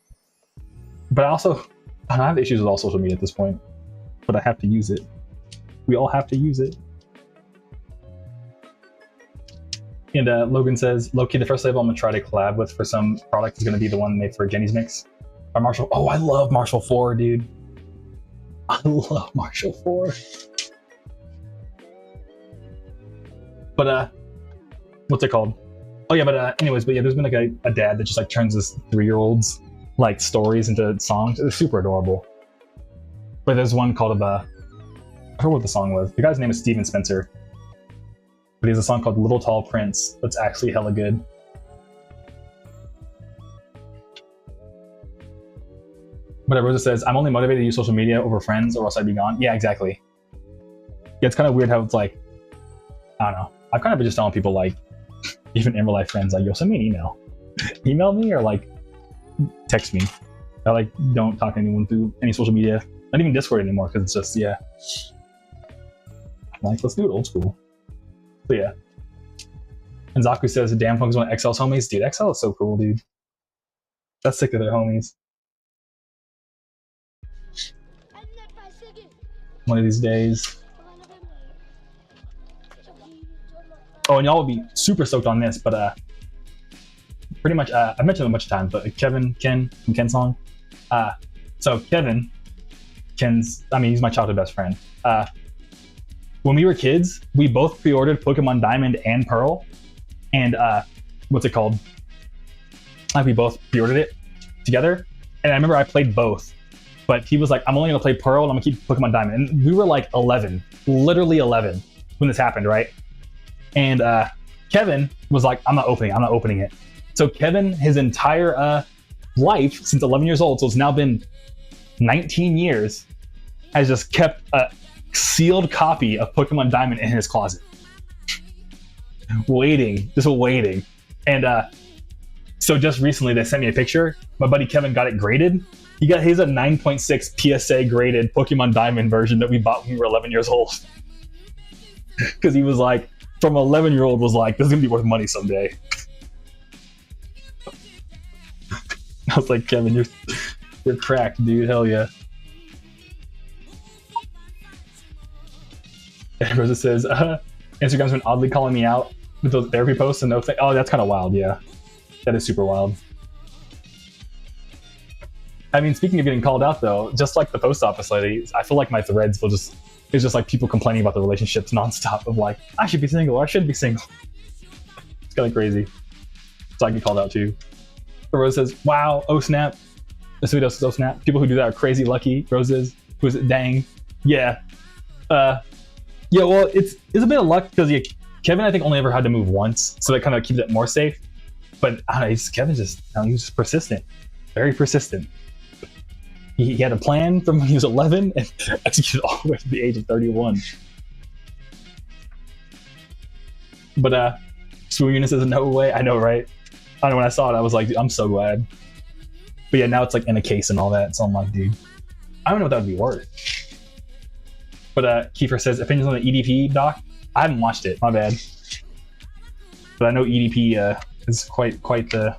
but I have issues with all social media at this point. But I have to use it. We all have to use it. And Logan says, low key, the first label I'm gonna try to collab with for some product is gonna be the one made for Jenny's Mix. By Marshall. Oh, I love Marshall 4, dude. I love Marshall 4. But what's it called? Oh yeah, but anyways, but yeah, there's been like a dad that just like turns his 3-year-olds like stories into songs. It's super adorable. But there's one called I forgot what the song was. The guy's name is Steven Spencer. But he has a song called Little Tall Prince that's actually hella good. But Rosa says, I'm only motivated to use social media over friends or else I'd be gone. Yeah, exactly. Yeah, it's kind of weird how it's like, I don't know. I've kind of been just telling people like, even in real life friends, like, yo, send me an email. Email me or like text me. I like don't talk to anyone through any social media. Not even Discord anymore because it's just, yeah. Like, let's do it old school. So yeah. And Zaku says, Damn Funk is one of XL's homies. Dude, XL is so cool, dude. That's sick of their homies. One of these days. Oh, and y'all will be super stoked on this, but pretty much, I've mentioned it a bunch of times, but Ken from Ken's song. So Ken's, I mean, he's my childhood best friend. When we were kids, we both pre-ordered Pokemon Diamond and Pearl, and what's it called? Like we both pre-ordered it together, and I remember I played both. But he was like, I'm only gonna play Pearl and I'm gonna keep Pokemon Diamond. And we were like 11, literally 11 when this happened, right? And Kevin was like, I'm not opening it. So Kevin, his entire life since 11 years old, so it's now been 19 years, has just kept a sealed copy of Pokemon Diamond in his closet. waiting. And so just recently they sent me a picture. My buddy Kevin got it graded. He's a 9.6 PSA graded Pokemon Diamond version that we bought when we were 11 years old. Because he was like, from 11-year-old was like, this is gonna be worth money someday. I was like, Kevin, you're cracked, dude. Hell yeah. And Rosa says, Instagram's been oddly calling me out with those therapy posts and no thing. Oh, that's kind of wild, yeah. That is super wild. I mean, speaking of getting called out, though, just like the post office lady, I feel like my threads it's just like people complaining about the relationships nonstop of like, I should be single, I should be single. It's kind of crazy. So I get called out too. Rose says, wow, oh snap. This video says, oh snap. People who do that are crazy lucky. Rose is, who is it? Dang. Yeah. Yeah, well, it's a bit of luck because Kevin, I think, only ever had to move once. So that kind of keeps it more safe. But I don't know, Kevin's just, he's just persistent. Very persistent. He had a plan from when he was 11 and executed all the way to the age of 31. But Swoon Unit says, no way. I know, right? I know, when I saw it, I was like, dude, I'm so glad. But yeah, now it's like in a case and all that. So I'm like, dude, I don't know what that would be worth. But Kiefer says, opinions on the EDP doc? I haven't watched it, my bad. But I know EDP is quite the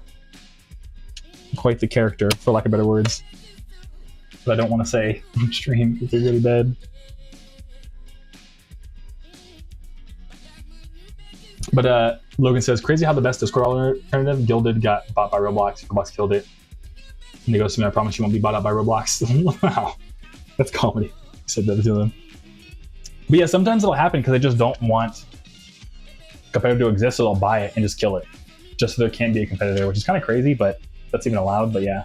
character, for lack of better words. But I don't want to say on stream if they're really bad. But Logan says, crazy how the best Discord alternative, Gilded, got bought by Roblox. Roblox killed it. And he goes to me, I promise you won't be bought out by Roblox. Wow, that's comedy. He said that to them. But yeah, sometimes it'll happen because they just don't want a competitor to exist, so they'll buy it and just kill it. Just so there can't be a competitor, which is kind of crazy, but that's even allowed, but yeah.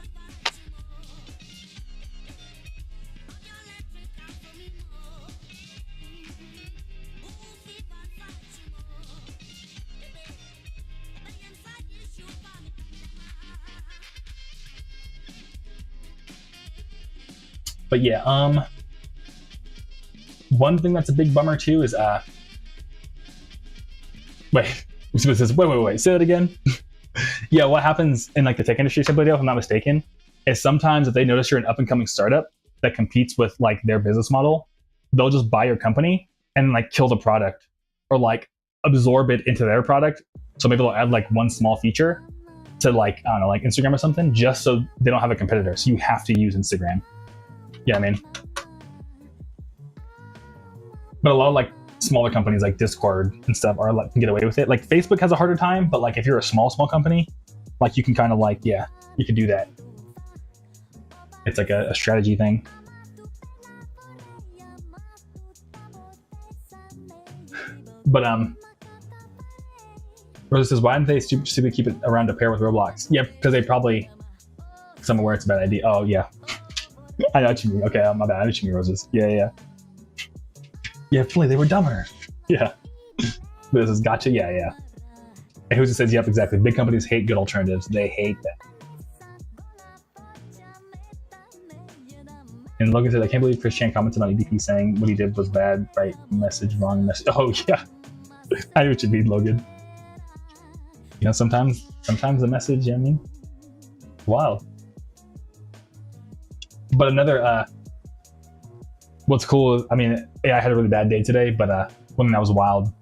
But yeah, one thing that's a big bummer too is wait, say that again. Yeah, what happens in like the tech industry, simply, if I'm not mistaken, is sometimes if they notice you're an up and coming startup that competes with like their business model, they'll just buy your company and like kill the product or like absorb it into their product. So maybe they'll add like one small feature to like, I don't know, like Instagram or something, just so they don't have a competitor. So you have to use Instagram. Yeah, I mean, but a lot of like smaller companies like Discord and stuff are like can get away with it. Like Facebook has a harder time, but like if you're a small company, like you can kind of like, yeah, you could do that. It's like a strategy thing. But Rosa says, why didn't they stupidly keep it around to pair with Roblox? Yeah, because they probably, because I'm aware it's a bad idea. Oh yeah. I know what you mean. Okay, my bad. I know what you mean, Roses. Yeah. Yeah, fully, they were dumber. Yeah. This is gotcha. Yeah. And Who's it says, yep, exactly. Big companies hate good alternatives. They hate that. And Logan said, I can't believe Chris Chan commented on EDP saying what he did was bad. Right message, wrong message. Oh, yeah. I know what you mean, Logan. You know, sometimes the message, you know what I mean? Wild. But another, what's cool, I mean, yeah, I had a really bad day today, but one thing that was wild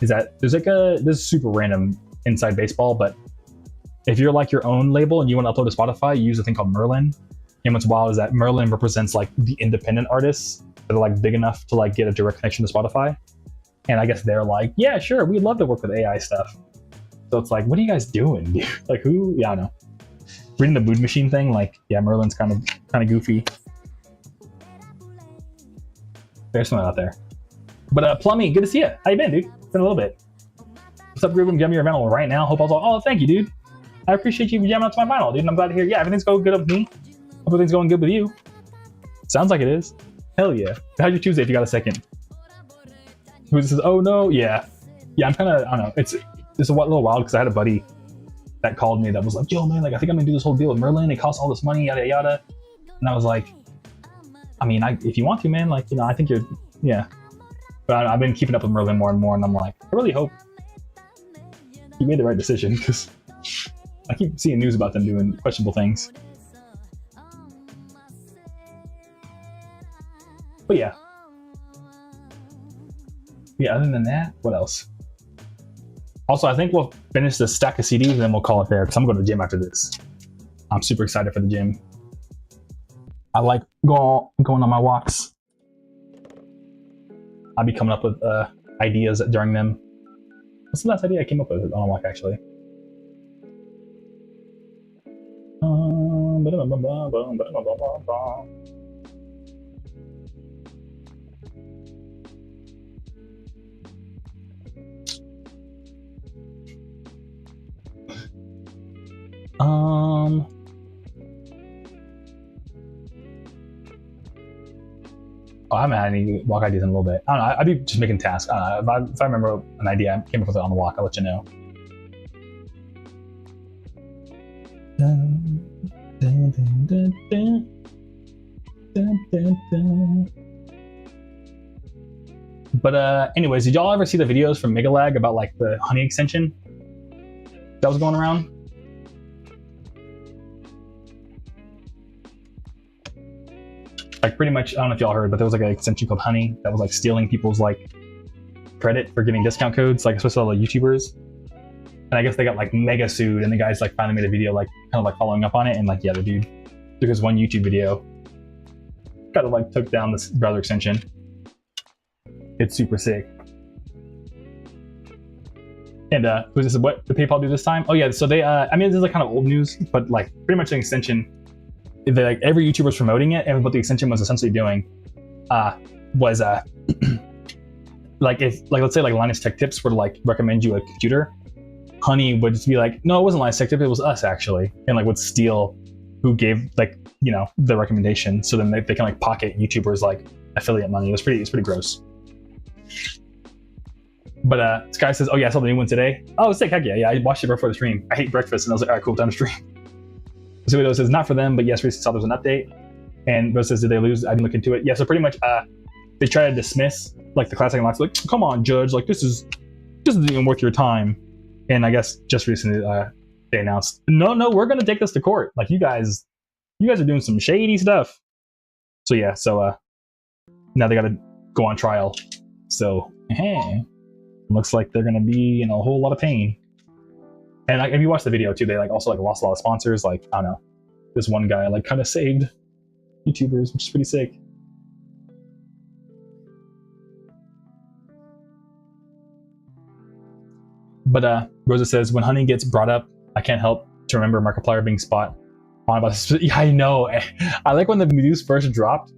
is that there's like this is super random inside baseball, but if you're like your own label and you want to upload to Spotify, you use a thing called Merlin. And what's wild is that Merlin represents like the independent artists that are like big enough to like get a direct connection to Spotify. And I guess they're like, yeah, sure, we'd love to work with AI stuff. So it's like, what are you guys doing, dude? Like who? Yeah, I don't know. Reading the Mood Machine thing, like, yeah, Merlin's kind of goofy. There's someone out there. But Plummy, good to see you. How you been, dude? It's been a little bit. What's up, Groovy? Give me your vinyl right now. Hope oh, thank you, dude. I appreciate you jamming out to my vinyl, dude. And I'm glad to hear. Yeah, everything's going good with me. Hope everything's going good with you. Sounds like it is. Hell yeah. How's your Tuesday if you got a second? Who says, oh no, yeah. Yeah, I'm kind of, I don't know. It's a little wild because I had a buddy that called me that was like, yo man, like I think I'm gonna do this whole deal with Merlin. It costs all this money, yada yada. And I was like, I mean, if you want to, man, like, you know, I think you're, yeah. But I've been keeping up with Merlin more and more, and I'm like, I really hope you made the right decision because I keep seeing news about them doing questionable things. But yeah. Yeah, other than that, what else? Also, I think we'll finish this stack of CDs and then we'll call it there because I'm going to the gym after this. I'm super excited for the gym. I like going on my walks. I'll be coming up with ideas during them. What's the last idea I came up with on a walk, actually? Oh, I haven't had any walk ideas in a little bit. I don't know. I'd be just making tasks. I don't know. If I remember an idea, I came up with it on the walk. I'll let you know. But anyways, did y'all ever see the videos from Megalag about like the honey extension that was going around? Like pretty much, I don't know if y'all heard, but there was like an extension called Honey that was like stealing people's like credit for giving discount codes, like especially all the YouTubers. And I guess they got like mega sued, and the guys like finally made a video like kind of like following up on it, and like yeah, the dude took his one YouTube video, kind of like took down this browser extension. It's super sick. And who's this? What did PayPal do this time? Oh yeah, so they I mean this is like kind of old news, but like pretty much an extension. They like every YouTuber was promoting it, and what the extension was essentially doing was like if like let's say like Linus Tech Tips were to like recommend you a computer, Honey would just be like, no, it wasn't Linus Tech Tips, it was us actually, and like would steal who gave like you know the recommendation, so then they can like pocket YouTubers like affiliate money. It's pretty gross. But Sky says, oh yeah, I saw the new one today. Oh, sick, heck yeah, I watched it before the stream. I hate breakfast, and I was like, all right, cool, time to stream. So it says, not for them, but yes, recently saw there's an update. And Rose says, did they lose? I didn't look into it. Yeah, so pretty much they try to dismiss like the classic unlocks, like, come on, Judge, like this isn't even worth your time. And I guess just recently they announced, no, we're gonna take this to court. Like you guys are doing some shady stuff. So yeah, so now they gotta go on trial. So looks like they're gonna be in a whole lot of pain. And like, if you watch the video too, they like also like lost a lot of sponsors. Like I don't know, this one guy like kind of saved YouTubers, which is pretty sick. But Rosa says, when Honey gets brought up, I can't help to remember Markiplier being spot on about this. Yeah, I know. I like when the news first dropped,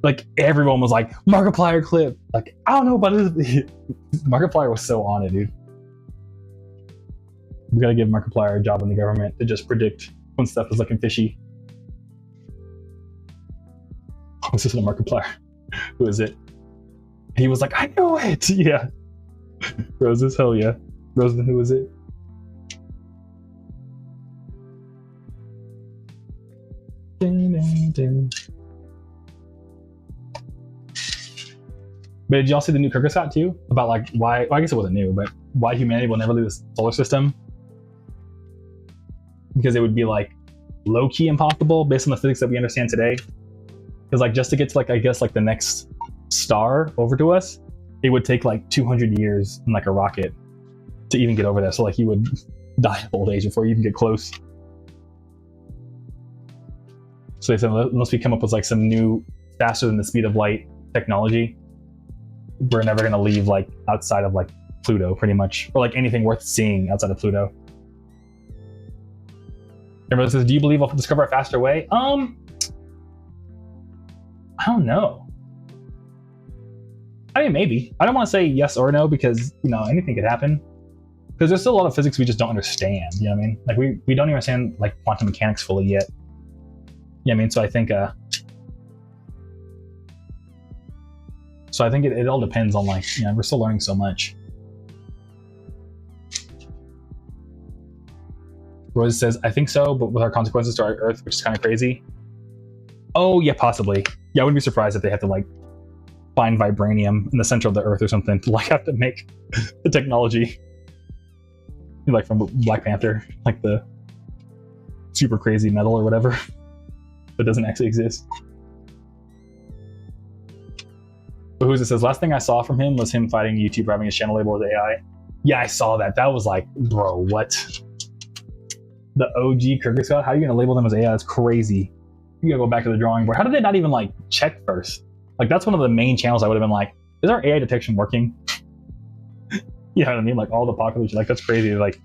like everyone was like, Markiplier clip. Like I don't know about it. Markiplier was so on it, dude. We gotta give Markiplier a job in the government to just predict when stuff is looking fishy. This isn't a Markiplier. Who is it? He was like, I know it! Yeah. Roses, hell yeah. Roses, who is it? But did y'all see the new Kyrgyzstan too? About like why, well, I guess it wasn't new, but why humanity will never leave the solar system? Because it would be like low-key impossible based on the physics that we understand today. Because like just to get to like I guess like the next star over to us, it would take like 200 years in like a rocket to even get over there. So like you would die of old age before you even get close. So they said unless we come up with like some new faster than the speed of light technology, we're never gonna leave like outside of like Pluto pretty much, or like anything worth seeing outside of Pluto. Everyone says, do you believe we'll discover a faster way? I don't know. I mean, maybe. I don't want to say yes or no because, you know, anything could happen. Because there's still a lot of physics we just don't understand, you know what I mean? Like, we don't even understand, like, quantum mechanics fully yet. Yeah, I mean, so I think, it all depends on, like, you know, we're still learning so much. Rose says, I think so, but with our consequences to our Earth, which is kind of crazy. Oh, yeah, possibly. Yeah, I wouldn't be surprised if they had to, like, find vibranium in the center of the Earth or something to, like, have to make the technology. Like from Black Panther, like the super crazy metal or whatever that doesn't actually exist. But who's it says, last thing I saw from him was him fighting a YouTuber having his channel labeled as AI. Yeah, I saw that. That was like, bro, what? The OG Kyrgyzstan? How are you going to label them as AI? That's crazy. You gotta go back to the drawing board. How did they not even like check first? Like that's one of the main channels I would have been like, is our AI detection working? You know what I mean? Like all the popular, like that's crazy. Like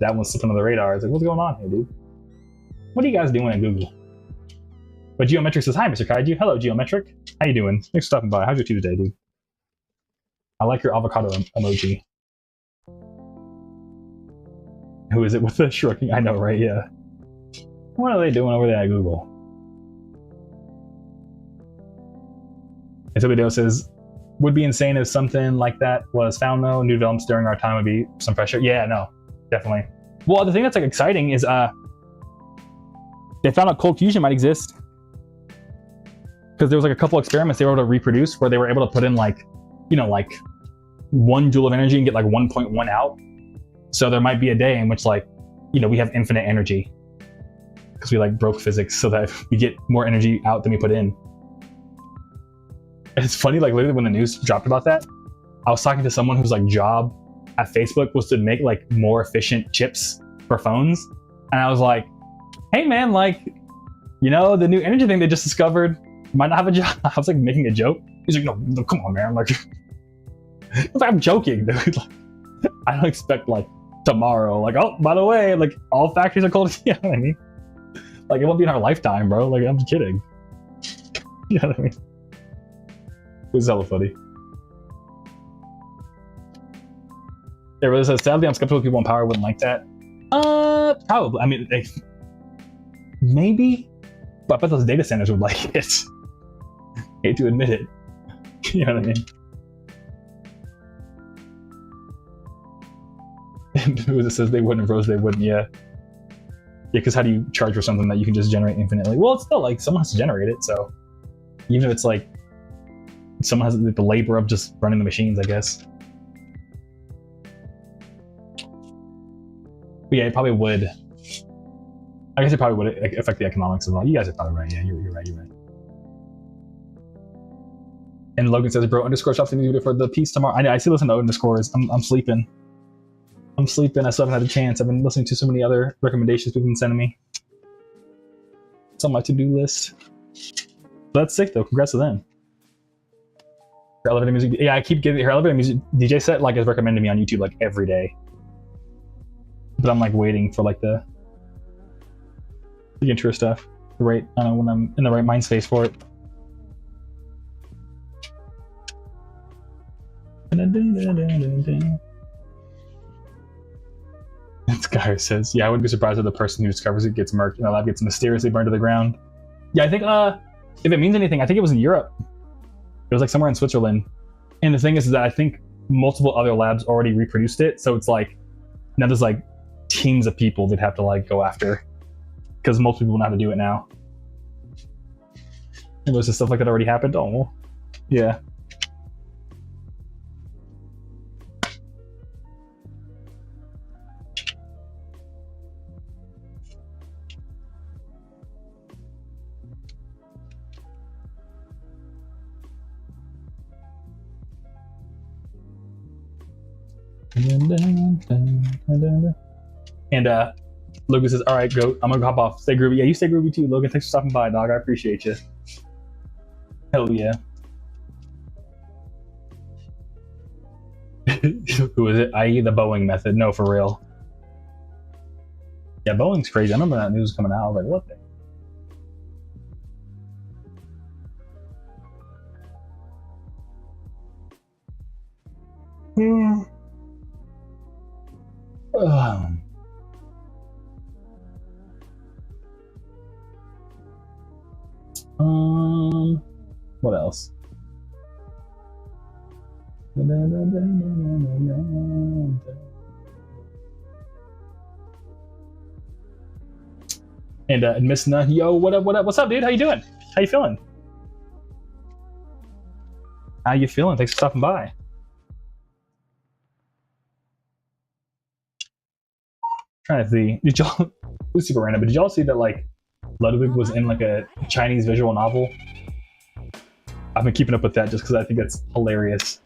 that one's slipping on the radar. It's like, what's going on here, dude? What are you guys doing at Google? But Geometric says, hi, Mr. Kaiju. Hello, Geometric. How you doing? Thanks for stopping by. How's your Tuesday, dude? I like your avocado emoji. Who is it with the shrugging? I know, right? Yeah. What are they doing over there at Google? And so video says, would be insane if something like that was found though. New developments during our time would be some pressure. Yeah, no, definitely. Well, the thing that's like exciting is they found out cold fusion might exist. Because there was like a couple experiments they were able to reproduce where they were able to put in like, you know, like 1 joule of energy and get like 1.1 out. So there might be a day in which like, you know, we have infinite energy because we like broke physics so that we get more energy out than we put in. And it's funny, like literally when the news dropped about that, I was talking to someone whose like job at Facebook was to make like more efficient chips for phones. And I was like, hey man, like, you know, the new energy thing they just discovered might not have a job. I was like making a joke. He's like, no, come on, man. Like, I'm joking, dude. Like, I don't expect like tomorrow, like, oh, by the way, like all factories are cold. You know what I mean? Like, it won't be in our lifetime, bro. Like, I'm just kidding. You know what I mean? It was hella funny. It really says, sadly, I'm skeptical people in power wouldn't like that. Probably. I mean, maybe, but I bet those data centers would like it. Hate to admit it. You know what I mean? And who says they wouldn't, Rose, they wouldn't, yeah. Yeah, because how do you charge for something that you can just generate infinitely? Well, it's still like someone has to generate it, so even if it's like someone has the labor of just running the machines, I guess. But yeah, it probably would. I guess it probably would affect the economics as well. You guys are probably right. Yeah, you're right. And Logan says, bro, underscore shop for the piece tomorrow. I still listen to underscores. I'm sleeping. I still haven't had a chance. I've been listening to so many other recommendations people have been sending me. It's on my to-do list. But that's sick though. Congrats to them. Her elevator music. Yeah, I keep getting her elevator music DJ set like is recommended me on YouTube like every day. But I'm like waiting for like the intro stuff. The right, I don't know, when I'm in the right mind space for it. And Skyr says, yeah, I wouldn't be surprised if the person who discovers it gets murked and the lab gets mysteriously burned to the ground. Yeah, I think if it means anything, I think it was in Europe. It was like somewhere in Switzerland. And the thing is that I think multiple other labs already reproduced it. So it's like, now there's like teams of people that have to like go after because multiple people know how to do it now. And was this stuff like that already happened? Oh, well, yeah. And Logan says, all right, go. I'm gonna hop off. Stay groovy. Yeah, you stay groovy too, Logan. Thanks for stopping by, dog. I appreciate you. Hell yeah. Who is it? I.e. the Boeing method. No, for real. Yeah, Boeing's crazy. I remember that news coming out. I was like, what the? What else? And Miss Na, yo, what up? What's up, dude? How you doing? How you feeling? How you feeling? Thanks for stopping by. Trying to see, did y'all, it was super random, but did y'all see that like Ludwig was in like a Chinese visual novel? I've been keeping up with that just because I think that's hilarious.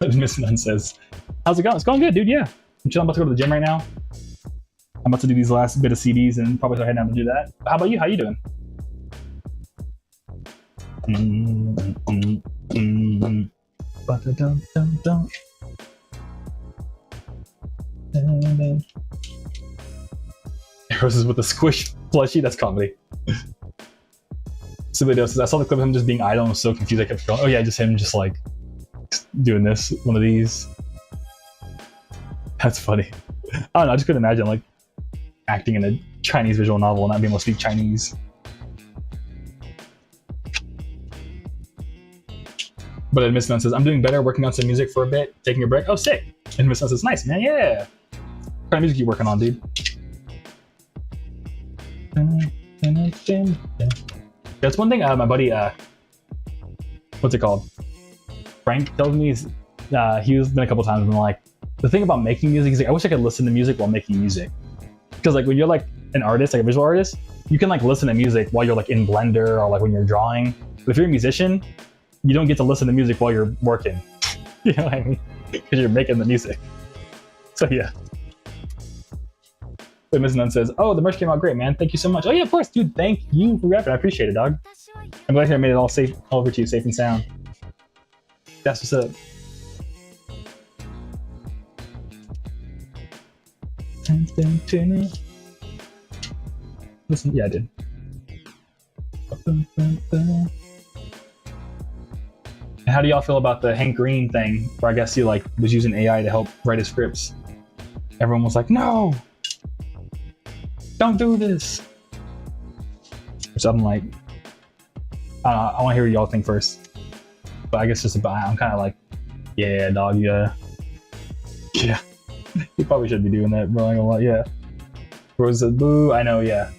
Miss Nunn says, how's it going? It's going good, dude, yeah. I'm about to go to the gym right now. I'm about to do these last bit of CDs and probably start heading out to do that. How about you? How you doing? Roses with the squish plushie, that's comedy. Somebody else says, I saw the clip of him just being idle and was so confused I kept going. Oh yeah, just him just like doing this, one of these. That's funny. I don't know, I just couldn't imagine like acting in a Chinese visual novel and not being able to speak Chinese. But then Miss Nunn says, I'm doing better, working on some music for a bit, taking a break. Oh, sick. And Miss Nunn says, nice, man, yeah. What kind of music you working on, dude? That's one thing my buddy, what's it called? Frank tells me, he was been a couple times and like, the thing about making music is like, I wish I could listen to music while making music. Because like when you're like an artist, like a visual artist, you can like listen to music while you're like in Blender or like when you're drawing. But if you're a musician, you don't get to listen to music while you're working. You know what I mean? Because you're making the music. So yeah. But Ms. Nunn says, oh, the merch came out great, man. Thank you so much. Oh yeah, of course, dude. Thank you for rapping. I appreciate it, dog. I'm glad I made it all safe, all over to you, safe and sound. That's what's up. Listen, yeah, I did. And how do y'all feel about the Hank Green thing, where I guess he like was using AI to help write his scripts? Everyone was like, no, don't do this. Or something like, I want to hear what y'all think first. But I guess just about, I'm kind of like, yeah, dog, yeah. You probably should be doing that, bro. I ain't gonna lie, yeah. Rose says, boo, I know, yeah.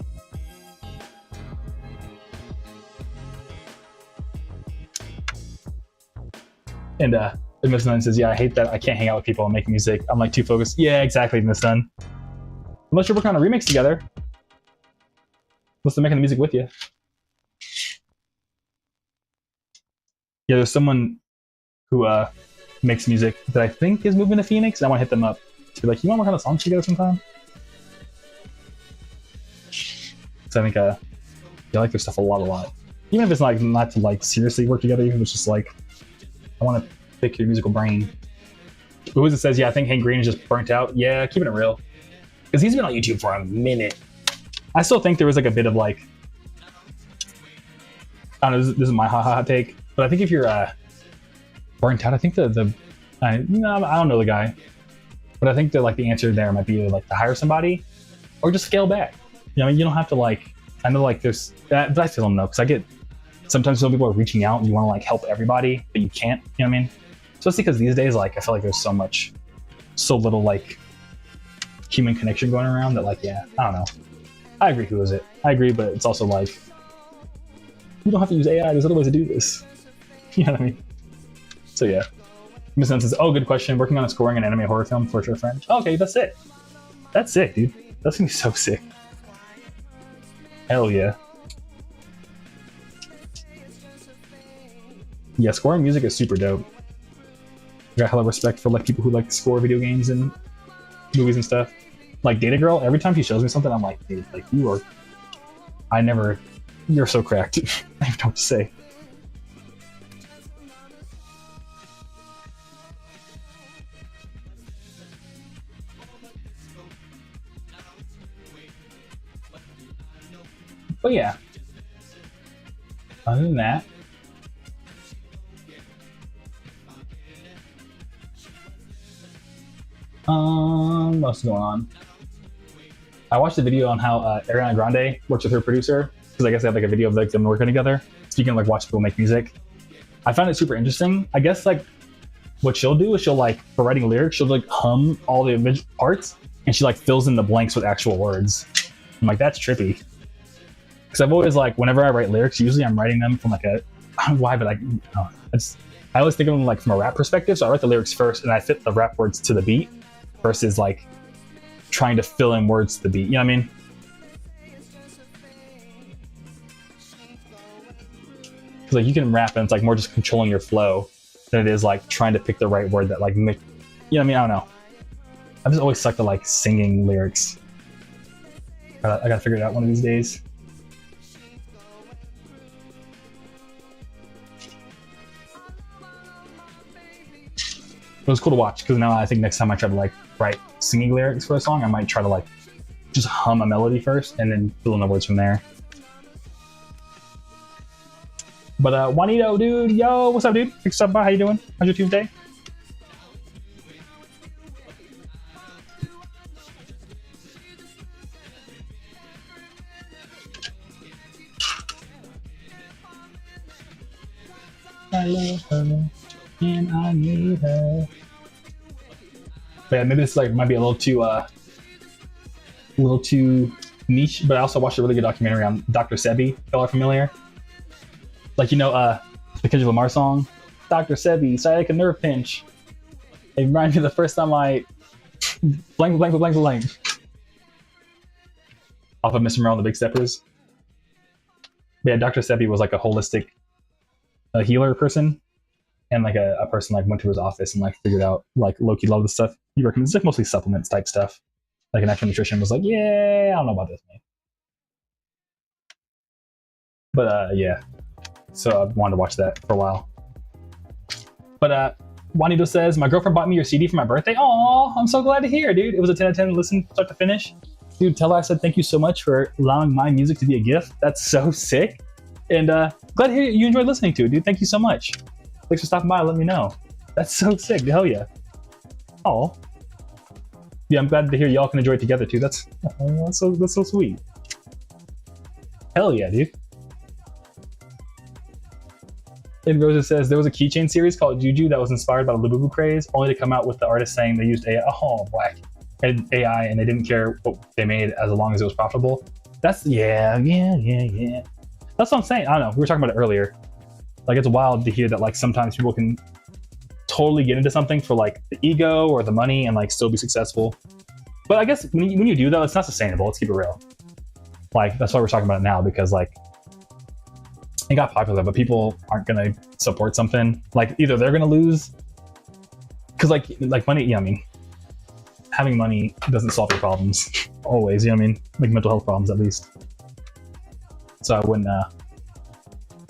And Miss Nunn says, yeah, I hate that I can't hang out with people and make music. I'm like too focused. Yeah, exactly, Miss Nunn. Unless you're working on a remix together. Unless they're making the music with you. Yeah, there's someone who makes music that I think is moving to Phoenix. And I want to hit them up. To be like, you want to work on a song together sometime? So I think I like their stuff a lot. Even if it's like not to like seriously work together, even if it's just like, I want to pick your musical brain. Who is it says, yeah, I think Hank Green is just burnt out. Yeah, keeping it real. Because he's been on YouTube for a minute. I still think there was like a bit of like, I don't know, this is my hot take, but I think if you're burnt out, I think I don't know the guy, but I think that like the answer there might be like to hire somebody or just scale back. You know, you don't have to like, I know like there's that, but I still don't know because I get sometimes some people are reaching out and you want to like help everybody, but you can't. You know what I mean? Especially because these days, like I feel like there's so little like human connection going around that like, yeah, I don't know. I agree. Who is it? I agree, but it's also like you don't have to use AI. There's other ways to do this. You know what I mean? So yeah. Miss Nunn says, oh, good question. Working on scoring an anime horror film for your friend. Oh, okay, that's it. That's sick, dude. That's gonna be so sick. Hell yeah. Yeah, scoring music is super dope. I got hella respect for like people who like to score video games and movies and stuff. Like Data Girl, every time she shows me something, I'm like, dude, like you're so cracked. I don't even know what to say. But yeah, other than that, what's going on? I watched a video on how Ariana Grande works with her producer because I guess they have like a video of like them working together. So you can like watch people make music. I found it super interesting. I guess like what she'll do is she'll like for writing lyrics, she'll like hum all the parts and she like fills in the blanks with actual words. I'm like, that's trippy. Because I've always like, whenever I write lyrics, usually I'm writing them from like I don't know why, but like, I always think of them like from a rap perspective. So I write the lyrics first and I fit the rap words to the beat versus like trying to fill in words to the beat. You know what I mean? Because like you can rap and it's like more just controlling your flow than it is like trying to pick the right word that like, you know what I mean? I don't know. I've just always sucked at like singing lyrics. I gotta figure it out one of these days. It was cool to watch because now I think next time I try to like write singing lyrics for a song, I might try to like just hum a melody first and then fill in the words from there. But Juanito, dude, yo, what's up, dude? Thanks for stopping by. How you doing? How's your Tuesday? I love her, and I need her. But yeah, maybe this like might be a little too niche. But I also watched a really good documentary on Dr. Sebi. Y'all are familiar? Like, you know, the Kendrick Lamar song, Dr. Sebi, sciatic nerve pinch. It reminds me of the first time I blank off of Mr. Morale and the Big Steppers. But yeah, Dr. Sebi was like a holistic healer person, and like a person like went to his office and like figured out like Loki loved the stuff he recommends. It's like mostly supplements type stuff. Like an actual nutrition was like, yeah, I don't know about this, man. But yeah, so I wanted to watch that for a while. But Juanito says, my girlfriend bought me your CD for my birthday. Aw, I'm so glad to hear, dude. It was a 10 out of 10 listen start to finish. Dude, tell her I said thank you so much for allowing my music to be a gift. That's so sick. And glad to hear you enjoyed listening to it, dude. Thank you so much. Thanks for stopping by and letting me know. That's so sick. Hell yeah. Oh. Yeah, I'm glad to hear y'all can enjoy it together too. That's so sweet. Hell yeah, dude. And Rosa says there was a keychain series called Juju that was inspired by the Labubu craze, only to come out with the artist saying they used AI. Oh, whack. And AI, and they didn't care what they made as long as it was profitable. That's yeah. That's what I'm saying. I don't know. We were talking about it earlier. Like, it's wild to hear that like sometimes people can totally get into something for like the ego or the money and like still be successful. But I guess when you do though, it's not sustainable. Let's keep it real. Like, that's why we're talking about it now, because like it got popular, but people aren't gonna support something. Like, either they're gonna lose, because like money. Yeah, I mean, having money doesn't solve your problems always. You know what I mean? Like mental health problems, at least. So I wouldn't.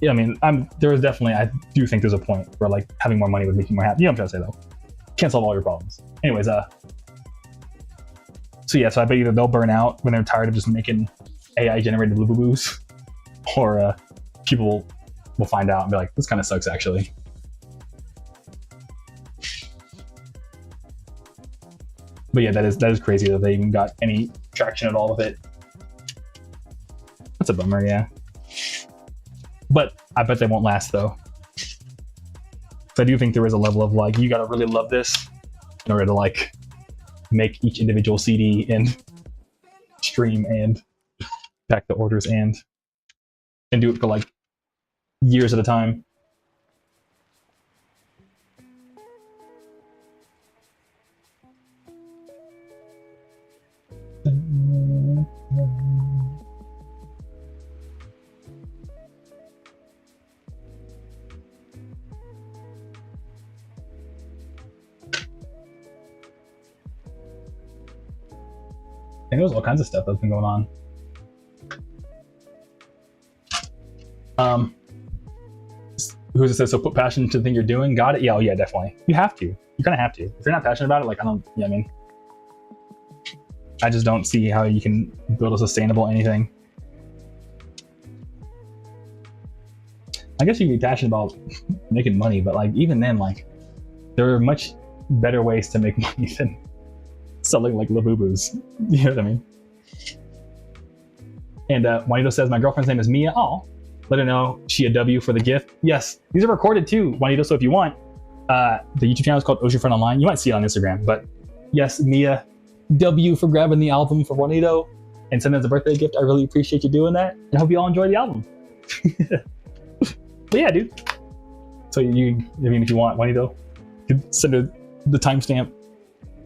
Yeah, I mean, there is definitely. I do think there's a point where like having more money would make you more happy. You know what I'm trying to say though? Can't solve all your problems. Anyways, so yeah, so I bet either they'll burn out when they're tired of just making AI generated boo-boo-boos, or people will find out and be like, this kind of sucks actually. But yeah, that is crazy that they even got any traction at all with it. That's a bummer, yeah. But I bet they won't last though. So I do think there is a level of like, you gotta really love this in order to like make each individual CD and stream and pack the orders and do it for like years at a time. I think there's all kinds of stuff that's been going on. Who's it says, so put passion into the thing you're doing? Got it? Yeah, oh yeah, definitely. You have to. You kind of have to. If you're not passionate about it, like, I don't, yeah, I mean, I just don't see how you can build a sustainable anything. I guess you can be passionate about making money, but like, even then, like, there are much better ways to make money than selling like Labubu's. You know what I mean? And Juanito says, my girlfriend's name is Mia. Oh, let her know she a W for the gift. Yes, these are recorded too, Juanito. So if you want, the YouTube channel is called Oceanfront Online. You might see it on Instagram, but yes, Mia, W for grabbing the album for Juanito and sending us a birthday gift. I really appreciate you doing that. And I hope you all enjoy the album. But yeah, dude. So I mean, if you want, Juanito, you can send her the timestamp,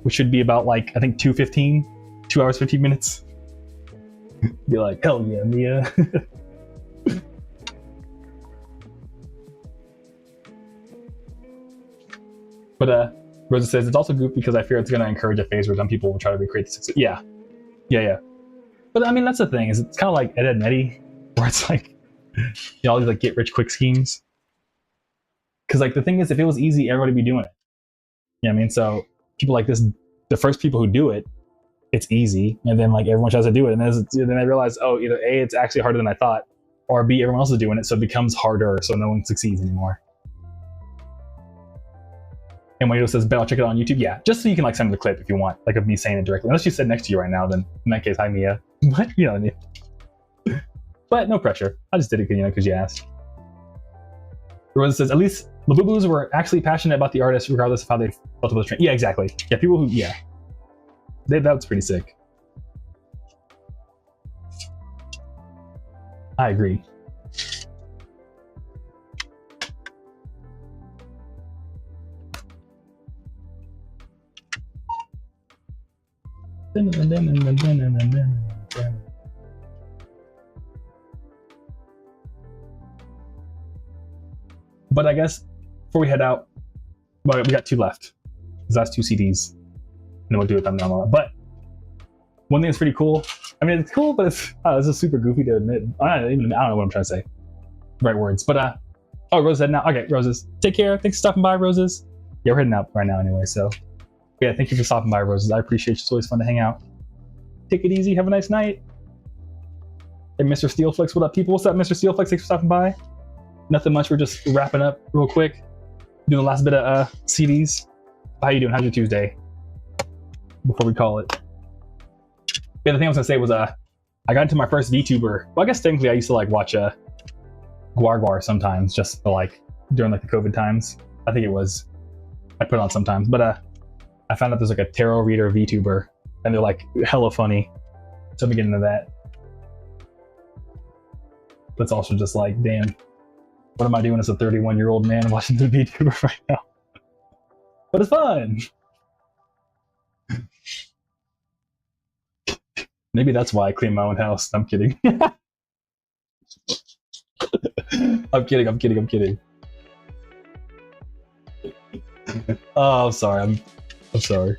which should be about like, I think 2:15, 2 hours, 15 minutes. Be like, hell yeah, Mia. But Rosa says, it's also goofy because I fear it's going to encourage a phase where some people will try to recreate the success. Yeah. But I mean, that's the thing, is it's kind of like Ed, Edd n Eddy, where it's like, you know, all these like get rich quick schemes. Because like the thing is, if it was easy, everybody would be doing it. You know what I mean? So people like this, the first people who do it, it's easy, and then like everyone tries to do it, and then I realize, oh, either A, it's actually harder than I thought, or B, everyone else is doing it, so it becomes harder, so no one succeeds anymore. And Juanito says, Bet I'll check it out on YouTube. Yeah, just so you can like send me the clip if you want, like of me saying it directly. Unless you sit next to you right now, then in that case, hi Mia. But you know what I mean. But no pressure. I just did it, you know, because you asked. Rose says, at least the boo-boos were actually passionate about the artist regardless of how they felt about the train. Yeah, exactly. Yeah, people who, yeah. That was pretty sick. I agree. But I guess before we head out, well, we got 2 left. These last 2 CDs, and then we'll do it on normal. But one thing that's pretty cool. I mean, it's cool, but it's just super goofy to admit. I don't know what I'm trying to say. Right words, but oh, Rose heading out. Okay, Roses, take care. Thanks for stopping by, Roses. Yeah, we're heading out right now anyway. So yeah, thank you for stopping by, Roses. I appreciate you. It's always fun to hang out. Take it easy. Have a nice night. Hey, Mr. Steelflex, what up, people? What's up, Mr. Steelflex? Thanks for stopping by. Nothing much. We're just wrapping up real quick. Doing the last bit of CDs. How you doing? How's your Tuesday? Before we call it. Yeah, the thing I was gonna say was I got into my first VTuber. Well, I guess technically I used to like watch Guar sometimes, just like during like the COVID times. I think it was. I put it on sometimes, but I found out there's like a tarot reader VTuber, and they're like hella funny. So I'm getting into that. But it's also just like, damn, what am I doing as a 31-year-old man watching the VTuber right now? But it's fun. Maybe that's why I clean my own house. I'm kidding. I'm kidding. Oh, I'm sorry. I'm sorry.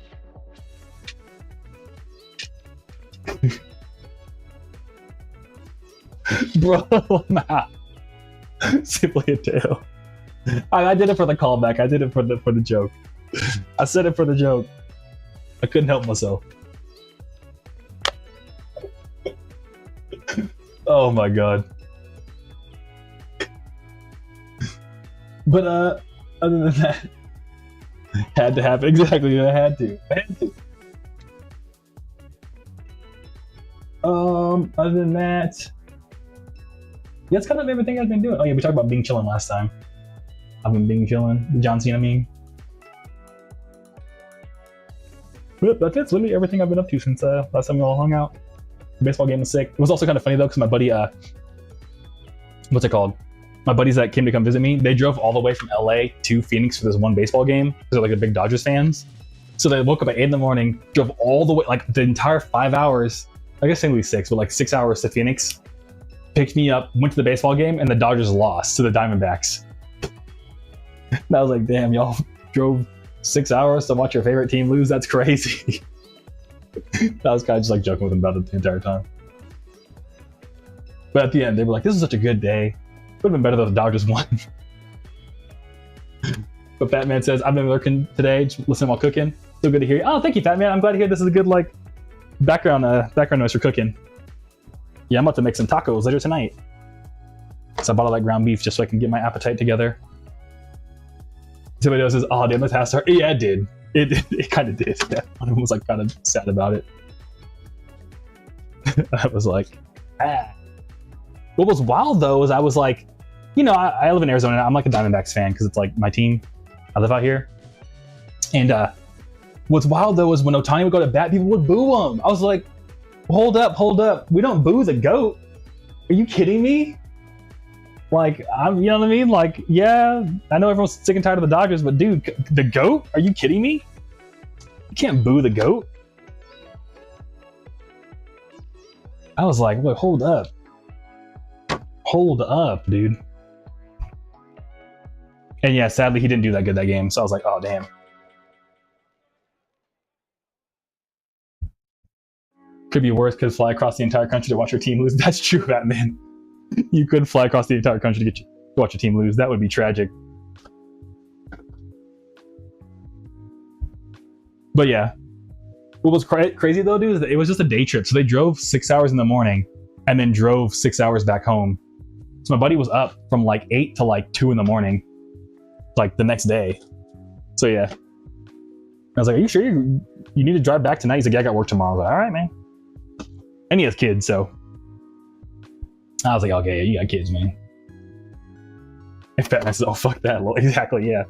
Bro, nah. Simply a tale. I did it for the callback. I did it for the joke. I said it for the joke. I couldn't help myself. Oh my god. But other than that, had to happen. Exactly, I had to. Other than that, yeah, that's kind of everything I've been doing. Oh yeah, we talked about being chillin' last time. I've been being chillin'. The John Cena meme. But that's literally everything I've been up to since last time we all hung out. The baseball game was sick. It was also kind of funny though, because my buddy, what's it called? My buddies that came to come visit me, they drove all the way from LA to Phoenix for this one baseball game because they're like the big Dodgers fans. So they woke up at 8 in the morning, drove all the way, like the entire 5 hours, I guess technically 6, but like 6 hours to Phoenix, picked me up, went to the baseball game, and the Dodgers lost to the Diamondbacks. And I was like, damn, y'all drove 6 hours to watch your favorite team lose? That's crazy. I was kind of just like joking with them about it the entire time. But at the end, they were like, this is such a good day. Would have been better if the Dodgers won. But Fatman says, I've been lurking today, just listening while cooking. So good to hear you. Oh, thank you, Fatman. I'm glad to hear this is a good like background noise for cooking. Yeah, I'm about to make some tacos later tonight. So I bought all that ground beef just so I can get my appetite together. Somebody else says, oh, damn, this has to hurt. Yeah, it did. It kind of did. Yeah. I was like kind of sad about it. I was like, ah. What was wild though is I was like, you know, I live in Arizona. I'm like a Diamondbacks fan because it's like my team. I live out here. And what's wild though is when Ohtani would go to bat, people would boo him. I was like, hold up. We don't boo the GOAT. Are you kidding me? Like, you know what I mean? Like, yeah, I know everyone's sick and tired of the Dodgers, but dude, the GOAT? Are you kidding me? You can't boo the GOAT. I was like, wait, hold up. Hold up, dude. And yeah, sadly, he didn't do that good that game. So I was like, oh, damn. Could be worse, could fly across the entire country to watch your team lose. That's true, Batman. You could fly across the entire country to watch your team lose. That would be tragic. But yeah. What was crazy though, dude, is that it was just a day trip. So they drove 6 hours in the morning and then drove 6 hours back home. So my buddy was up from like 8 to like 2 in the morning, like the next day. So yeah. I was like, are you sure you need to drive back tonight? He's like, yeah, I got work tomorrow. I was like, all right, man. And he has kids, so I was like, okay, yeah, you got kids, man. And Fat Man says, "Oh fuck that." Exactly, yeah.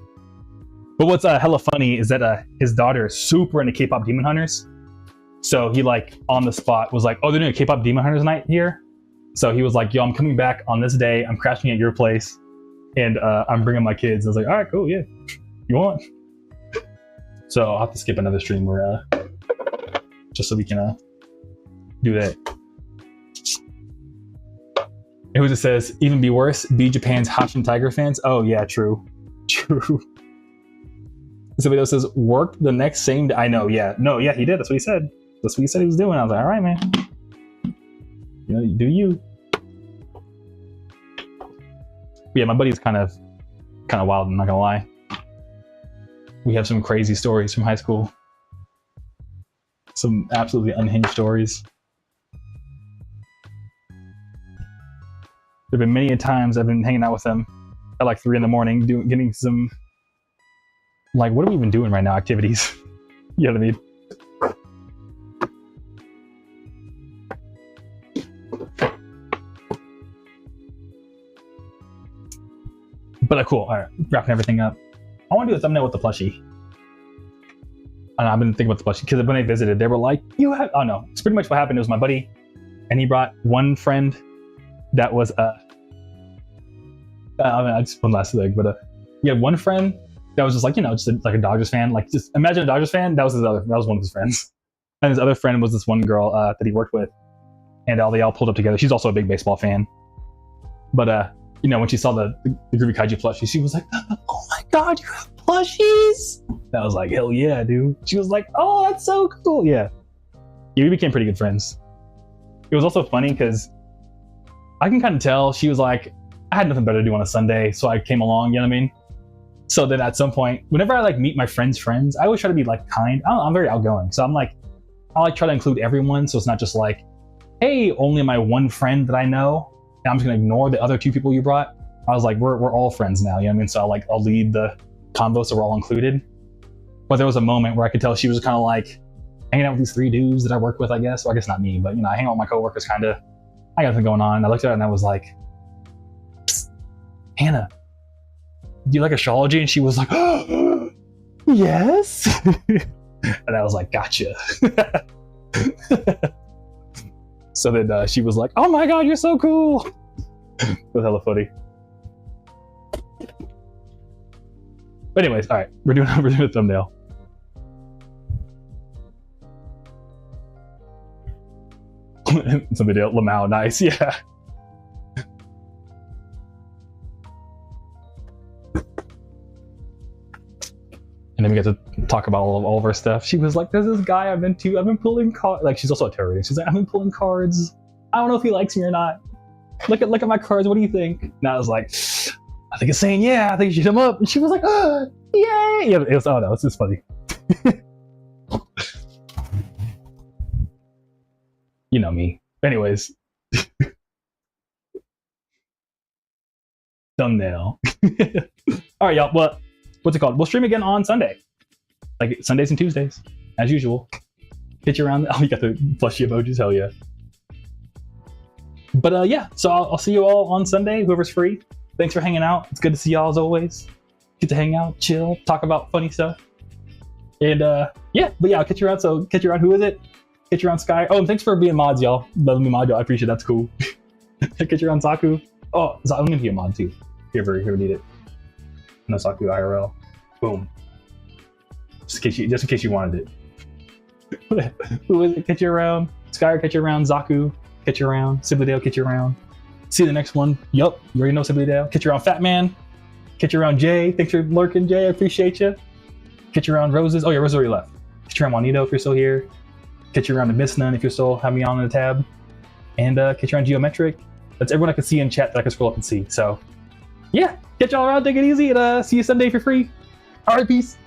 But what's hella funny is that his daughter is super into K-pop Demon Hunters. So he like on the spot was like, "Oh, they're doing a K-pop Demon Hunters night here." So he was like, "Yo, I'm coming back on this day. I'm crashing at your place, and I'm bringing my kids." I was like, "All right, cool, yeah, you want?" So I'll have to skip another stream where just so we can do that. And who just says, "Even be worse, be Japan's Hanshin Tiger fans." Oh yeah, true. Somebody else says, "Worked the next same day." I know, yeah. No, yeah, he did. That's what he said. That's what he said he was doing. I was like, all right, man. You know, you do you. But yeah, my buddy's kind of wild, I'm not gonna lie. We have some crazy stories from high school. Some absolutely unhinged stories. There've been many times I've been hanging out with them at like 3 a.m, getting some, like, what are we even doing right now? Activities. You know what I mean? But cool. All right, wrapping everything up. I want to do a thumbnail with the plushie. And I've been thinking about the plushie because when they visited, they were like, "You have..." Oh no, it's pretty much what happened. It was my buddy, and he brought one friend that was I just one last thing, but he had one friend that was just like, you know, just like a Dodgers fan. Like, just imagine a Dodgers fan. That was one of his friends, and his other friend was this one girl that he worked with, and they all pulled up together. She's also a big baseball fan, but you know, when she saw the Groovy Kaiju plushie, she was like, "Oh my god, you have plushies!" And I was like, "Hell yeah, dude!" She was like, "Oh, that's so cool." Yeah, we became pretty good friends. It was also funny because I can kind of tell she was like, I had nothing better to do on a Sunday, so I came along. You know what I mean? So then at some point, whenever I like meet my friends' friends, I always try to be like kind. I'm very outgoing, so I'm like, I like try to include everyone, so it's not just like, "Hey, only my one friend that I know, and I'm just gonna ignore the other 2 people you brought." I was like, we're all friends now, you know what I mean? So I'll lead the convo so we're all included. But there was a moment where I could tell she was kind of like hanging out with these 3 dudes that I work with, I guess. Well, I guess not me, but you know, I hang out with my coworkers kind of. I got nothing going on. I looked at her and I was like, "Psst, Hannah, do you like astrology?" And she was like, "Oh, yes." And I was like, "Gotcha." So then she was like, "Oh my god, you're so cool." It was hella funny. But anyways, all right, we're doing a thumbnail. Somebody else, Lamau, nice, yeah. And then we got to talk about all of our stuff. She was like, "There's this guy I've been pulling cards." Like, she's also a terrorist. She's like, "I've been pulling cards. I don't know if he likes me or not. Look at my cards. What do you think?" And I was like, "I think it's saying yeah. I think you should hit him up." And she was like, "Oh, yay!" Yeah, it was, oh no, it's just funny. You know me. Anyways, thumbnail. All right, y'all. Well, what's it called? We'll stream again on Sunday, like Sundays and Tuesdays, as usual. Hit you around. Oh, you got the plushie emojis. Hell yeah. But yeah, so I'll see you all on Sunday. Whoever's free. Thanks for hanging out. It's good to see y'all as always. Get to hang out, chill, talk about funny stuff. And yeah, but yeah, I'll catch you around. So catch you around. Who is it? Catch you around Sky. Oh, and thanks for being mods, y'all. Letting me mod y'all. I appreciate it. That's cool. Catch you around Saku. Oh, I'm gonna be a mod too. If you ever need it. No Saku IRL. Boom. Just in case you wanted it. Who is it? Catch you around. Sky, catch you around. Zaku, catch you around. Sibley catch you around. See you the next one. Yup, you already know Sibley Catch you around Fat Man. Catch you around Jay. Thanks for lurking, Jay. I appreciate you. Catch you around Roses. Oh yeah, Roses already left. Catch you around Juanito if you're still here. Catch you around the Miss Nun if you're still having me on the tab. And catch you around Geometric. That's everyone I can see in chat that I can scroll up and see. So yeah, catch y'all around. Take it easy, and see you Sunday if you're free. All right, peace.